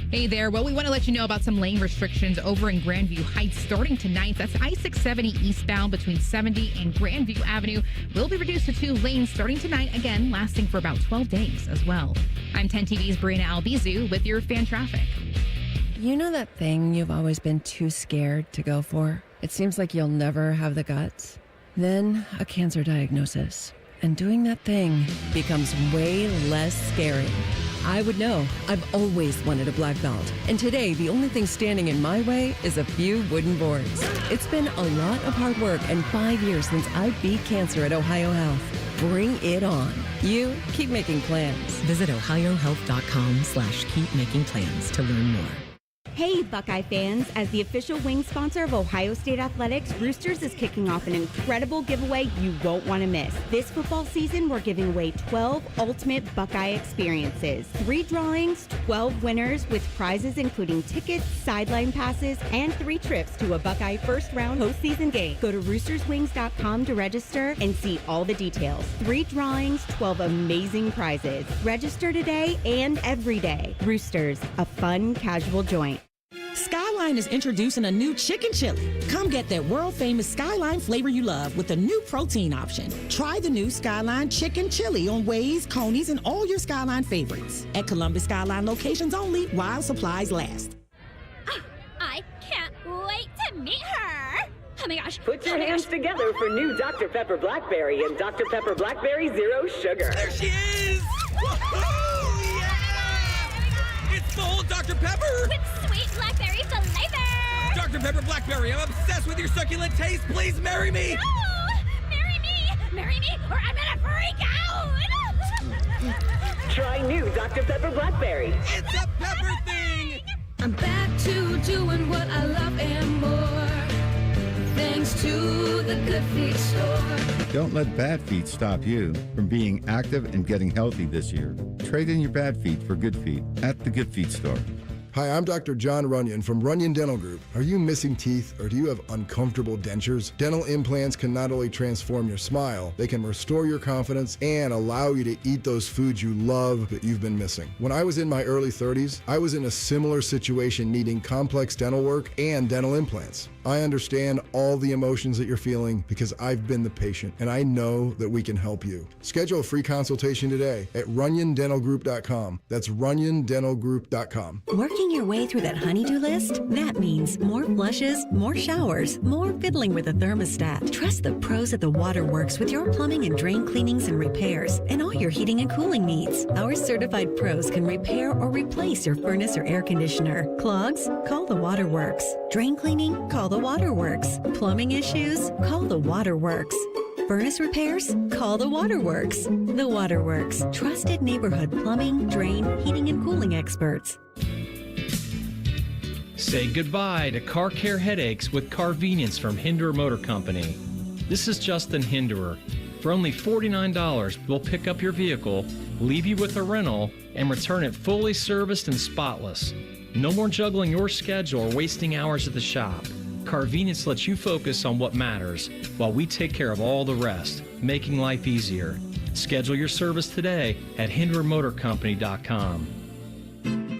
Hey there. Well, we want to let you know about some lane restrictions over in Grandview Heights starting tonight. That's I-670 eastbound between 70 and Grandview Avenue. Will be reduced to 2 lanes starting tonight, again, lasting for about 12 days as well. I'm 10 TV's Brianna Albizu with your fan traffic. You know that thing you've always been too scared to go for? It seems like you'll never have the guts. Then a cancer diagnosis. And doing that thing becomes way less scary. I would know. I've always wanted a black belt. And today, the only thing standing in my way is a few wooden boards. It's been a lot of hard work and 5 years since I beat cancer at Ohio Health. Bring it on. You keep making plans. Visit ohiohealth.com/keepmakingplans to learn more. Hey, Buckeye fans. As the official wing sponsor of Ohio State Athletics, Roosters is kicking off an incredible giveaway you won't want to miss. This football season, we're giving away 12 ultimate Buckeye experiences. 3 drawings, 12 winners with prizes including tickets, sideline passes, and 3 trips to a Buckeye first-round postseason game. Go to roosterswings.com to register and see all the details. 3 drawings, 12 amazing prizes. Register today and every day. Roosters, a fun, casual joint. Skyline is introducing a new chicken chili. Come get that world-famous Skyline flavor you love with a new protein option. Try the new Skyline chicken chili on Waze, Coney's, and all your Skyline favorites. At Columbus Skyline locations only while supplies last. I can't wait to meet her. Oh my gosh. Put your hands together for new Dr. Pepper Blackberry and Dr. Pepper Blackberry Zero Sugar. There she is! Woohoo! Yeah! It's full Dr. Pepper! With sweet blackberry flavor! Dr. Pepper Blackberry, I'm obsessed with your succulent taste. Please marry me! No! Marry me! Marry me, or I'm gonna freak out! Try new Dr. Pepper Blackberry. It's a pepper thing! I'm back to doing what I love and more. Thanks to the Good Feet store. Don't let bad feet stop you from being active and getting healthy this year. Trade in your bad feet for good feet at the Good Feet store. Hi, I'm Dr. John Runyon from Runyon Dental Group. Are you missing teeth or do you have uncomfortable dentures? Dental implants can not only transform your smile, they can restore your confidence and allow you to eat those foods you love that you've been missing. When I was in my early 30s, I was in a similar situation needing complex dental work and dental implants. I understand all the emotions that you're feeling because I've been the patient and I know that we can help you. Schedule a free consultation today at runyondentalgroup.com. That's runyondentalgroup.com. Working your way through that honey-do list? That means more flushes, more showers, more fiddling with the thermostat. Trust the pros at the Waterworks with your plumbing and drain cleanings and repairs and all your heating and cooling needs. Our certified pros can repair or replace your furnace or air conditioner. Clogs? Call the Waterworks. Drain cleaning? Call the Waterworks. Plumbing issues? Call the Waterworks. Furnace repairs? Call the Waterworks. The Waterworks. Trusted neighborhood plumbing, drain, heating, and cooling experts. Say goodbye to car care headaches with Carvenience from Hinderer Motor Company. This is Justin Hinderer. For only $49, we'll pick up your vehicle, leave you with a rental, and return it fully serviced and spotless. No more juggling your schedule or wasting hours at the shop. Carvenience lets you focus on what matters while we take care of all the rest, making life easier. Schedule your service today at HindererMotorCompany.com.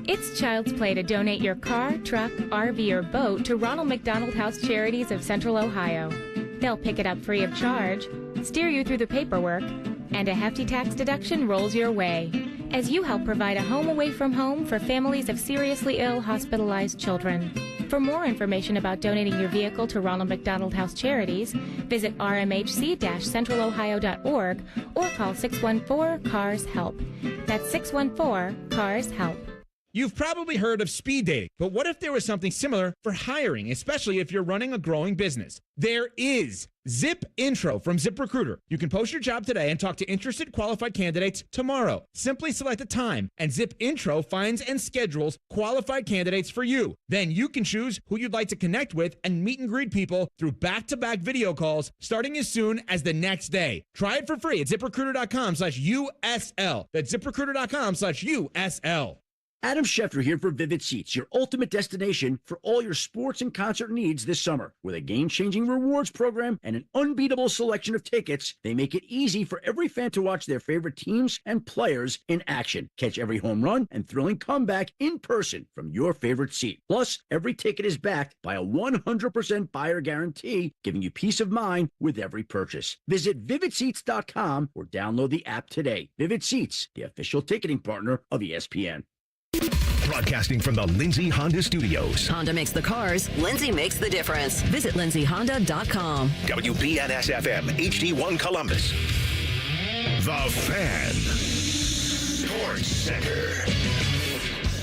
It's child's play to donate your car, truck, RV, or boat to Ronald McDonald House Charities of Central Ohio. They'll pick it up free of charge, steer you through the paperwork, and a hefty tax deduction rolls your way as you help provide a home away from home for families of seriously ill, hospitalized children. For more information about donating your vehicle to Ronald McDonald House Charities, visit rmhc-centralohio.org or call 614-CARS-HELP. That's 614-CARS-HELP. You've probably heard of speed dating, but what if there was something similar for hiring, especially if you're running a growing business? There is Zip Intro from ZipRecruiter. You can post your job today and talk to interested qualified candidates tomorrow. Simply select a time, and Zip Intro finds and schedules qualified candidates for you. Then you can choose who you'd like to connect with and meet and greet people through back-to-back video calls starting as soon as the next day. Try it for free at ZipRecruiter.com/USL. That's ZipRecruiter.com/USL. Adam Schefter here for Vivid Seats, your ultimate destination for all your sports and concert needs this summer. With a game-changing rewards program and an unbeatable selection of tickets, they make it easy for every fan to watch their favorite teams and players in action. Catch every home run and thrilling comeback in person from your favorite seat. Plus, every ticket is backed by a 100% buyer guarantee, giving you peace of mind with every purchase. Visit VividSeats.com or download the app today. Vivid Seats, the official ticketing partner of ESPN. Broadcasting from the Lindsay Honda Studios. Honda makes the cars. Lindsay makes the difference. Visit lindsayhonda.com. WBNS-FM, HD1 Columbus. The Fan. Sports Center.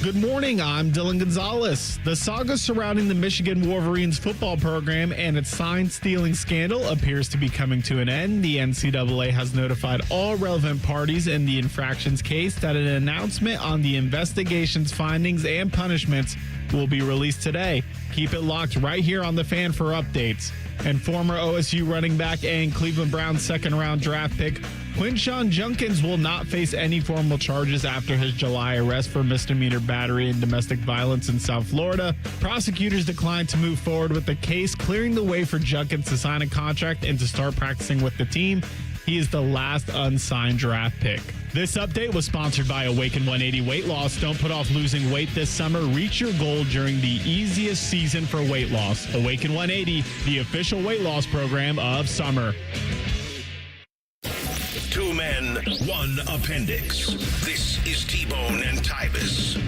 Good morning, I'm Dylan Gonzalez. The saga surrounding the Michigan Wolverines football program and its sign stealing scandal appears to be coming to an end. The NCAA has notified all relevant parties in the infractions case that an announcement on the investigation's findings and punishments will be released today. Keep it locked right here on The Fan for updates. And former OSU running back and Cleveland Browns second-round draft pick Quinshon Judkins will not face any formal charges after his July arrest for misdemeanor battery and domestic violence in South Florida. Prosecutors declined to move forward with the case, clearing the way for Judkins to sign a contract and to start practicing with the team. He is the last unsigned draft pick. This update was sponsored by Awaken 180 Weight Loss. Don't put off losing weight this summer. Reach your goal during the easiest season for weight loss. Awaken 180, the official weight loss program of summer. 2 men, 1 appendix. This is T-Bone and Tyvis.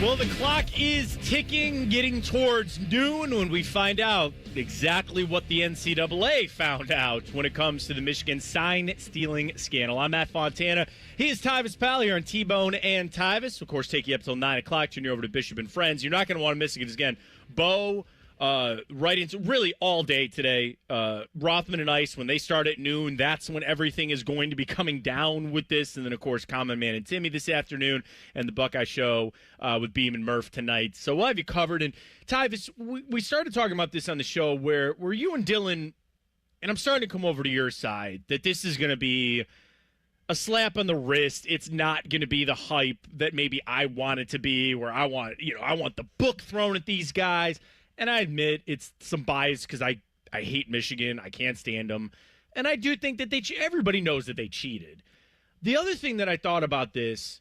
Well, the clock is ticking, getting towards noon when we find out exactly what the NCAA found out when it comes to the Michigan sign-stealing scandal. I'm Matt Fontana. He is Tyvis Pal here on T-Bone and Tyvis. Of course, take you up till 9 o'clock, turn you over to Bishop and Friends. You're not going to want to miss it again. Bo, right into really all day today. Rothman and Ice, when they start at noon, that's when everything is going to be coming down with this. And then, of course, Common Man and Timmy this afternoon, and the Buckeye Show with Beam and Murph tonight. So we'll have you covered. And Tyvis, we started talking about this on the show where you and Dylan, and I'm starting to come over to your side, that this is going to be a slap on the wrist. It's not going to be the hype that maybe I want it to be, where I want the book thrown at these guys. And I admit it's some bias because I hate Michigan. I can't stand them. And I do think that everybody knows that they cheated. The other thing that I thought about this,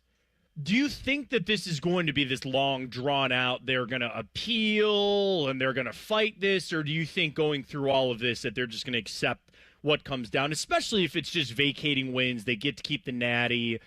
do you think that this is going to be this long, drawn out, they're going to appeal and they're going to fight this? Or do you think going through all of this that they're just going to accept what comes down, especially if it's just vacating wins, they get to keep the natty?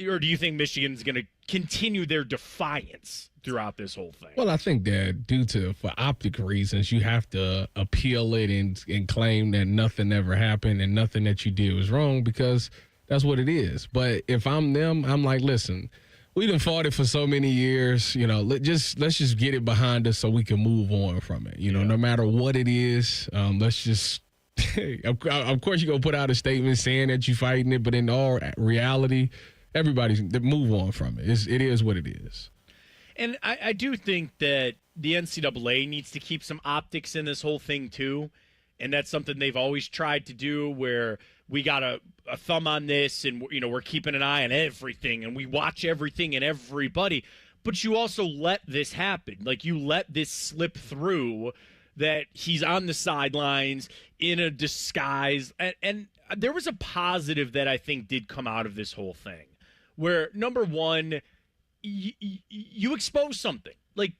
Or do you think Michigan's going to continue their defiance throughout this whole thing? Well, I think that for optic reasons, you have to appeal it and claim that nothing ever happened and nothing that you did was wrong, because that's what it is. But if I'm them, I'm like, listen, we done fought it for so many years. Let's just get it behind us so we can move on from it. No matter what it is, let's just. Of course, you're gonna put out a statement saying that you're fighting it, but in all reality, everybody's move on from it. It is what it is. And I do think that the NCAA needs to keep some optics in this whole thing too. And that's something they've always tried to do, where we got a thumb on this and, we're keeping an eye on everything and we watch everything and everybody. But you also let this happen. Like, you let this slip through, that he's on the sidelines in a disguise. And there was a positive that I think did come out of this whole thing, where, number one, you expose something. Like,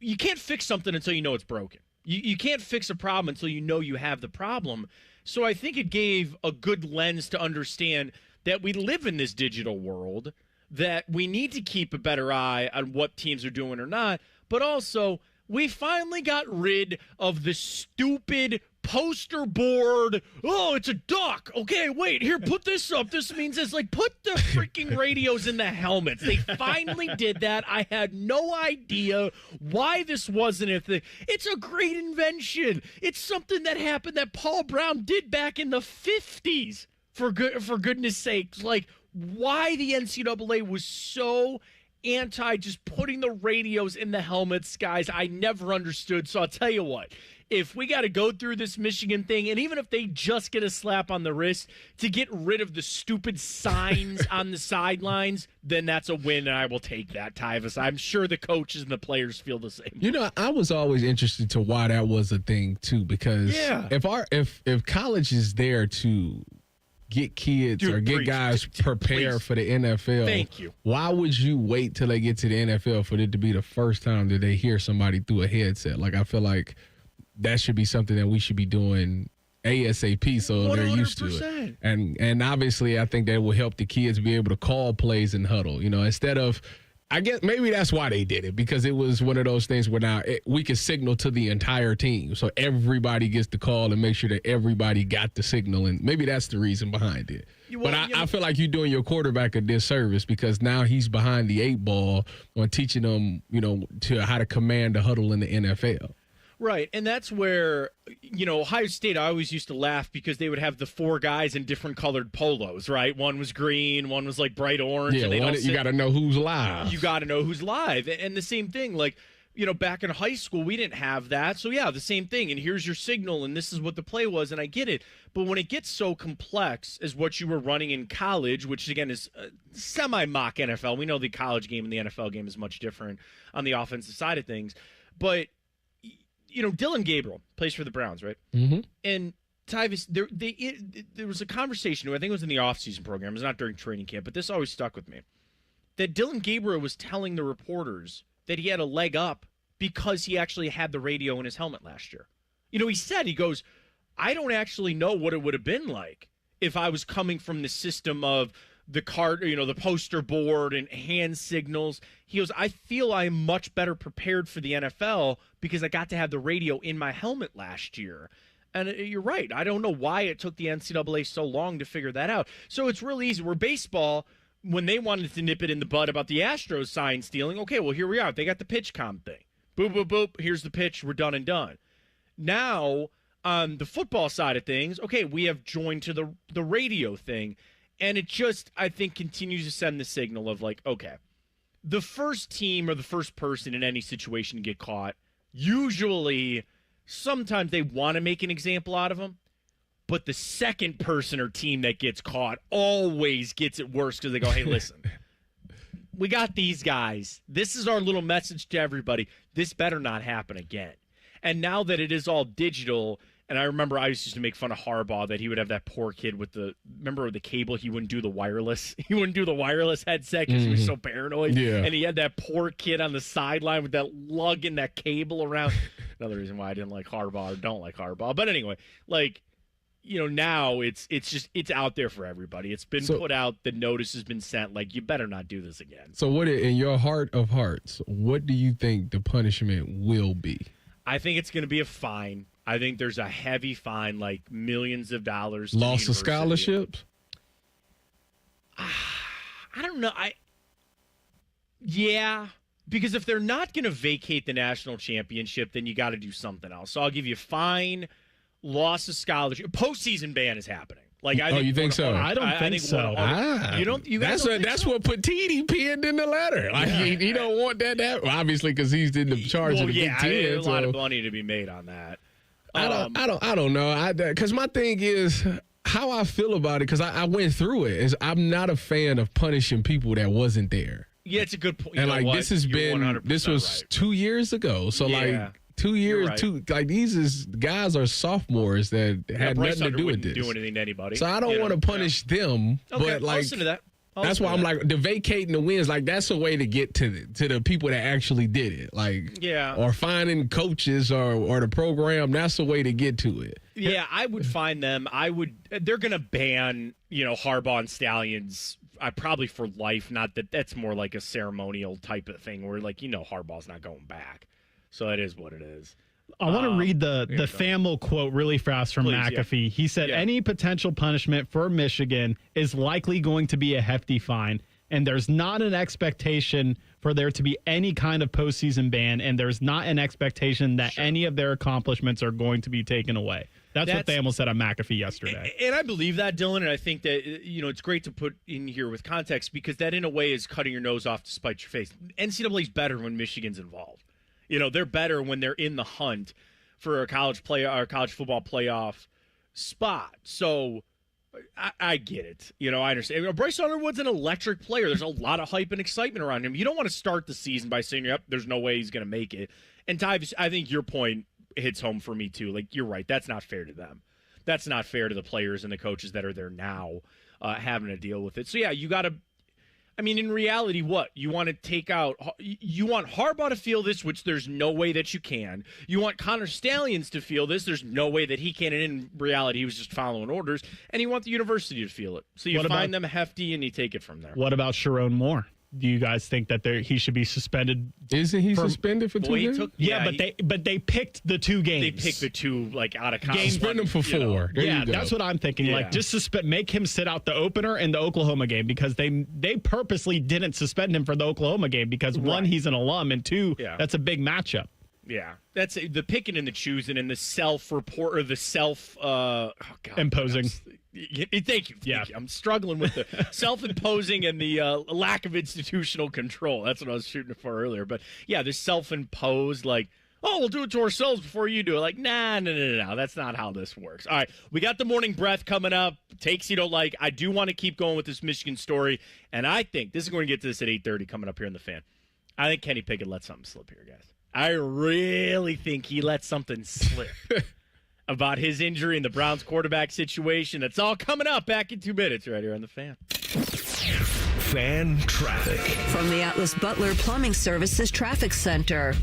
you can't fix something until you know it's broken. You can't fix a problem until you know you have the problem. So I think it gave a good lens to understand that we live in this digital world, that we need to keep a better eye on what teams are doing or not, but also we finally got rid of the stupid poster board. Oh, it's a duck. Okay, wait, here, put this up. This means this. Like, put the freaking radios in the helmets. They finally did that. I had no idea why this wasn't a thing. It's a great invention. It's something that happened that Paul Brown did back in the 50s, for goodness sakes. Like, why the NCAA was so anti just putting the radios in the helmets, guys, I never understood. So I'll tell you what, if we got to go through this Michigan thing, and even if they just get a slap on the wrist to get rid of the stupid signs on the sidelines, then that's a win, and I will take that, Tyvis. I'm sure the coaches and the players feel the same. I was always interested to why that was a thing too, because if college is there to get kids or get guys prepared for the NFL. Thank you. Why would you wait till they get to the NFL for it to be the first time that they hear somebody through a headset? Like, I feel like that should be something that we should be doing ASAP, so 100%. They're used to it. And obviously, I think that will help the kids be able to call plays in huddle. Instead of I guess maybe that's why they did it, because it was one of those things where now we can signal to the entire team. So everybody gets the call and make sure that everybody got the signal. And maybe that's the reason behind it. But I feel like you're doing your quarterback a disservice, because now he's behind the 8 ball on teaching them, to how to command the huddle in the NFL. Right, and that's where, Ohio State, I always used to laugh because they would have the 4 guys in different colored polos, right? One was green, one was like bright orange. Yeah, and you got to know who's live. You got to know who's live. And the same thing, like, back in high school, we didn't have that. So, yeah, the same thing. And here's your signal, and this is what the play was, and I get it. But when it gets so complex as what you were running in college, which, again, is semi-mock NFL. We know the college game and the NFL game is much different on the offensive side of things. But Dylan Gabriel plays for the Browns, right? Mm-hmm. And Tyvis, there was a conversation, I think it was in the offseason program, it was not during training camp, but this always stuck with me, that Dylan Gabriel was telling the reporters that he had a leg up because he actually had the radio in his helmet last year. He goes, I don't actually know what it would have been like if I was coming from the system of the card, the poster board and hand signals. He goes, I feel I am much better prepared for the NFL because I got to have the radio in my helmet last year. And you're right. I don't know why it took the NCAA so long to figure that out. So it's really easy. Where baseball, when they wanted to nip it in the bud about the Astros sign stealing, okay, well, here we are. They got the pitch com thing. Boop, boop, boop. Here's the pitch. We're done and done. Now, on the football side of things, okay, we have joined to the radio thing. And it just, I think, continues to send the signal of like, okay, the first team or the first person in any situation to get caught, usually, sometimes they want to make an example out of them, but the second person or team that gets caught always gets it worse because they go, hey, listen, we got these guys. This is our little message to everybody. This better not happen again. And now that it is all digital, and I remember I used to make fun of Harbaugh that he would have that poor kid with the cable. He wouldn't do the wireless. He wouldn't do the wireless headset because he was so paranoid. Yeah. And he had that poor kid on the sideline with that lugging that cable around. Another reason why I didn't like Harbaugh or don't like Harbaugh. But anyway, now it's out there for everybody. It's been put out. The notice has been sent. Like, you better not do this again. So what, in your heart of hearts, what do you think the punishment will be? I think it's going to be a fine. I think there's a heavy fine, like millions of dollars. Loss of scholarships? I don't know. Yeah, because if they're not going to vacate the national championship, then you got to do something else. So I'll give you fine, loss of scholarship. Postseason ban is happening. Like, I think you think so? I don't think so. You don't. You guys don't think that's so? what Petiti penned in the letter. Like, he don't want that. Well, obviously, because he's in the charge of the Big Ten. A lot of money to be made on that. I don't know. Because my thing is how I feel about it. Because I went through it. Is I'm not a fan of punishing people that wasn't there. Yeah, it's a good point. And this was right. 2 years ago. So yeah. 2 years, right. These guys are sophomores that had Bryce nothing to do with wouldn't this. do anything to anybody. So I don't want to punish them. Okay, But I'll listen to that. That's why I'm like, the vacating the wins, like, that's a way to get to the people that actually did it. Like, or finding coaches or the program, that's a way to get to it. Yeah, I would find them. They're going to ban, Harbaugh and Stallions probably for life. Not that's more like a ceremonial type of thing where, like, Harbaugh's not going back. So it is what it is. I want to read the FAML quote really fast from McAfee. Yeah. He said, any potential punishment for Michigan is likely going to be a hefty fine, and there's not an expectation for there to be any kind of postseason ban, and there's not an expectation that any of their accomplishments are going to be taken away. That's what FAML said on McAfee yesterday. And I believe that, Dylan, and I think that, it's great to put in here with context because that, in a way, is cutting your nose off to spite your face. NCAA's better when Michigan's involved. They're better when they're in the hunt for a college football playoff spot. So I get it. I understand. Bryce Underwood's an electric player. There's a lot of hype and excitement around him. You don't want to start the season by saying, yep, there's no way he's going to make it. And Tyvis, I think your point hits home for me too. Like, you're right. That's not fair to them. That's not fair to the players and the coaches that are there now having to deal with it. So, yeah, you got to – in reality, what? You want to take out – you want Harbaugh to feel this, which there's no way that you can. You want Connor Stallions to feel this. There's no way that he can. And in reality, he was just following orders. And you want the university to feel it. So you find them hefty and you take it from there. What about Sharon Moore? Do you guys think that he should be suspended? Isn't he suspended for 2 games? But they picked the 2 games. They picked the 2 out of conference. Suspend him for 4. That's what I'm thinking. Yeah. Just make him sit out the opener and the Oklahoma game, because they purposely didn't suspend him for the Oklahoma game because one, he's an alum, and 2, that's a big matchup. Yeah, that's the picking and the choosing and the self-report or the imposing. Thank you. Yeah, I'm struggling with the self-imposing and the lack of institutional control. That's what I was shooting for earlier. But yeah, this self-imposed we'll do it to ourselves before you do it. No. That's not how this works. All right, we got the morning breath coming up. Takes you don't like. I do want to keep going with this Michigan story, and I think this is going to get to this at 8:30 coming up here in the Fan. I think Kenny Pickett let something slip here, guys. I really think he let something slip about his injury and the Browns quarterback situation. That's all coming up back in 2 minutes right here on the Fan. Fan traffic. From the Atlas Butler Plumbing Services Traffic Center.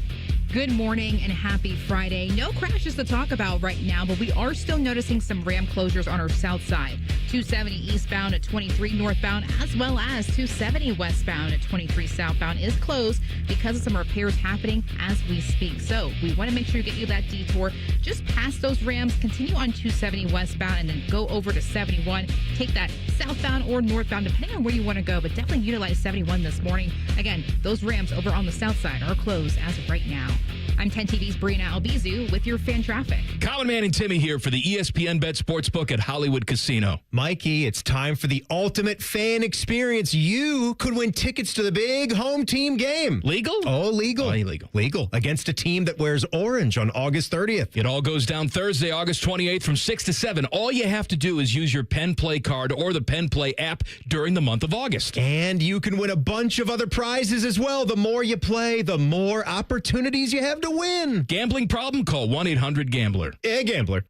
Good morning and happy Friday. No crashes to talk about right now, but we are still noticing some RAM closures on our south side. 270 eastbound at 23 northbound, as well as 270 westbound at 23 southbound is closed because of some repairs happening as we speak. So we want to make sure you get you that detour just past those RAMs, continue on 270 westbound, and then go over to 71. Take that southbound or northbound, depending on where you want to go, but definitely utilize 71 this morning. Again, those RAMs over on the south side are closed as of right now. I'm 10 TV's Brianna Albizu with your fan traffic. Common Man and Timmy here for the ESPN Bet Sportsbook at Hollywood Casino. Mikey, it's time for the ultimate fan experience. You could win tickets to the big home team game. Legal? Oh, legal. Why illegal? Legal. Against a team that wears orange on August 30th. It all goes down Thursday, August 28th from 6 to 7. All you have to do is use your Penn Play card or the Penn Play app during the month of August. And you can win a bunch of other prizes as well. The more you play, the more opportunities you have to win. Gambling problem? Call 1-800-GAMBLER. Gambler.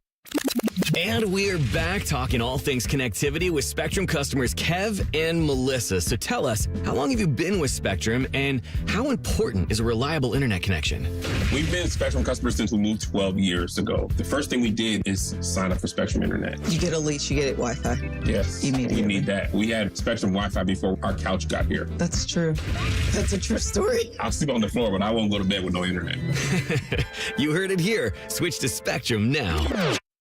And we're back talking all things connectivity with Spectrum customers Kev and Melissa. So tell us, how long have you been with Spectrum, and how important is a reliable internet connection? We've been Spectrum customers since we moved 12 years ago. The first thing we did is sign up for Spectrum Internet. You get a lease, you get Wi-Fi. Yes, we need that. We had Spectrum Wi-Fi before our couch got here. That's true. That's a true story. I'll sleep on the floor, but I won't go to bed with no internet. You heard it here. Switch to Spectrum now.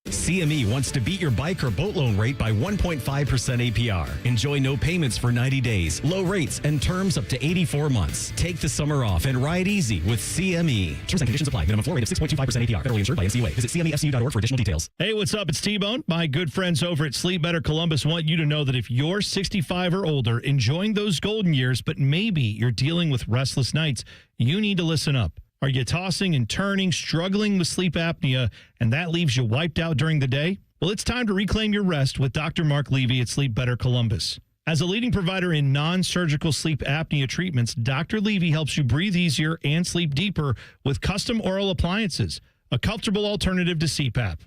CME wants to beat your bike or boat loan rate by 1.5% APR. Enjoy no payments for 90 days, low rates, and terms up to 84 months. Take the summer off and ride easy with CME. Terms and conditions apply. Minimum floor rate of 6.25% APR. Federally insured by NCAA. Visit CMEFCU.org for additional details. Hey, what's up? It's T-Bone. My good friends over at Sleep Better Columbus want you to know that if you're 65 or older, enjoying those golden years, but maybe you're dealing with restless nights, you need to listen up. Are you tossing and turning, struggling with sleep apnea, and that leaves you wiped out during the day? Well, it's time to reclaim your rest with Dr. Mark Levy at Sleep Better Columbus. As a leading provider in non-surgical sleep apnea treatments, Dr. Levy helps you breathe easier and sleep deeper with custom oral appliances, a comfortable alternative to CPAP.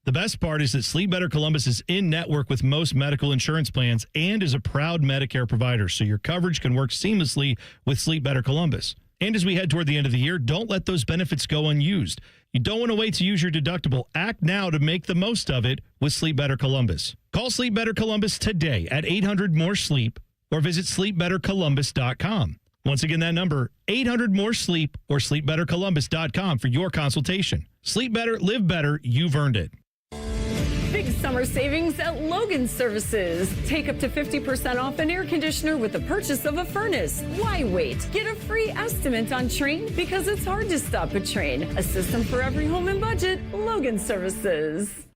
The best part is that Sleep Better Columbus is in network with most medical insurance plans and is a proud Medicare provider, so your coverage can work seamlessly with Sleep Better Columbus. And as we head toward the end of the year, don't let those benefits go unused. You don't want to wait to use your deductible. Act now to make the most of it with Sleep Better Columbus. Call Sleep Better Columbus today at 800-MORE-SLEEP or visit sleepbettercolumbus.com. Once again, that number, 800-MORE-SLEEP or sleepbettercolumbus.com for your consultation. Sleep better, live better. You've earned it. Big summer savings at Logan Services. Take up to 50% off an air conditioner with the purchase of a furnace. Why wait? Get a free estimate on Train because it's hard to stop a Train. A system for every home and budget. Logan Services.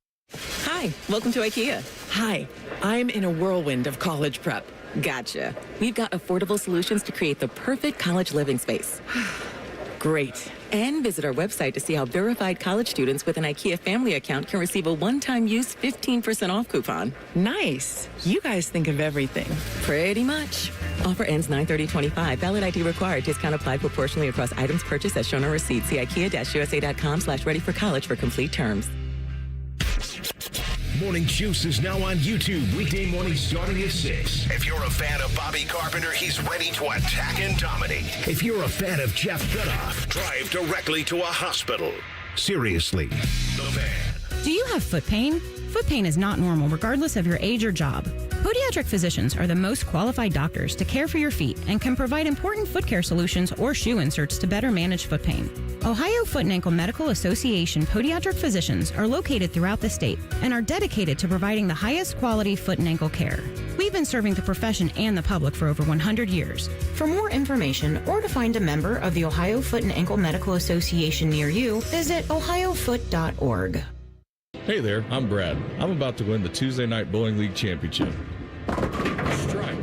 Hi, welcome to IKEA. Hi, I'm in a whirlwind of college prep. Gotcha. We've got affordable solutions to create the perfect college living space. Great. And visit our website to see how verified college students with an IKEA family account can receive a one-time use 15% off coupon. Nice. You guys think of everything. Pretty much. Offer ends 9/30/25. Valid ID required. Discount applied proportionally across items purchased as shown on receipt. See IKEA-USA.com/ready-for-college for complete terms. Morning Juice is now on YouTube, weekday mornings starting at 6. If you're a fan of Bobby Carpenter, he's ready to attack and dominate. If you're a fan of Jeff Goodoff, drive directly to a hospital. Seriously, The Fan. Do you have foot pain? Foot pain is not normal, regardless of your age or job. Podiatric physicians are the most qualified doctors to care for your feet and can provide important foot care solutions or shoe inserts to better manage foot pain. Ohio Foot and Ankle Medical Association podiatric physicians are located throughout the state and are dedicated to providing the highest quality foot and ankle care. We've been serving the profession and the public for over 100 years. For more information or to find a member of the Ohio Foot and Ankle Medical Association near you, visit ohiofoot.org. Hey there, I'm Brad. I'm about to win the Tuesday Night Bowling League Championship. Strike.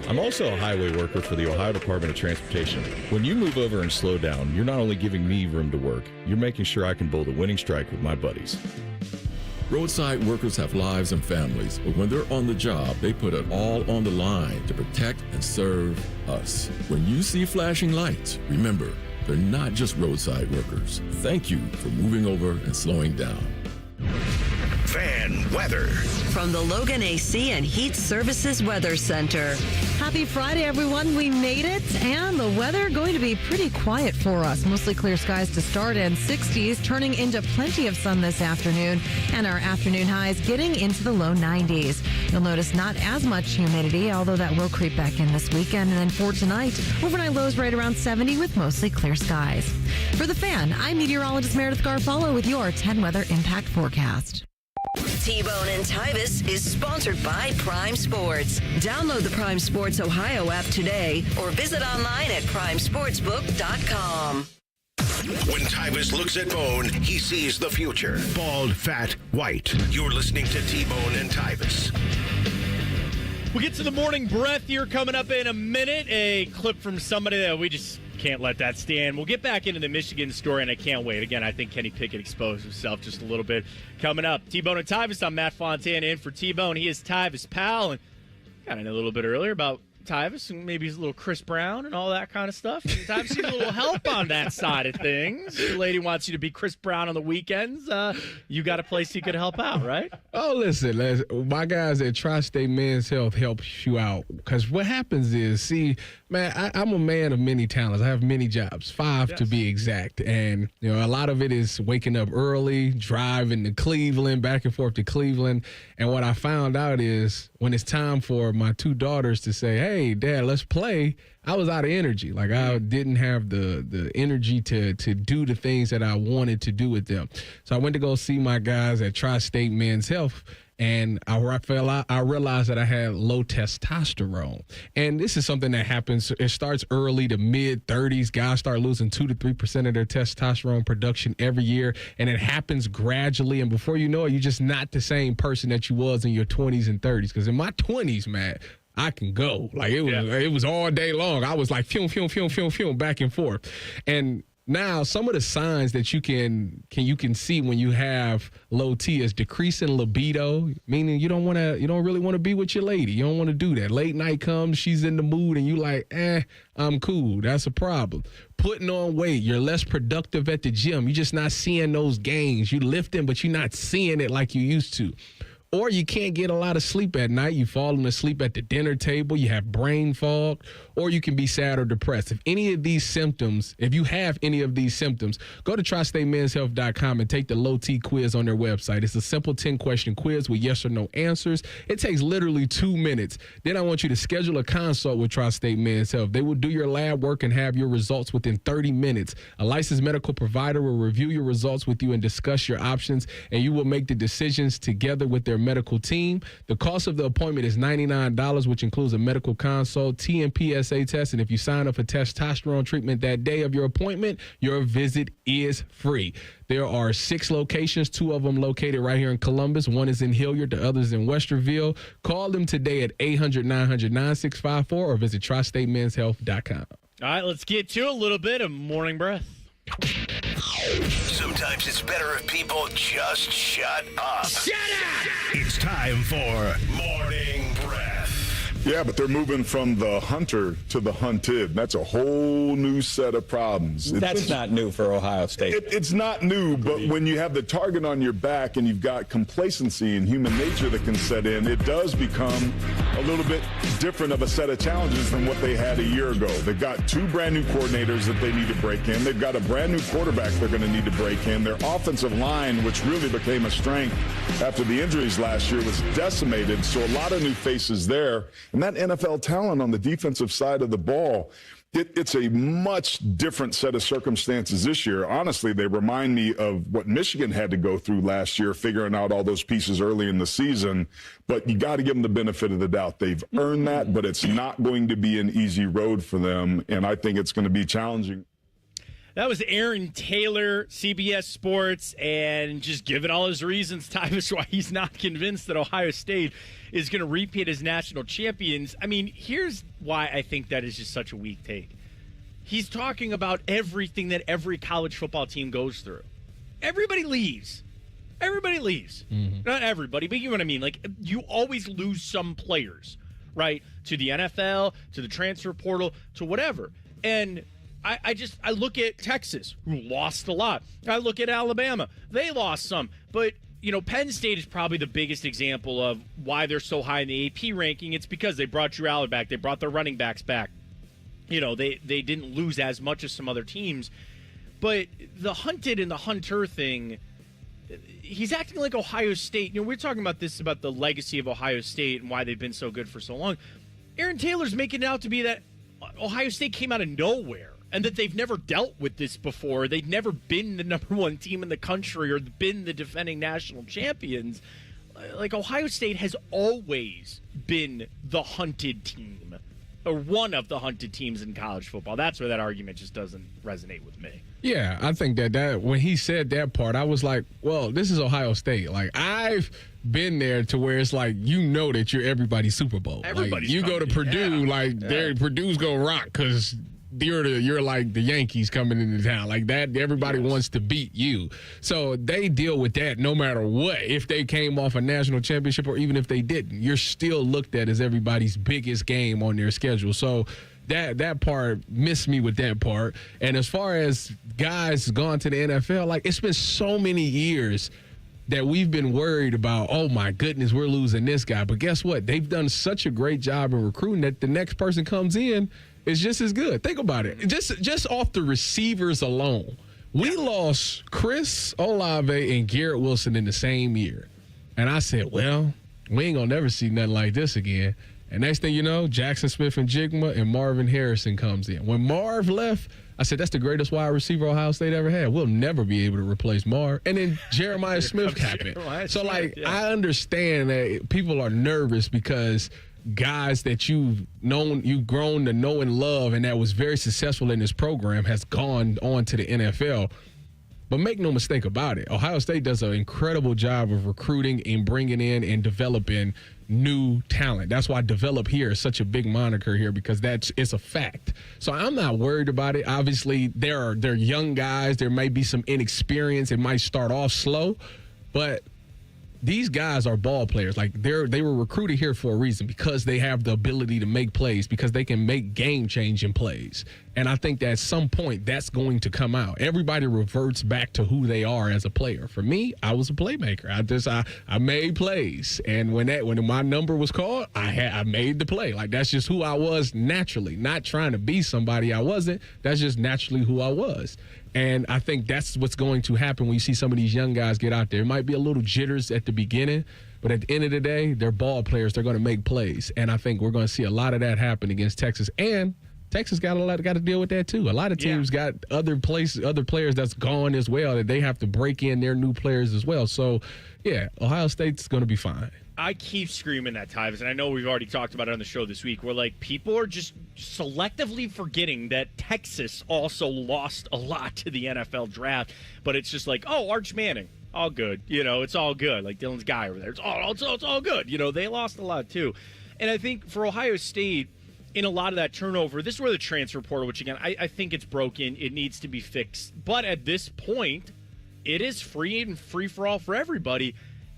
I'm also a highway worker for the Ohio Department of Transportation. When you move over and slow down, you're not only giving me room to work, you're making sure I can bowl the winning strike with my buddies. Roadside workers have lives and families, but when they're on the job, they put it all on the line to protect and serve us. When you see flashing lights, remember, they're not just roadside workers. Thank you for moving over and slowing down. Fan weather. From the Logan AC and Heat Services Weather Center. Happy Friday, everyone. We made it, and the weather going to be pretty quiet for us. Mostly clear skies to start and 60s, turning into plenty of sun this afternoon, and our afternoon highs getting into the low 90s. You'll notice not as much humidity, although that will creep back in this weekend. And then for tonight, overnight lows right around 70 with mostly clear skies. For The Fan, I'm meteorologist Meredith Garfalo with your 10 Weather Impact Forecast. T-Bone and Tyvis is sponsored by Prime Sports. Download the Prime Sports Ohio app today or visit online at primesportsbook.com. When Tyvis looks at Bone, he sees the future. Bald, fat, white. You're listening to T-Bone and Tyvis. We'll get to the morning breath here coming up in a minute. A clip from somebody that we just can't let that stand. We'll get back into the Michigan story, and I can't wait. Again, I think Kenny Pickett exposed himself just a little bit. Coming up, T-Bone and Tyvis. I'm Matt Fontana in for T-Bone. He is Tyvis' pal, and got in a little bit earlier about Tyvis and maybe he's a little Chris Brown and all that kind of stuff. Tyvis needs a little help on that side of things. Your lady wants you to be Chris Brown on the weekends. You got a place you could help out, right? Oh, listen, my guys at Tri-State Men's Health helps you out. Because what happens is, see, man, I'm a man of many talents. I have many jobs, 5 to be exact. And, you know, a lot of it is waking up early, driving to Cleveland, back and forth to Cleveland. And what I found out is when it's time for my 2 daughters to say, hey, Dad, let's play, I was out of energy. Like, I didn't have the energy to do the things that I wanted to do with them. So I went to go see my guys at Tri-State Men's Health, and I realized that I had low testosterone. And this is something that happens. It starts early to mid-30s. Guys start losing 2 to 3% of their testosterone production every year, and it happens gradually. And before you know it, you're just not the same person that you was in your 20s and 30s. Because in my 20s, man, I can go. Like, it was all day long. I was like, fium, fium, fium, fium, fium, back and forth. And now, some of the signs that you can see when you have low T is decreasing libido, meaning you don't really want to be with your lady. You don't want to do that. Late night comes, she's in the mood, and you like, I'm cool. That's a problem. Putting on weight, you're less productive at the gym. You're just not seeing those gains. You're lifting, but you're not seeing it like you used to. Or you can't get a lot of sleep at night. You've fallen asleep at the dinner table. You have brain fog. Or you can be sad or depressed. If you have any of these symptoms, go to tristatemenshealth.com and take the low T quiz on their website. It's a simple 10-question quiz with yes or no answers. It takes literally 2 minutes. Then I want you to schedule a consult with Tri-State Men's Health. They will do your lab work and have your results within 30 minutes. A licensed medical provider will review your results with you and discuss your options, and you will make the decisions together with their medical team. The cost of the appointment is $99, which includes a medical consult, T and PSA test, and if you sign up for testosterone treatment that day of your appointment, your visit is free. There are 6 locations, 2 of them located right here in Columbus. One is in Hilliard, the other is in Westerville. Call them today at 800-900-9654 or visit tristatemenshealth.com. All right, let's get to a little bit of morning breath. Sometimes it's better if people just shut up. Shut up! It's time for Morning Breath. Yeah, but they're moving from the hunter to the hunted. That's a whole new set of problems. That's not new for Ohio State. It's not new, but when you have the target on your back and you've got complacency and human nature that can set in, it does become a little bit different of a set of challenges than what they had a year ago. They've got 2 brand new coordinators that they need to break in. They've got a brand new quarterback they're going to need to break in. Their offensive line, which really became a strength after the injuries last year, was decimated. So a lot of new faces there. And that NFL talent on the defensive side of the ball, it's a much different set of circumstances this year. Honestly, they remind me of what Michigan had to go through last year, figuring out all those pieces early in the season. But you got to give them the benefit of the doubt. They've earned that, but it's not going to be an easy road for them. And I think it's going to be challenging. That was Aaron Taylor, CBS Sports, and just giving all his reasons, Tyvis, why he's not convinced that Ohio State is going to repeat as national champions. I mean, here's why I think that is just such a weak take. He's talking about everything that every college football team goes through. Everybody leaves. Everybody leaves. Not everybody, but you know what I mean. Like, you always lose some players, right? To the NFL, to the transfer portal, to whatever. And I look at Texas, who lost a lot. I look at Alabama. They lost some. But, you know, Penn State is probably the biggest example of why they're so high in the AP ranking. It's because they brought Drew Aller back. They brought their running backs back. You know, they didn't lose as much as some other teams. But the hunted and the hunter thing, he's acting like Ohio State. You know, we're talking about this, about the legacy of Ohio State and why they've been so good for so long. Aaron Taylor's making it out to be that Ohio State came out of nowhere. And that they've never dealt with this before. They've never been the number 1 team in the country or been the defending national champions. Like, Ohio State has always been the hunted team, or one of the hunted teams in college football. That's where that argument just doesn't resonate with me. Yeah, I think that when he said that part, I was like, well, this is Ohio State. Like, I've been there to where it's like, you know that you're everybody's Super Bowl. Everybody's like, you go to Purdue, Purdue's going to rock because you're like the Yankees coming into town like that. Everybody wants to beat you. So they deal with that no matter what. If they came off a national championship or even if they didn't, you're still looked at as everybody's biggest game on their schedule. So that part missed me with that part. And as far as guys gone to the NFL, like, it's been so many years that we've been worried about, oh my goodness, we're losing this guy. But guess what? They've done such a great job in recruiting that the next person comes in is just as good. Think about it. Just off the receivers alone, we lost Chris Olave and Garrett Wilson in the same year. And I said, well, we ain't going to never see nothing like this again. And next thing you know, Jackson Smith and Jigma and Marvin Harrison comes in. When Marv left, I said, that's the greatest wide receiver Ohio State ever had. We'll never be able to replace Marv. And then Jeremiah Smith happened. So, like, I understand that people are nervous because guys that you've grown to know and love and that was very successful in this program has gone on to the NFL. But make no mistake about it, Ohio State does an incredible job of recruiting and bringing in and developing new talent. That's why develop here is such a big moniker here, because it's a fact. So I'm not worried about it. Obviously, they're young guys. There might be some inexperience. It might start off slow, but these guys are ball players. Like, they were recruited here for a reason, because they have the ability to make plays, because they can make game-changing plays. And I think that at some point that's going to come out. Everybody reverts back to who they are as a player. For me, I was a playmaker. I made plays, and when my number was called, I made the play. Like, that's just who I was naturally. Not trying to be somebody I wasn't. That's just naturally who I was. And I think that's what's going to happen when you see some of these young guys get out there. It might be a little jitters at the beginning, but at the end of the day, they're ball players. They're going to make plays. And I think we're going to see a lot of that happen against Texas. And Texas got to deal with that too. A lot of teams got other players that's gone as well, that they have to break in their new players as well. So, yeah, Ohio State's going to be fine. I keep screaming that, Tyvis, and I know we've already talked about it on the show this week, where, like, people are just selectively forgetting that Texas also lost a lot to the NFL draft, but it's just like, oh, Arch Manning, all good. You know, it's all good. Like Dylan's guy over there, it's all good. You know, they lost a lot too. And I think for Ohio State, in a lot of that turnover, this is where the transfer portal, which, again, I think it's broken. It needs to be fixed. But at this point, it is free and free for all for everybody.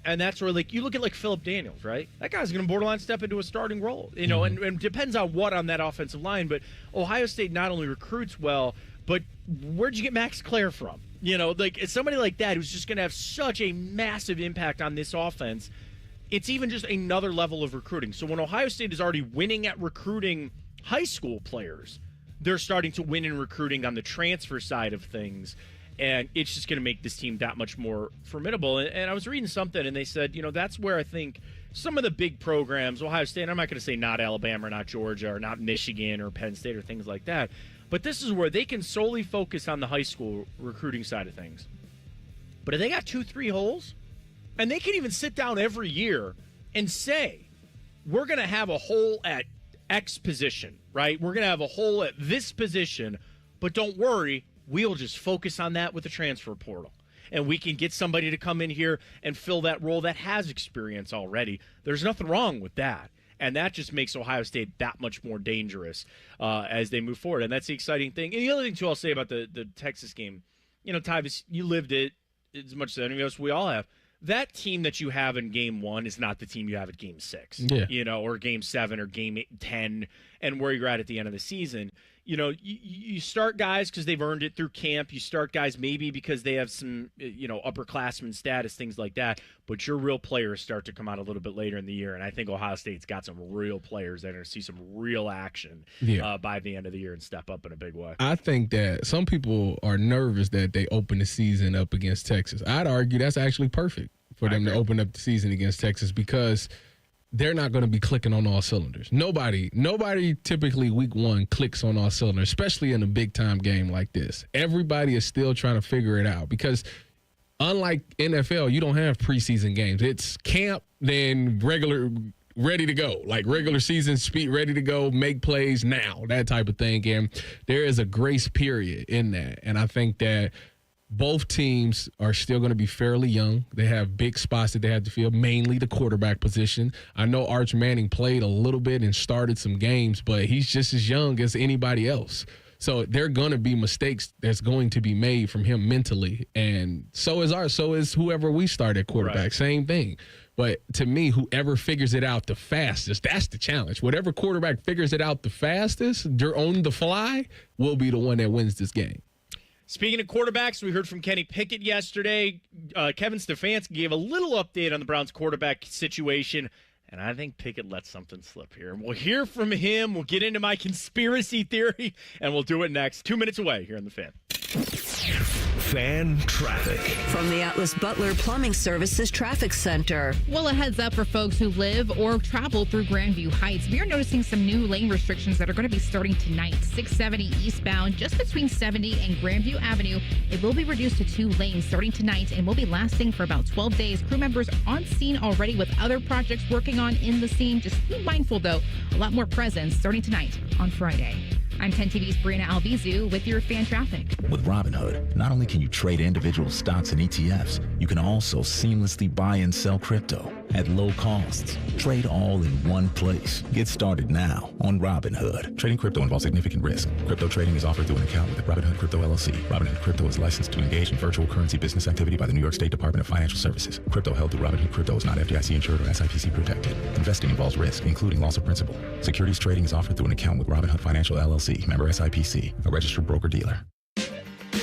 And that's where, like, you look at, like, Phillip Daniels, right? That guy's going to borderline step into a starting role, you know, and depends on what on that offensive line. But Ohio State not only recruits well, but where'd you get Max Clare from? You know, like, it's somebody like that who's just going to have such a massive impact on this offense. It's even just another level of recruiting. So when Ohio State is already winning at recruiting high school players, they're starting to win in recruiting on the transfer side of things. And it's just going to make this team that much more formidable. And I was reading something, and they said, you know, that's where I think some of the big programs, Ohio State, I'm not going to say not Alabama or not Georgia or not Michigan or Penn State or things like that, but this is where they can solely focus on the high school recruiting side of things. But if they got 2-3 holes, and they can even sit down every year and say, we're going to have a hole at X position, right? We're going to have a hole at this position, but don't worry, we'll just focus on that with the transfer portal. And we can get somebody to come in here and fill that role that has experience already. There's nothing wrong with that. And that just makes Ohio State that much more dangerous as they move forward. And that's the exciting thing. And the other thing, too, I'll say about the Texas game, you know, Tyvis, you lived it as much as any of us, we all have. That team that you have in game 1 is not the team you have at game 6, you know, or game 7 or game 10, and where you're at the end of the season. You know, you start guys because they've earned it through camp. You start guys maybe because they have some, you know, upperclassman status, things like that. But your real players start to come out a little bit later in the year. And I think Ohio State's got some real players that are going to see some real action by the end of the year and step up in a big way. I think that some people are nervous that they open the season up against Texas. I'd argue that's actually perfect for them to open up the season against Texas because they're not going to be clicking on all cylinders. Nobody typically week 1 clicks on all cylinders, especially in a big-time game like this. Everybody is still trying to figure it out because unlike NFL, you don't have preseason games. It's camp, then regular, ready to go. Like regular season speed, ready to go, make plays now, that type of thing. And there is a grace period in that. And I think that both teams are still going to be fairly young. They have big spots that they have to fill, mainly the quarterback position. I know Arch Manning played a little bit and started some games, but he's just as young as anybody else. So there are going to be mistakes that's going to be made from him mentally. And so is whoever we start at quarterback. Right. Same thing. But to me, whoever figures it out the fastest, that's the challenge. Whatever quarterback figures it out the fastest, they're on the fly, will be the one that wins this game. Speaking of quarterbacks, we heard from Kenny Pickett yesterday. Kevin Stefanski gave a little update on the Browns quarterback situation, and I think Pickett let something slip here. We'll hear from him. We'll get into my conspiracy theory, and we'll do it next. 2 minutes away here on The Fan. Fan traffic. From the Atlas Butler Plumbing Services Traffic Center. Well, a heads up for folks who live or travel through Grandview Heights. We are noticing some new lane restrictions that are going to be starting tonight. 670 eastbound, just between 70 and Grandview Avenue. It will be reduced to 2 lanes starting tonight and will be lasting for about 12 days. Crew members on scene already with other projects working on in the scene. Just be mindful, though. A lot more presence starting tonight on Friday. I'm 10 TV's Brianna Albizu with your fan traffic. With Robinhood, not only can you trade individual stocks and ETFs, you can also seamlessly buy and sell crypto at low costs. Trade all in one place. Get started now on Robinhood. Trading crypto involves significant risk. Crypto trading is offered through an account with Robinhood Crypto LLC. Robinhood Crypto is licensed to engage in virtual currency business activity by the New York State Department of Financial Services. Crypto held through Robinhood Crypto is not FDIC insured or SIPC protected. Investing involves risk, including loss of principal. Securities trading is offered through an account with Robinhood Financial LLC. Member SIPC, a registered broker-dealer.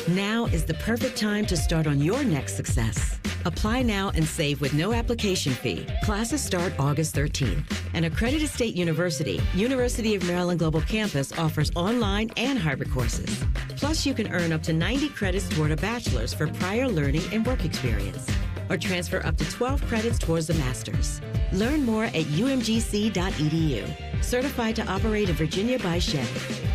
Now is the perfect time to start on your next success. Apply now and save with no application fee. Classes start August 13th. An accredited state university, University of Maryland Global Campus offers online and hybrid courses. Plus, you can earn up to 90 credits toward a bachelor's for prior learning and work experience, or transfer up to 12 credits towards a master's. Learn more at umgc.edu. Certified to operate in Virginia by Chevy.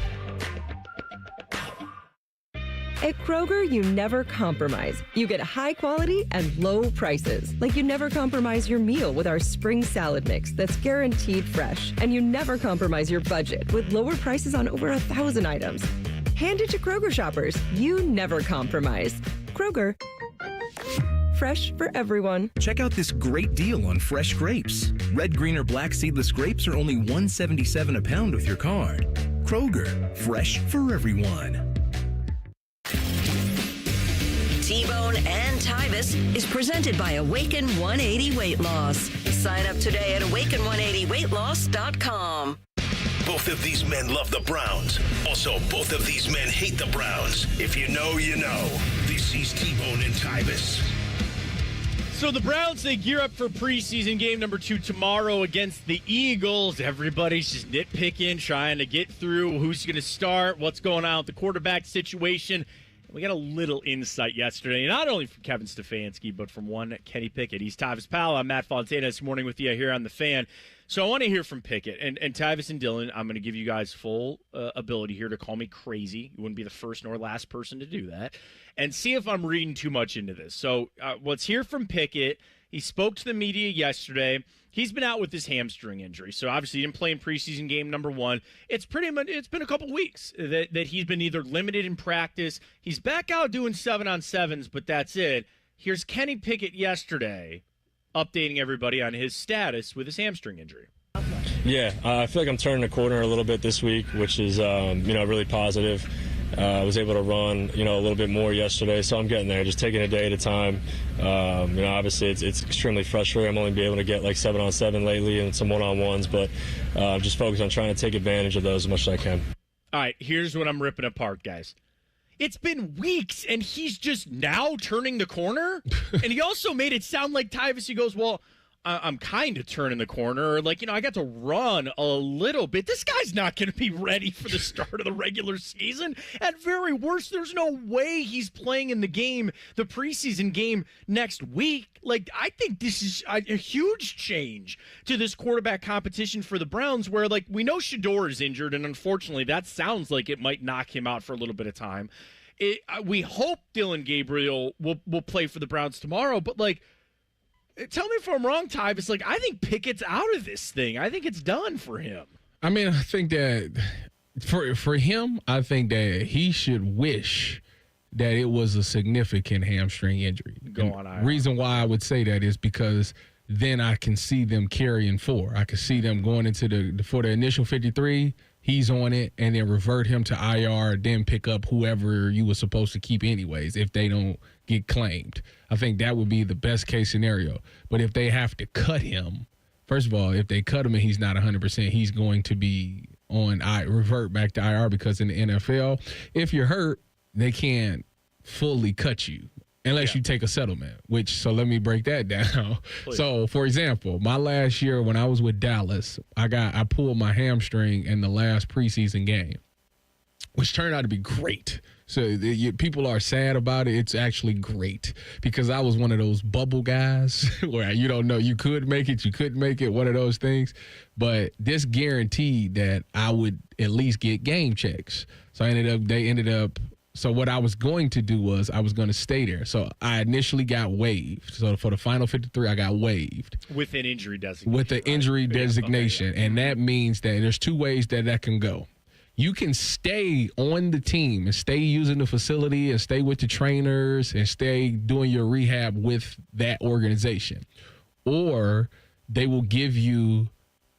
At Kroger, you never compromise. You get high quality and low prices. Like you never compromise your meal with our spring salad mix that's guaranteed fresh. And you never compromise your budget with lower prices on over 1,000 items. Hand it to Kroger shoppers. You never compromise. Kroger. Fresh for everyone. Check out this great deal on fresh grapes. Red, green, or black seedless grapes are only $1.77 a pound with your card. Kroger, fresh for everyone. T-Bone, and Tyvis is presented by Awaken 180 Weight Loss. Sign up today at awaken180weightloss.com. Both of these men love the Browns. Also, both of these men hate the Browns. If you know, you know. This is T-Bone and Tyvis. So the Browns, they gear up for preseason game number 2 tomorrow against the Eagles. Everybody's just nitpicking, trying to get through who's going to start, what's going on with the quarterback situation. We got a little insight yesterday, not only from Kevin Stefanski, but from one Kenny Pickett. He's Tyvis Powell. I'm Matt Fontana this morning with you here on The Fan. So I want to hear from Pickett. And Tyvis and Dylan, I'm going to give you guys full ability here to call me crazy. You wouldn't be the first nor last person to do that. And see if I'm reading too much into this. So let's hear from Pickett. He spoke to the media yesterday. He's been out with his hamstring injury. So obviously he didn't play in preseason game number 1. It's been a couple weeks that he's been either limited in practice. He's back out doing 7-on-7s, but that's it. Here's Kenny Pickett yesterday updating everybody on his status with his hamstring injury. Yeah, I feel like I'm turning the corner a little bit this week, which is really positive. I was able to run, a little bit more yesterday, so I'm getting there, just taking a day at a time. Obviously it's extremely frustrating. I'm only being able to get like 7-on-7 lately and some 1-on-1s, but I'm just focused on trying to take advantage of those as much as I can. All right, here's what I'm ripping apart, guys. It's been weeks, and he's just now turning the corner? And he also made it sound like Tyvis, he goes, well, I'm kind of turning the corner. I got to run a little bit. This guy's not going to be ready for the start of the regular season. At very worst, there's no way he's playing in the preseason game next week. I think this is a huge change to this quarterback competition for the Browns where, we know Shador is injured, and unfortunately that sounds like it might knock him out for a little bit of time. We hope Dylan Gabriel will play for the Browns tomorrow, but, tell me if I'm wrong, Tyvis. I think Pickett's out of this thing. I think it's done for him. I mean, I think that for him, I think that he should wish that it was a significant hamstring injury. Go on, IR. Reason why I would say that is because then I can see them carrying 4. I can see them going into for the initial 53. He's on it, and then revert him to IR, then pick up whoever you were supposed to keep anyways if they don't get claimed. I think that would be the best case scenario. But if they have to cut him, first of all, if they cut him and he's not 100%, he's going to be revert back to IR because in the NFL, if you're hurt, they can't fully cut you. Unless you take a settlement, so let me break that down. Please. So, for example, my last year when I was with Dallas, I pulled my hamstring in the last preseason game, which turned out to be great. So people are sad about it. It's actually great because I was one of those bubble guys where you don't know you could make it, you couldn't make it, one of those things. But this guaranteed that I would at least get game checks. So So what I was going to do was I was going to stay there. So I initially got waived. So for the final 53, I got waived. With an injury designation. With the injury designation. Okay, yeah. And that means that there's 2 ways that can go. You can stay on the team and stay using the facility and stay with the trainers and stay doing your rehab with that organization. Or they will give you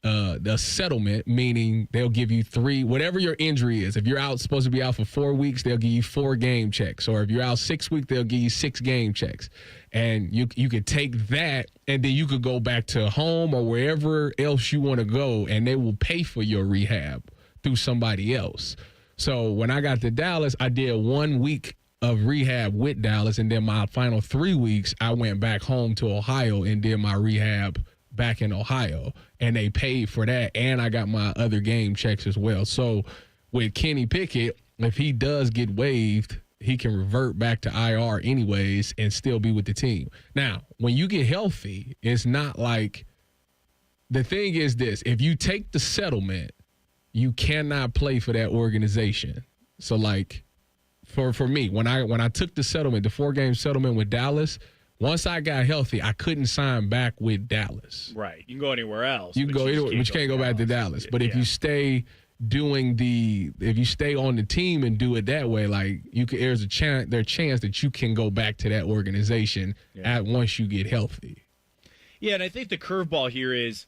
the settlement, meaning they'll give you 3, whatever your injury is. If you're supposed to be out for 4 weeks, they'll give you 4 game checks. Or if you're out 6 weeks, they'll give you 6 game checks. And you could take that, and then you could go back to home or wherever else you want to go, and they will pay for your rehab through somebody else. So when I got to Dallas, I did 1 week of rehab with Dallas, and then my final 3 weeks, I went back home to Ohio and did my rehab back in Ohio, and they paid for that, and I got my other game checks as well. So with Kenny Pickett, if he does get waived, he can revert back to IR anyways and still be with the team. Now, when you get healthy, it's not like – the thing is this. If you take the settlement, you cannot play for that organization. So, for me, when I took the settlement, the 4-game settlement with Dallas – once I got healthy, I couldn't sign back with Dallas. Right. You can go anywhere else. You can go anywhere, but you can't go back to Dallas. But if you stay if you stay on the team and do it that way, there's a chance that you can go back to that organization once you get healthy. Yeah, and I think the curveball here is,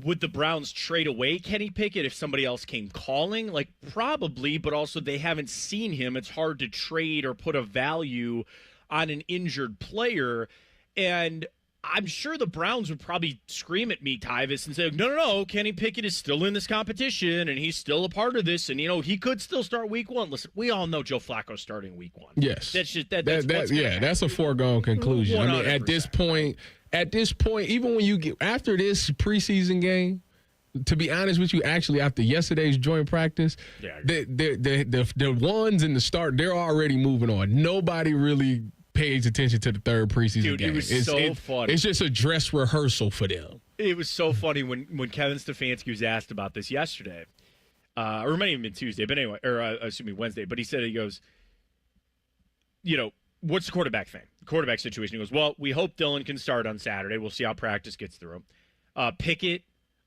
would the Browns trade away Kenny Pickett if somebody else came calling? Probably, but also they haven't seen him. It's hard to trade or put a value on an injured player. And I'm sure the Browns would probably scream at me, Tyvis, and say, no, Kenny Pickett is still in this competition, and he's still a part of this, and, he could still start week 1. Listen, we all know Joe Flacco's starting week 1. Yes. That's just that's a foregone conclusion. 100%. I mean, at this point, even when you get after this preseason game, to be honest with you, actually after yesterday's joint practice, the ones in the start, they're already moving on. Nobody really pays attention to the third preseason game. It was so funny. It's just a dress rehearsal for them. It was so funny when Kevin Stefanski was asked about this yesterday, or it might even been Tuesday, but anyway, or Wednesday. But he goes, what's the quarterback thing? The quarterback situation. He goes, well, we hope Dylan can start on Saturday. We'll see how practice gets through him. Pickett,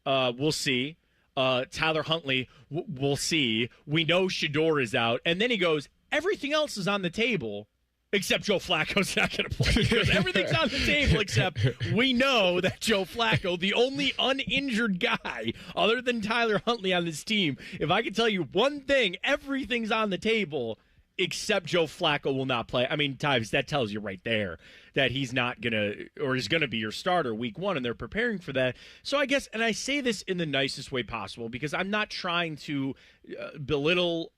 we'll see. Tyler Huntley, we'll see. We know Shador is out. And then he goes, everything else is on the table. Except Joe Flacco's not going to play. Because everything's on the table except we know that Joe Flacco, the only uninjured guy other than Tyler Huntley on this team, if I can tell you one thing, everything's on the table except Joe Flacco will not play. I mean, Tyvis, that tells you right there that he's not going to, or he's going to be your starter week 1, and they're preparing for that. So I guess, and I say this in the nicest way possible because I'm not trying to belittle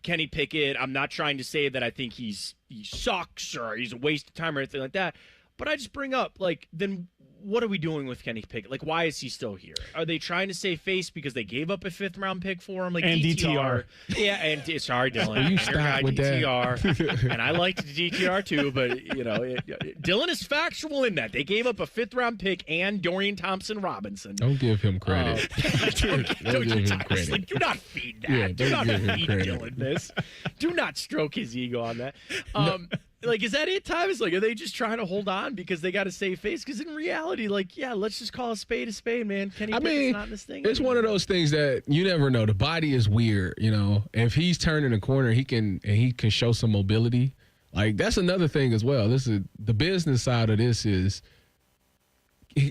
Kenny Pickett. I'm not trying to say that I think he sucks or he's a waste of time or anything like that. But I just bring up, then what are we doing with Kenny Pickett? Why is he still here? Are they trying to save face because they gave up a 5th-round pick for him? And DTR. Yeah, and sorry, Dylan. You stop with DTR. that. And I liked the DTR too, but, Dylan is factual in that. They gave up a 5th-round pick and Dorian Thompson-Robinson. Don't give him credit. Don't give him credit. Do not feed that. Yeah, do not give him feed credit. Dylan this. Do not stroke his ego on that. Is that it, Tyvis? Are they just trying to hold on because they got to save face? Because in reality, let's just call a spade, man. Kenny Pickett's not in this thing. It's one of those things that you never know. The body is weird, If he's turning a corner, he can show some mobility. That's another thing as well. This is the business side of this is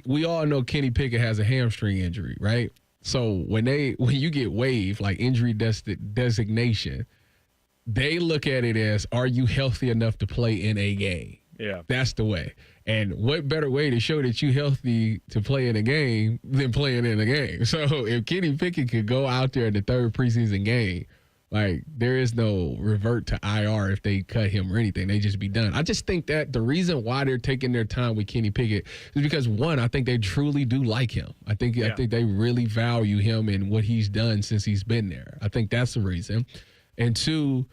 we all know Kenny Pickett has a hamstring injury, right? So when you get waived, injury designation, they look at it as, are you healthy enough to play in a game? Yeah. That's the way. And what better way to show that you're healthy to play in a game than playing in a game? So if Kenny Pickett could go out there in the third preseason game, there is no revert to IR if they cut him or anything. They just be done. I just think that the reason why they're taking their time with Kenny Pickett is because, one, I think they truly do like him. I think they really value him and what he's done since he's been there. I think that's the reason. And 2,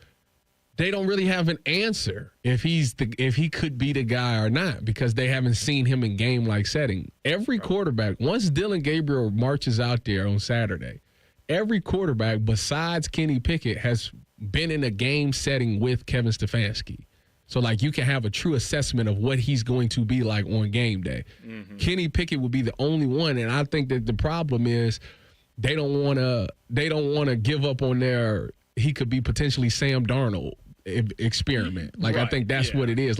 they don't really have an answer if he could be the guy or not because they haven't seen him in game-like setting. Every quarterback, once Dylan Gabriel marches out there on Saturday, every quarterback besides Kenny Pickett has been in a game setting with Kevin Stefanski. So, you can have a true assessment of what he's going to be like on game day. Mm-hmm. Kenny Pickett would be the only one, and I think that the problem is they don't want to give up on their – he could be potentially Sam Darnold experiment. I think that's what it is.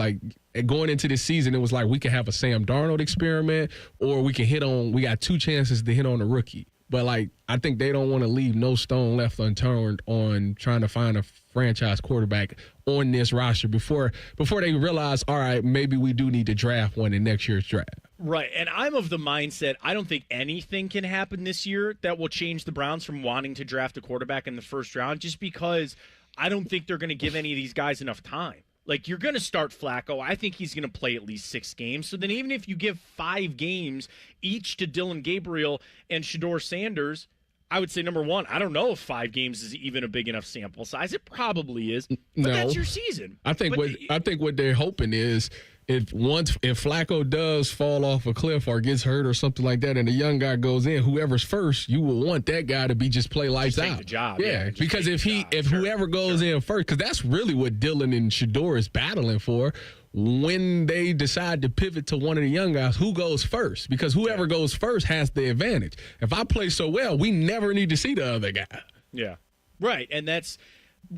Going into this season, it was we could have a Sam Darnold experiment or we got 2 chances to hit on a rookie. But I think they don't want to leave no stone left unturned on trying to find a franchise quarterback on this roster before they realize, all right, maybe we do need to draft one in next year's draft. Right, and I'm of the mindset I don't think anything can happen this year that will change the Browns from wanting to draft a quarterback in the first round just because I don't think they're going to give any of these guys enough time. You're going to start Flacco. I think he's going to play at least 6 games. So then even if you give 5 games each to Dylan Gabriel and Shador Sanders, I would say, number one, I don't know if 5 games is even a big enough sample size. It probably is, but that's your season. I think what they're hoping is if Flacco does fall off a cliff or gets hurt or something like that, and the young guy goes in, whoever's first, you will want that guy to be just play lights just take out. The job, yeah, because if whoever goes in first, because that's really what Dylan and Shador is battling for. When they decide to pivot to one of the young guys, who goes first? Because whoever goes first has the advantage. If I play so well, we never need to see the other guy. Yeah, right. And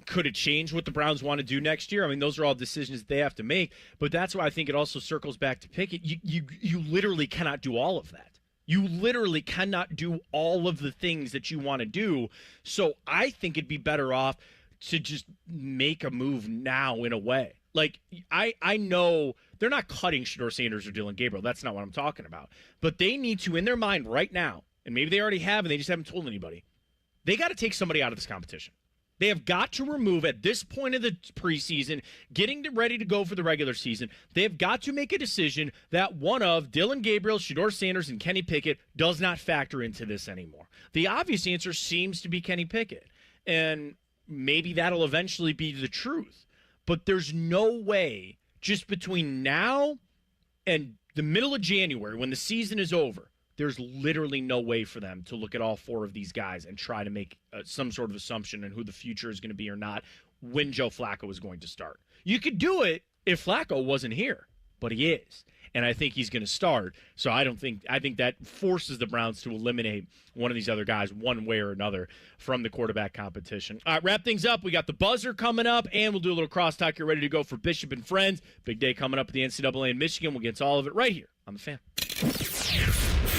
could it change what the Browns want to do next year? I mean, those are all decisions they have to make. But that's why I think it also circles back to Pickett. You literally cannot do all of that. You literally cannot do all of the things that you want to do. So I think it'd be better off to just make a move now in a way. Like, I know they're not cutting Shedeur Sanders or Dylan Gabriel. That's not what I'm talking about. But they need to, in their mind right now, and maybe they already have and they just haven't told anybody, they got to take somebody out of this competition. They have got to remove, at this point of the preseason, getting ready to go for the regular season, they have got to make a decision that one of Dylan Gabriel, Shedeur Sanders, and Kenny Pickett does not factor into this anymore. The obvious answer seems to be Kenny Pickett. And maybe that'll eventually be the truth. But there's no way, just between now and the middle of January, when the season is over, there's literally no way for them to look at all four of these guys and try to make some sort of assumption on who the future is going to be or not when Joe Flacco is going to start. You could do it if Flacco wasn't here, but he is. And I think he's going to start. So I think that forces the Browns to eliminate one of these other guys one way or another from the quarterback competition. All right, wrap things up. We got the buzzer coming up, and we'll do a little crosstalk. You're ready to go for Bishop and Friends. Big day coming up at the NCAA in Michigan. We'll get to all of it right here on The Fan.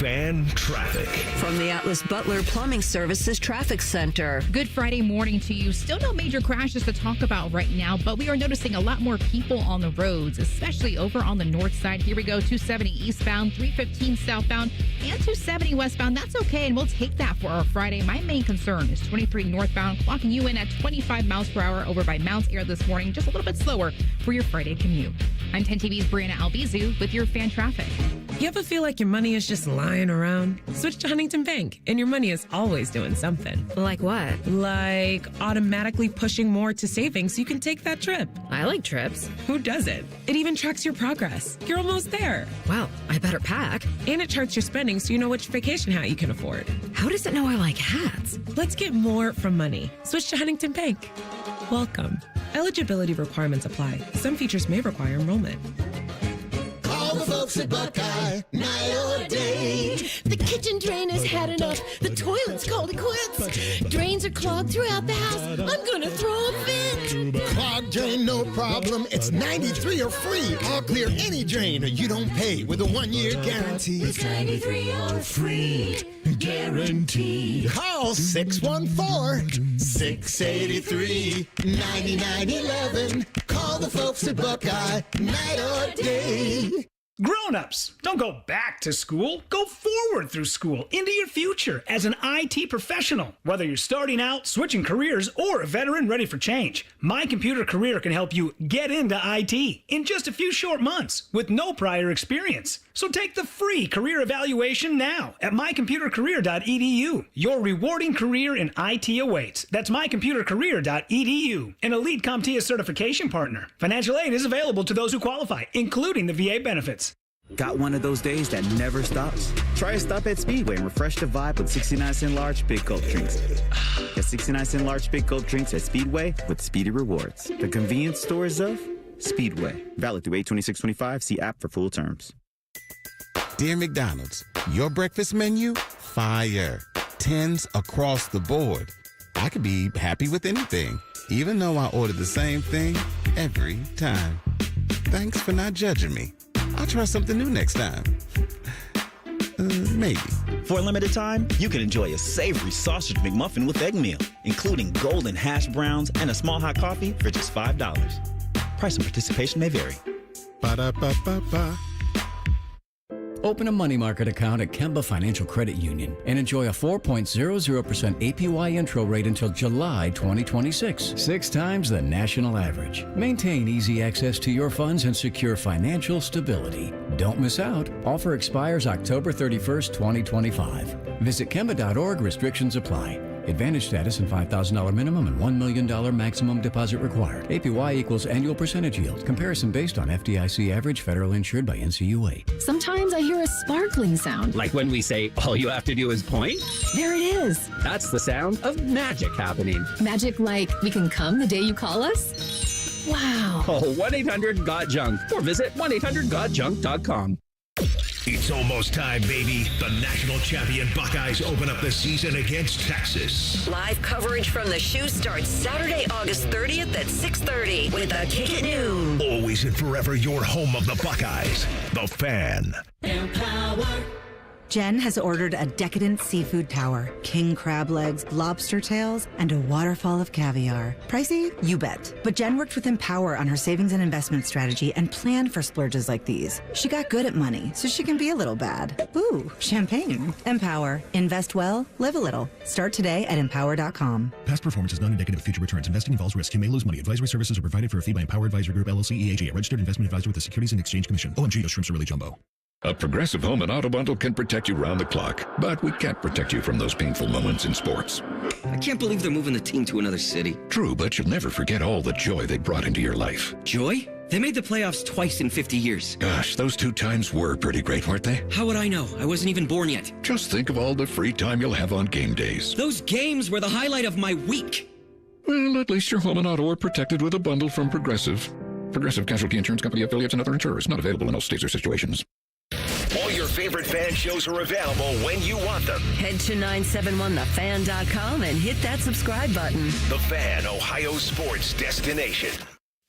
Fan traffic. From the Atlas Butler Plumbing Services Traffic Center. Good Friday morning to you. Still no major crashes to talk about right now, but we are noticing a lot more people on the roads, especially over on the north side. Here we go, 270 eastbound, 315 southbound, and 270 westbound. That's okay, and we'll take that for our Friday. My main concern is 23 northbound, clocking you in at 25 miles per hour over by Mounts Air this morning, just a little bit slower for your Friday commute. I'm 10 TV's Brianna Albizu with your fan traffic. You ever feel like your money is just lying around? Switch to Huntington Bank, and your money is always doing something. Like what? Like automatically pushing more to savings so you can take that trip. I like trips. Who doesn't? It even tracks your progress. You're almost there. Well, I better pack. And it charts your spending so you know which vacation hat you can afford. How does it know I like hats? Let's get more from money. Switch to Huntington Bank. Welcome. Eligibility requirements apply. Some features may require enrollment. Call the folks at Buckeye, night or day. The kitchen drain has had enough. The toilet's called it quits. Drains are clogged throughout the house. I'm gonna throw a fit. Clogged drain, no problem. It's 93 or free. All clear any drain or you don't pay with a 1-year guarantee. It's 93 or free. Guaranteed. Call 614-683-9911. Call the folks at Buckeye, night or day. Grown-ups, don't go back to school. Go forward through school into your future as an IT professional. Whether you're starting out, switching careers, or a veteran ready for change, My Computer Career can help you get into IT in just a few short months with no prior experience. So take the free career evaluation now at mycomputercareer.edu. Your rewarding career in IT awaits. That's mycomputercareer.edu. An Elite CompTIA certification partner. Financial aid is available to those who qualify, including the VA benefits. Got one of those days that never stops? Try a stop at Speedway and refresh the vibe with 69-cent large Big Gulp drinks. Get 69-cent large Big Gulp drinks at Speedway with Speedy Rewards. The convenience stores of Speedway. Valid through 8/26/25. See app for full terms. Dear McDonald's, your breakfast menu? Fire. 10s across the board. I could be happy with anything, even though I order the same thing every time. Thanks for not judging me. I'll try something new next time. Maybe. For a limited time, you can enjoy a savory sausage McMuffin with egg meal, including golden hash browns and a small hot coffee for just $5. Price and participation may vary. Ba-da-ba-ba-ba. Open a money market account at Kemba Financial Credit Union and enjoy a 4.00% APY intro rate until July 2026, 6 times the national average. Maintain easy access to your funds and secure financial stability. Don't miss out. Offer expires October 31st, 2025. Visit Kemba.org. Restrictions apply. Advantage status and $5,000 minimum and $1 million maximum deposit required. APY equals annual percentage yield. Comparison based on FDIC average, federal insured by NCUA. Sometimes I hear a sparkling sound. Like when we say, all you have to do is point? There it is. That's the sound of magic happening. Magic like we can come the day you call us? Wow. Call 1-800-GOT-JUNK or visit 1-800-GOT-JUNK.com. It's almost time, baby. The national champion Buckeyes open up the season against Texas. Live coverage from the shoe starts Saturday, August 30th at 6:30 with a kick at noon. Always and forever your home of the Buckeyes. The Fan. Empower Jen has ordered a decadent seafood tower, king crab legs, lobster tails, and a waterfall of caviar. Pricey? You bet. But Jen worked with Empower on her savings and investment strategy and planned for splurges like these. She got good at money, so she can be a little bad. Ooh, champagne. Empower. Invest well, live a little. Start today at empower.com. Past performance is not indicative of future returns. Investing involves risk. You may lose money. Advisory services are provided for a fee by Empower Advisory Group, LLC, EAG, a registered investment advisor with the Securities and Exchange Commission. OMG, those shrimps are really jumbo. A Progressive Home and Auto Bundle can protect you round the clock, but we can't protect you from those painful moments in sports. I can't believe they're moving the team to another city. True, but you'll never forget all the joy they brought into your life. Joy? They made the playoffs twice in 50 years. Gosh, those 2 times were pretty great, weren't they? How would I know? I wasn't even born yet. Just think of all the free time you'll have on game days. Those games were the highlight of my week. Well, at least your home and auto are protected with a bundle from Progressive. Progressive Casualty Insurance Company affiliates and other insurers. Not available in all states or situations. All your favorite fan shows are available when you want them. Head to 971thefan.com and hit that subscribe button. The Fan, Ohio sports destination.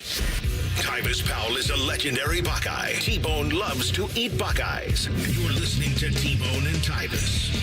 Tyvis Powell is a legendary Buckeye. T-Bone loves to eat Buckeyes. You're listening to T-Bone and Tyvis.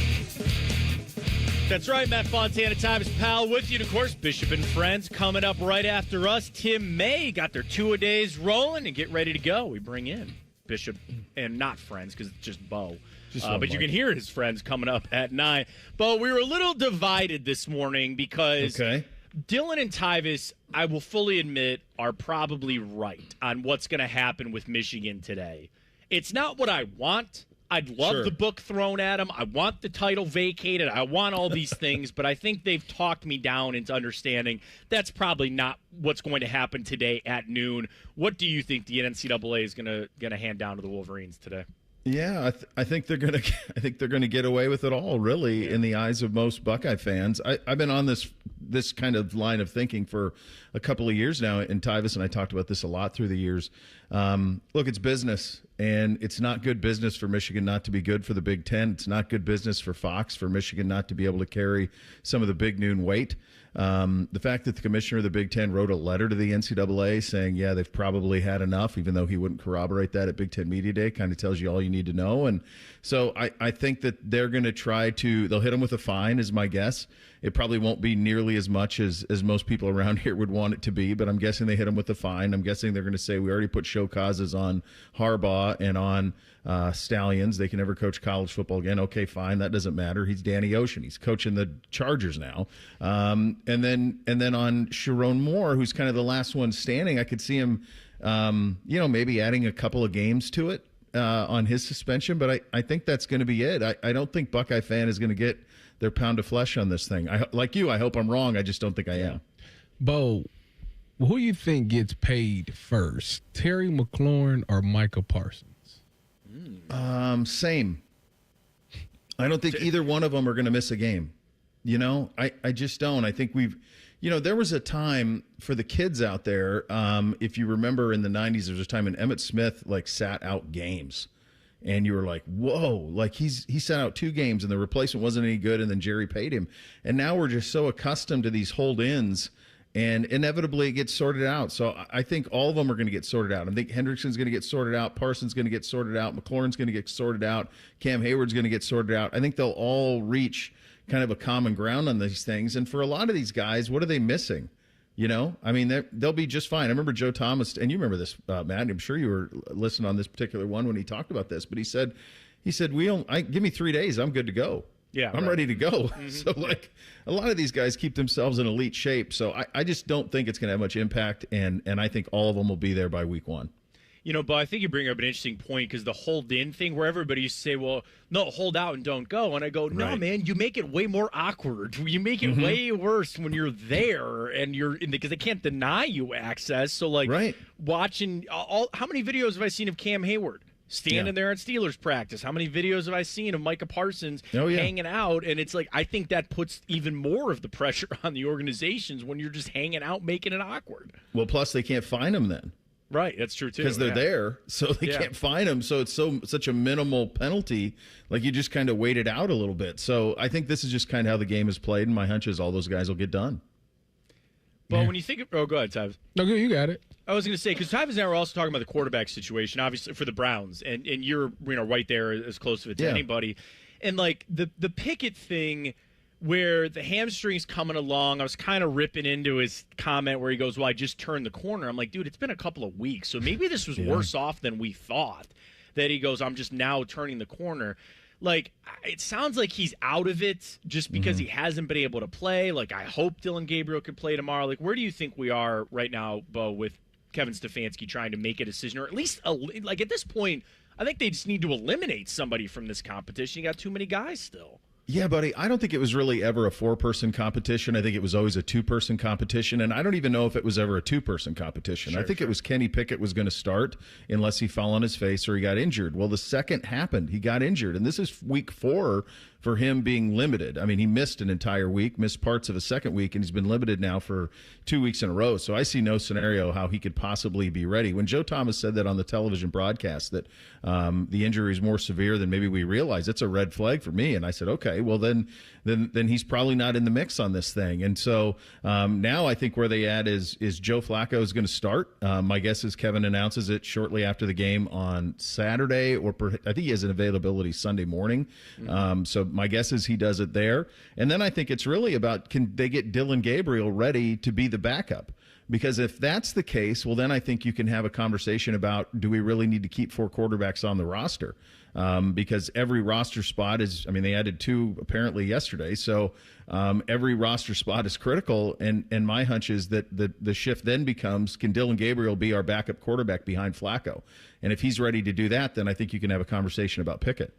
That's right, Matt Fontana, Tyvis Powell with you. And of course, Bishop and Friends coming up right after us. Tim May got their two-a-days rolling and get ready to go. We bring in Bishop and not Friends because it's just Bo. But you can hear his friends coming up at 9. Bo, we were a little divided this morning because Dylan and Tyvis, I will fully admit, are probably right on what's going to happen with Michigan today. It's not what I want. I'd love the book thrown at them. I want the title vacated. I want all these things, but I think they've talked me down into understanding that's probably not what's going to happen today at noon. What do you think the NCAA is going to hand down to the Wolverines today? Yeah, I think they're going to. I think they're going to get away with it all, really, in the eyes of most Buckeye fans. I've been on this kind of line of thinking for a couple of years now, and Tyvis and I talked about this a lot through the years. Look, it's business, and it's not good business for Michigan not to be good for the Big Ten. It's not good business for Fox for Michigan not to be able to carry some of the big noon weight. The fact that the commissioner of the Big Ten wrote a letter to the NCAA saying, yeah, they've probably had enough, even though he wouldn't corroborate that at Big Ten Media Day, kind of tells you all you need to know. And so I think that they're going to they'll hit them with a fine, is my guess. It probably won't be nearly as much as most people around here would want it to be, but I'm guessing they hit them with a fine. I'm guessing they're going to say, we already put show causes on Harbaugh and on Stallions. They can never coach college football again. Okay, fine. That doesn't matter. He's Danny Ocean. He's coaching the Chargers now. And then on Sharon Moore, who's kind of the last one standing, I could see him, maybe adding a couple of games to it on his suspension. But I think that's going to be it. I don't think Buckeye fan is going to get their pound of flesh on this thing. Like you, I hope I'm wrong. I just don't think I am. Bo, who you think gets paid first, Terry McLaurin or Micah Parsons? Same. I don't think either one of them are going to miss a game. I just don't. I think there was a time for the kids out there. If you remember in the 90s, there was a time when Emmitt Smith sat out games. And you were like, whoa, he sat out 2 games and the replacement wasn't any good, and then Jerry paid him. And now we're just so accustomed to these hold-ins, and inevitably it gets sorted out. So I think all of them are going to get sorted out. I think Hendrickson's going to get sorted out. Parsons going to get sorted out. McLaurin's going to get sorted out. Cam Hayward's going to get sorted out. I think they'll all reach kind of a common ground on these things. And for a lot of these guys, what are they missing? They'll be just fine. I remember Joe Thomas, and you remember this, Matt. I'm sure you were listening on this particular one when he talked about this. But he said, give me 3 days, I'm good to go. Yeah, I'm ready to go. Mm-hmm. So a lot of these guys keep themselves in elite shape. So I just don't think it's going to have much impact. And I think all of them will be there by week 1. But I think you bring up an interesting point because the hold-in thing where everybody used to say, well, no, hold out and don't go. And I go, no, man, you make it way more awkward. You make it way worse when you're there and you're in because they can't deny you access. So, watching how many videos have I seen of Cam Hayward standing there at Steelers practice? How many videos have I seen of Micah Parsons hanging out? And it's I think that puts even more of the pressure on the organizations when you're just hanging out, making it awkward. Well, plus they can't find them then. Right, that's true too. Because they're there, so they can't fine them. So it's such a minimal penalty. You just kind of wait it out a little bit. So I think this is just kind of how the game is played, and my hunch is all those guys will get done. But when you think of, go ahead, Tyvis. No, you got it. I was going to say, because Tyvis and I were also talking about the quarterback situation, obviously for the Browns, and you're right there as close to it to anybody. And like the Pickett thing, where the hamstring's coming along, I was kind of ripping into his comment where he goes, well, I just turned the corner. I'm like, dude, it's been a couple of weeks, so maybe this was worse off than we thought. That he goes, I'm just now turning the corner. Like, it sounds like he's out of it just because he hasn't been able to play. Like, I hope Dylan Gabriel can play tomorrow. Like, where do you think we are right now, Bo, with Kevin Stefanski trying to make a decision? Or at least, like, at this point, I think they just need to eliminate somebody from this competition. You got too many guys still. Yeah, buddy, I don't think it was really ever a 4-person competition. I think it was always a 2-person competition, and I don't even know if it was ever a 2-person competition. I think it was Kenny Pickett was going to start unless he fell on his face or he got injured. Well, the second happened. He got injured, and this is week 4 for him being limited. I mean, he missed an entire week, missed parts of a second week, and he's been limited now for 2 weeks in a row. So I see no scenario how he could possibly be ready. When Joe Thomas said that on the television broadcast, that the injury is more severe than maybe we realize, it's a red flag for me. And I said, okay, well then he's probably not in the mix on this thing. And so now I think where they at is Joe Flacco is going to start. My guess is Kevin announces it shortly after the game on Saturday, or I think he has an availability Sunday morning. So my guess is he does it there. And then I think it's really about, can they get Dylan Gabriel ready to be the backup? Because if that's the case, well, then I think you can have a conversation about, do we really need to keep 4 quarterbacks on the roster? Because every roster spot is, I mean, they added 2 apparently yesterday. So every roster spot is critical. And my hunch is that the shift then becomes, can Dylan Gabriel be our backup quarterback behind Flacco? And if he's ready to do that, then I think you can have a conversation about Pickett.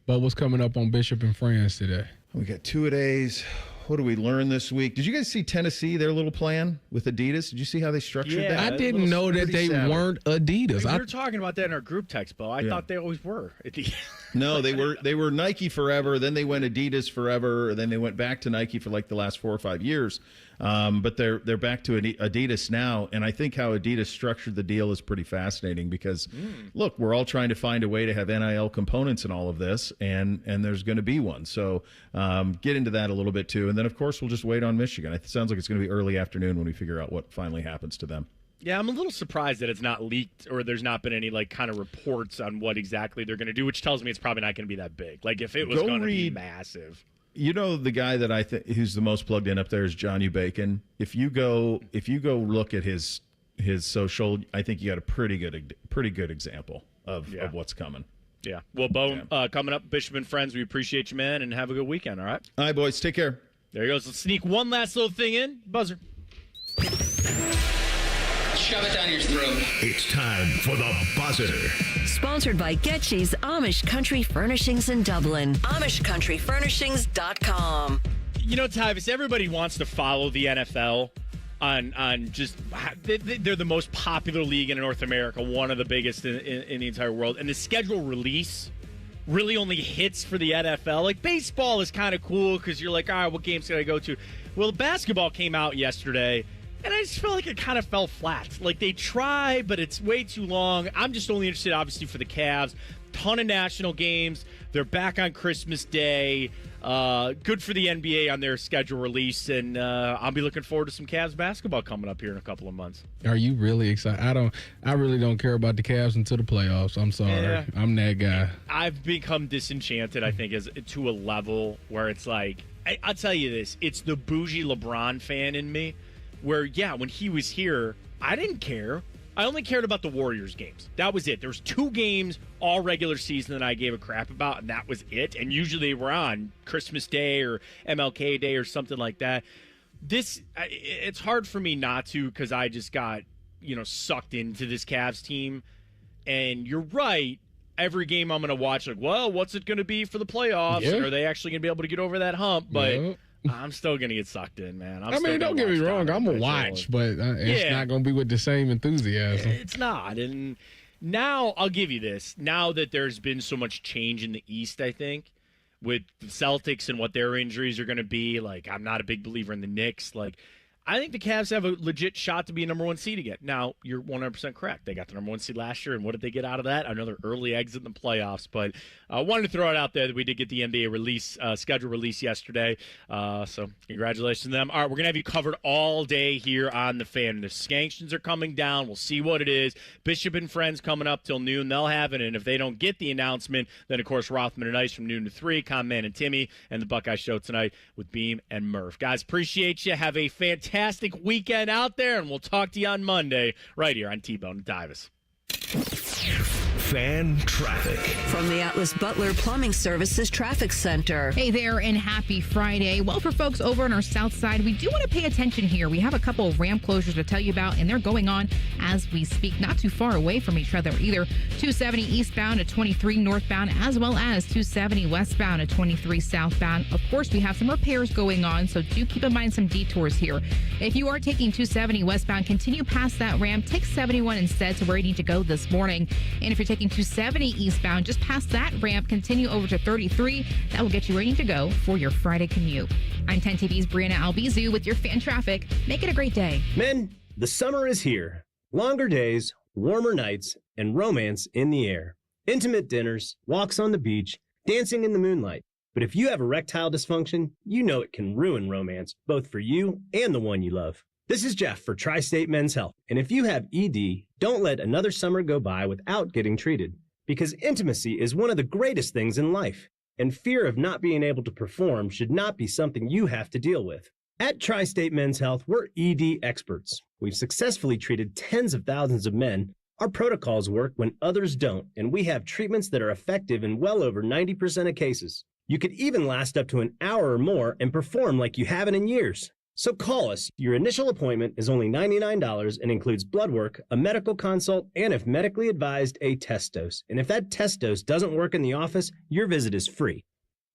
But what's coming up on Bishop and Friends today? We got 2-a-days. What do we learn this week? Did you guys see Tennessee, their little plan with Adidas? Did you see how they structured that? I didn't know that they weren't Adidas. We were talking about that in our group text, Bo. I thought they always were. No, they were Nike forever. Then they went Adidas forever. Then they went back to Nike for like the last 4 or 5 years. But they're back to Adidas now. And I think how Adidas structured the deal is pretty fascinating because, look, we're all trying to find a way to have NIL components in all of this, and there's going to be one. So get into that a little bit too. And then, of course, we'll just wait on Michigan. It sounds like it's going to be early afternoon when we figure out what finally happens to them. Yeah, I'm a little surprised that it's not leaked or there's not been any like kind of reports on what exactly they're going to do, which tells me it's probably not going to be that big. Like if it was going to be massive. You know, the guy that I think who's the most plugged in up there is John U. Bacon. If you go look at his social, I think you got a pretty good example of what's coming. Yeah. Well, Bo, coming up, Bishop and Friends, we appreciate you, man, and have a good weekend, all right? All right, boys. Take care. There he goes. Let's sneak one last little thing in. Buzzer. Shove it down your throat. It's time for the buzzer. Sponsored by Getchy's Amish Country Furnishings in Dublin. AmishCountryFurnishings.com. You know, Tyvis, everybody wants to follow the NFL on just they're the most popular league in North America, one of the biggest in the entire world. And the schedule release really only hits for the NFL. Like, baseball is kind of cool because you're like, all right, what games can I go to? Well, basketball came out yesterday, and I just felt like it kind of fell flat. Like, they try, but it's way too long. I'm just only interested, obviously, for the Cavs. Ton of national games. They're back on Christmas Day. Good for the NBA on their schedule release, and I'll be looking forward to some Cavs basketball coming up here in a couple of months. Are you really excited? I really don't care about the Cavs until the playoffs. I'm sorry. Yeah. I'm that guy. I've become disenchanted, I think, to a level where it's like, I'll tell you this, it's the bougie LeBron fan in me where, yeah, when he was here, I didn't care. I only cared about the Warriors games. That was it. There was 2 games all regular season that I gave a crap about, and that was it. And usually they were on Christmas Day or MLK Day or something like that. It's hard for me not to because I just got, sucked into this Cavs team. And you're right. Every game I'm going to watch, like, well, what's it going to be for the playoffs? Yeah. And are they actually going to be able to get over that hump? But I'm still going to get sucked in, man. Don't get me wrong. I'm going to watch, but it's not going to be with the same enthusiasm. It's not. And now I'll give you this. Now that there's been so much change in the East, I think, with the Celtics and what their injuries are going to be, like, I'm not a big believer in the Knicks. Like, I think the Cavs have a legit shot to be a number 1 seed again. Now, you're 100% correct. They got the number 1 seed last year, and what did they get out of that? Another early exit in the playoffs. But I wanted to throw it out there that we did get the NBA schedule release yesterday. So congratulations to them. All right, we're going to have you covered all day here on The Fan. The sanctions are coming down. We'll see what it is. Bishop and Friends coming up till noon. They'll have it, and if they don't get the announcement, then, of course, Rothman and Ice from noon to 3, Conman and Timmy, and the Buckeye Show tonight with Beam and Murph. Guys, appreciate you. Have a fantastic weekend out there, and we'll talk to you on Monday right here on T-Bone and Tyvis. Fan traffic. From the Atlas Butler Plumbing Services Traffic Center. Hey there, and happy Friday. Well, for folks over on our south side, we do want to pay attention here. We have a couple of ramp closures to tell you about, and they're going on as we speak, not too far away from each other either. 270 eastbound to 23 northbound, as well as 270 westbound to 23 southbound. Of course, we have some repairs going on, so do keep in mind some detours here. If you are taking 270 westbound, continue past that ramp. Take 71 instead to where you need to go this morning. And if you're taking 270 eastbound, just past that ramp, continue over to 33. That will get you ready to go for your Friday commute. I'm 10 TV's Brianna Albizu with your fan traffic. Make it a great day. Men, the summer is here. Longer days, warmer nights, and romance in the air. Intimate dinners, walks on the beach, dancing in the moonlight. But if you have erectile dysfunction, you know it can ruin romance, both for you and the one you love. This is Jeff for Tri-State Men's Health, and if you have ED, don't let another summer go by without getting treated, because intimacy is one of the greatest things in life, and fear of not being able to perform should not be something you have to deal with. At Tri-State Men's Health, we're ED experts. We've successfully treated tens of thousands of men. Our protocols work when others don't, and we have treatments that are effective in well over 90% of cases. You could even last up to an hour or more and perform like you haven't in years. So call us. Your initial appointment is only $99 and includes blood work, a medical consult, and if medically advised, a test dose. And if that test dose doesn't work in the office, your visit is free.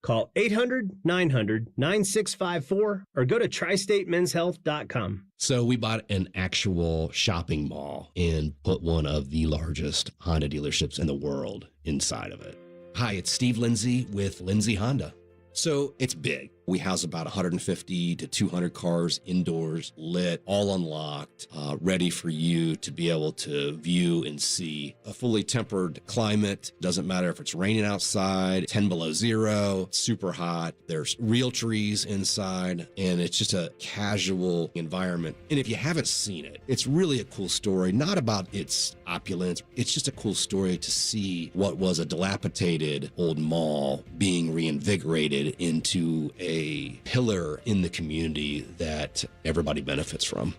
Call 800-900-9654 or go to tristatemenshealth.com. So we bought an actual shopping mall and put one of the largest Honda dealerships in the world inside of it. Hi, it's Steve Lindsay with Lindsay Honda. So it's big. We house about 150 to 200 cars indoors, lit, all unlocked, ready for you to be able to view and see. A fully tempered climate. Doesn't matter if it's raining outside, 10 below zero, super hot. There's real trees inside, and it's just a casual environment. And if you haven't seen it, it's really a cool story, not about its opulence. It's just a cool story to see what was a dilapidated old mall being reinvigorated into a pillar in the community that everybody benefits from.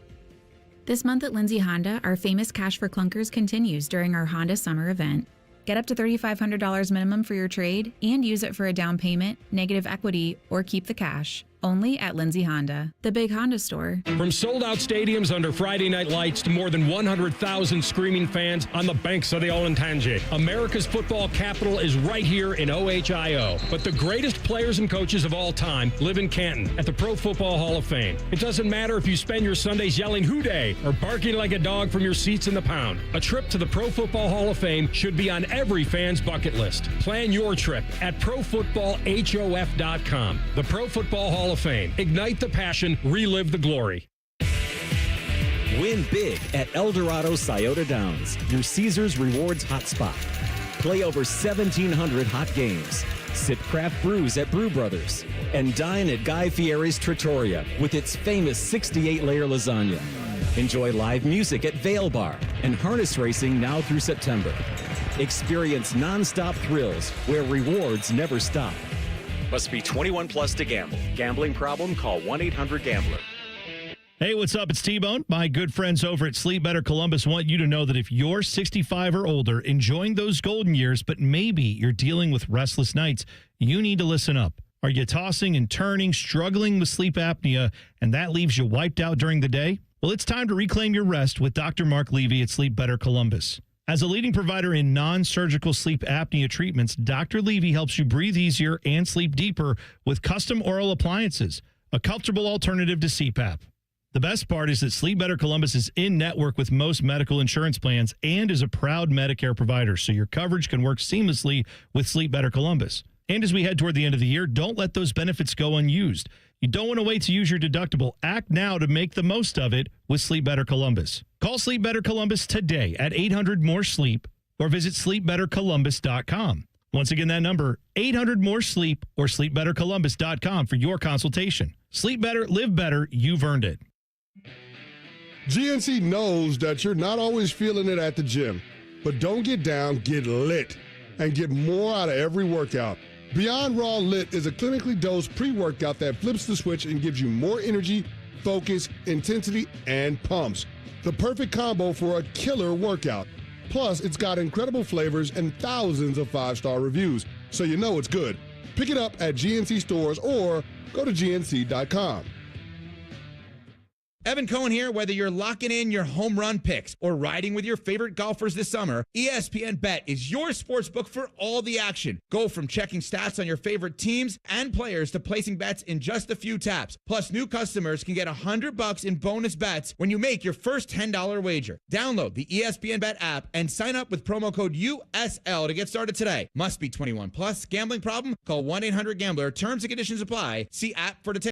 This month at Lindsay Honda, our famous Cash for Clunkers continues during our Honda Summer event. Get up to $3,500 minimum for your trade and use it for a down payment, negative equity, or keep the cash. Only at Lindsay Honda, the big Honda store. From sold-out stadiums under Friday night lights to more than 100,000 screaming fans on the banks of the Olentangy, America's football capital is right here in OHIO. But the greatest players and coaches of all time live in Canton at the Pro Football Hall of Fame. It doesn't matter if you spend your Sundays yelling "Hoo Day" or barking like a dog from your seats in the pound. A trip to the Pro Football Hall of Fame should be on every fan's bucket list. Plan your trip at ProFootballHof.com. The Pro Football Hall of Fame. Ignite the passion, relive the glory. Win big at Eldorado Scioto Downs, your Caesars Rewards hotspot. Play over 1,700 hot games. Sip craft brews at Brew Brothers. And dine at Guy Fieri's Trattoria with its famous 68-layer lasagna. Enjoy live music at Vail Bar and harness racing now through September. Experience nonstop thrills where rewards never stop. Must be 21 plus to gamble. Gambling problem? Call 1-800-GAMBLER. Hey, what's up? It's T-Bone. My good friends over at Sleep Better Columbus want you to know that if you're 65 or older, enjoying those golden years, but maybe you're dealing with restless nights, you need to listen up. Are you tossing and turning, struggling with sleep apnea, and that leaves you wiped out during the day? Well, it's time to reclaim your rest with Dr. Mark Levy at Sleep Better Columbus. As a leading provider in non-surgical sleep apnea treatments, Dr. Levy helps you breathe easier and sleep deeper with custom oral appliances, a comfortable alternative to CPAP. The best part is that Sleep Better Columbus is in network with most medical insurance plans and is a proud Medicare provider, so your coverage can work seamlessly with Sleep Better Columbus. And as we head toward the end of the year, don't let those benefits go unused. You don't want to wait to use your deductible. Act now to make the most of it with Sleep Better Columbus. Call Sleep Better Columbus today at 800-MORE-SLEEP or visit sleepbettercolumbus.com. Once again, that number, 800-MORE-SLEEP or sleepbettercolumbus.com for your consultation. Sleep better, live better, you've earned it. GNC knows that you're not always feeling it at the gym, but don't get down, get lit, and get more out of every workout. Beyond Raw Lit is a clinically dosed pre-workout that flips the switch and gives you more energy, focus, intensity, and pumps. The perfect combo for a killer workout. Plus, it's got incredible flavors and thousands of 5-star reviews, so you know it's good. Pick it up at GNC stores or go to gnc.com. Evan Cohen here. Whether you're locking in your home run picks or riding with your favorite golfers this summer, ESPN Bet is your sportsbook for all the action. Go from checking stats on your favorite teams and players to placing bets in just a few taps. Plus, new customers can get $100 in bonus bets when you make your first $10 wager. Download the ESPN Bet app and sign up with promo code USL to get started today. Must be 21 plus. Gambling problem? Call 1-800-GAMBLER. Terms and conditions apply. See app for details.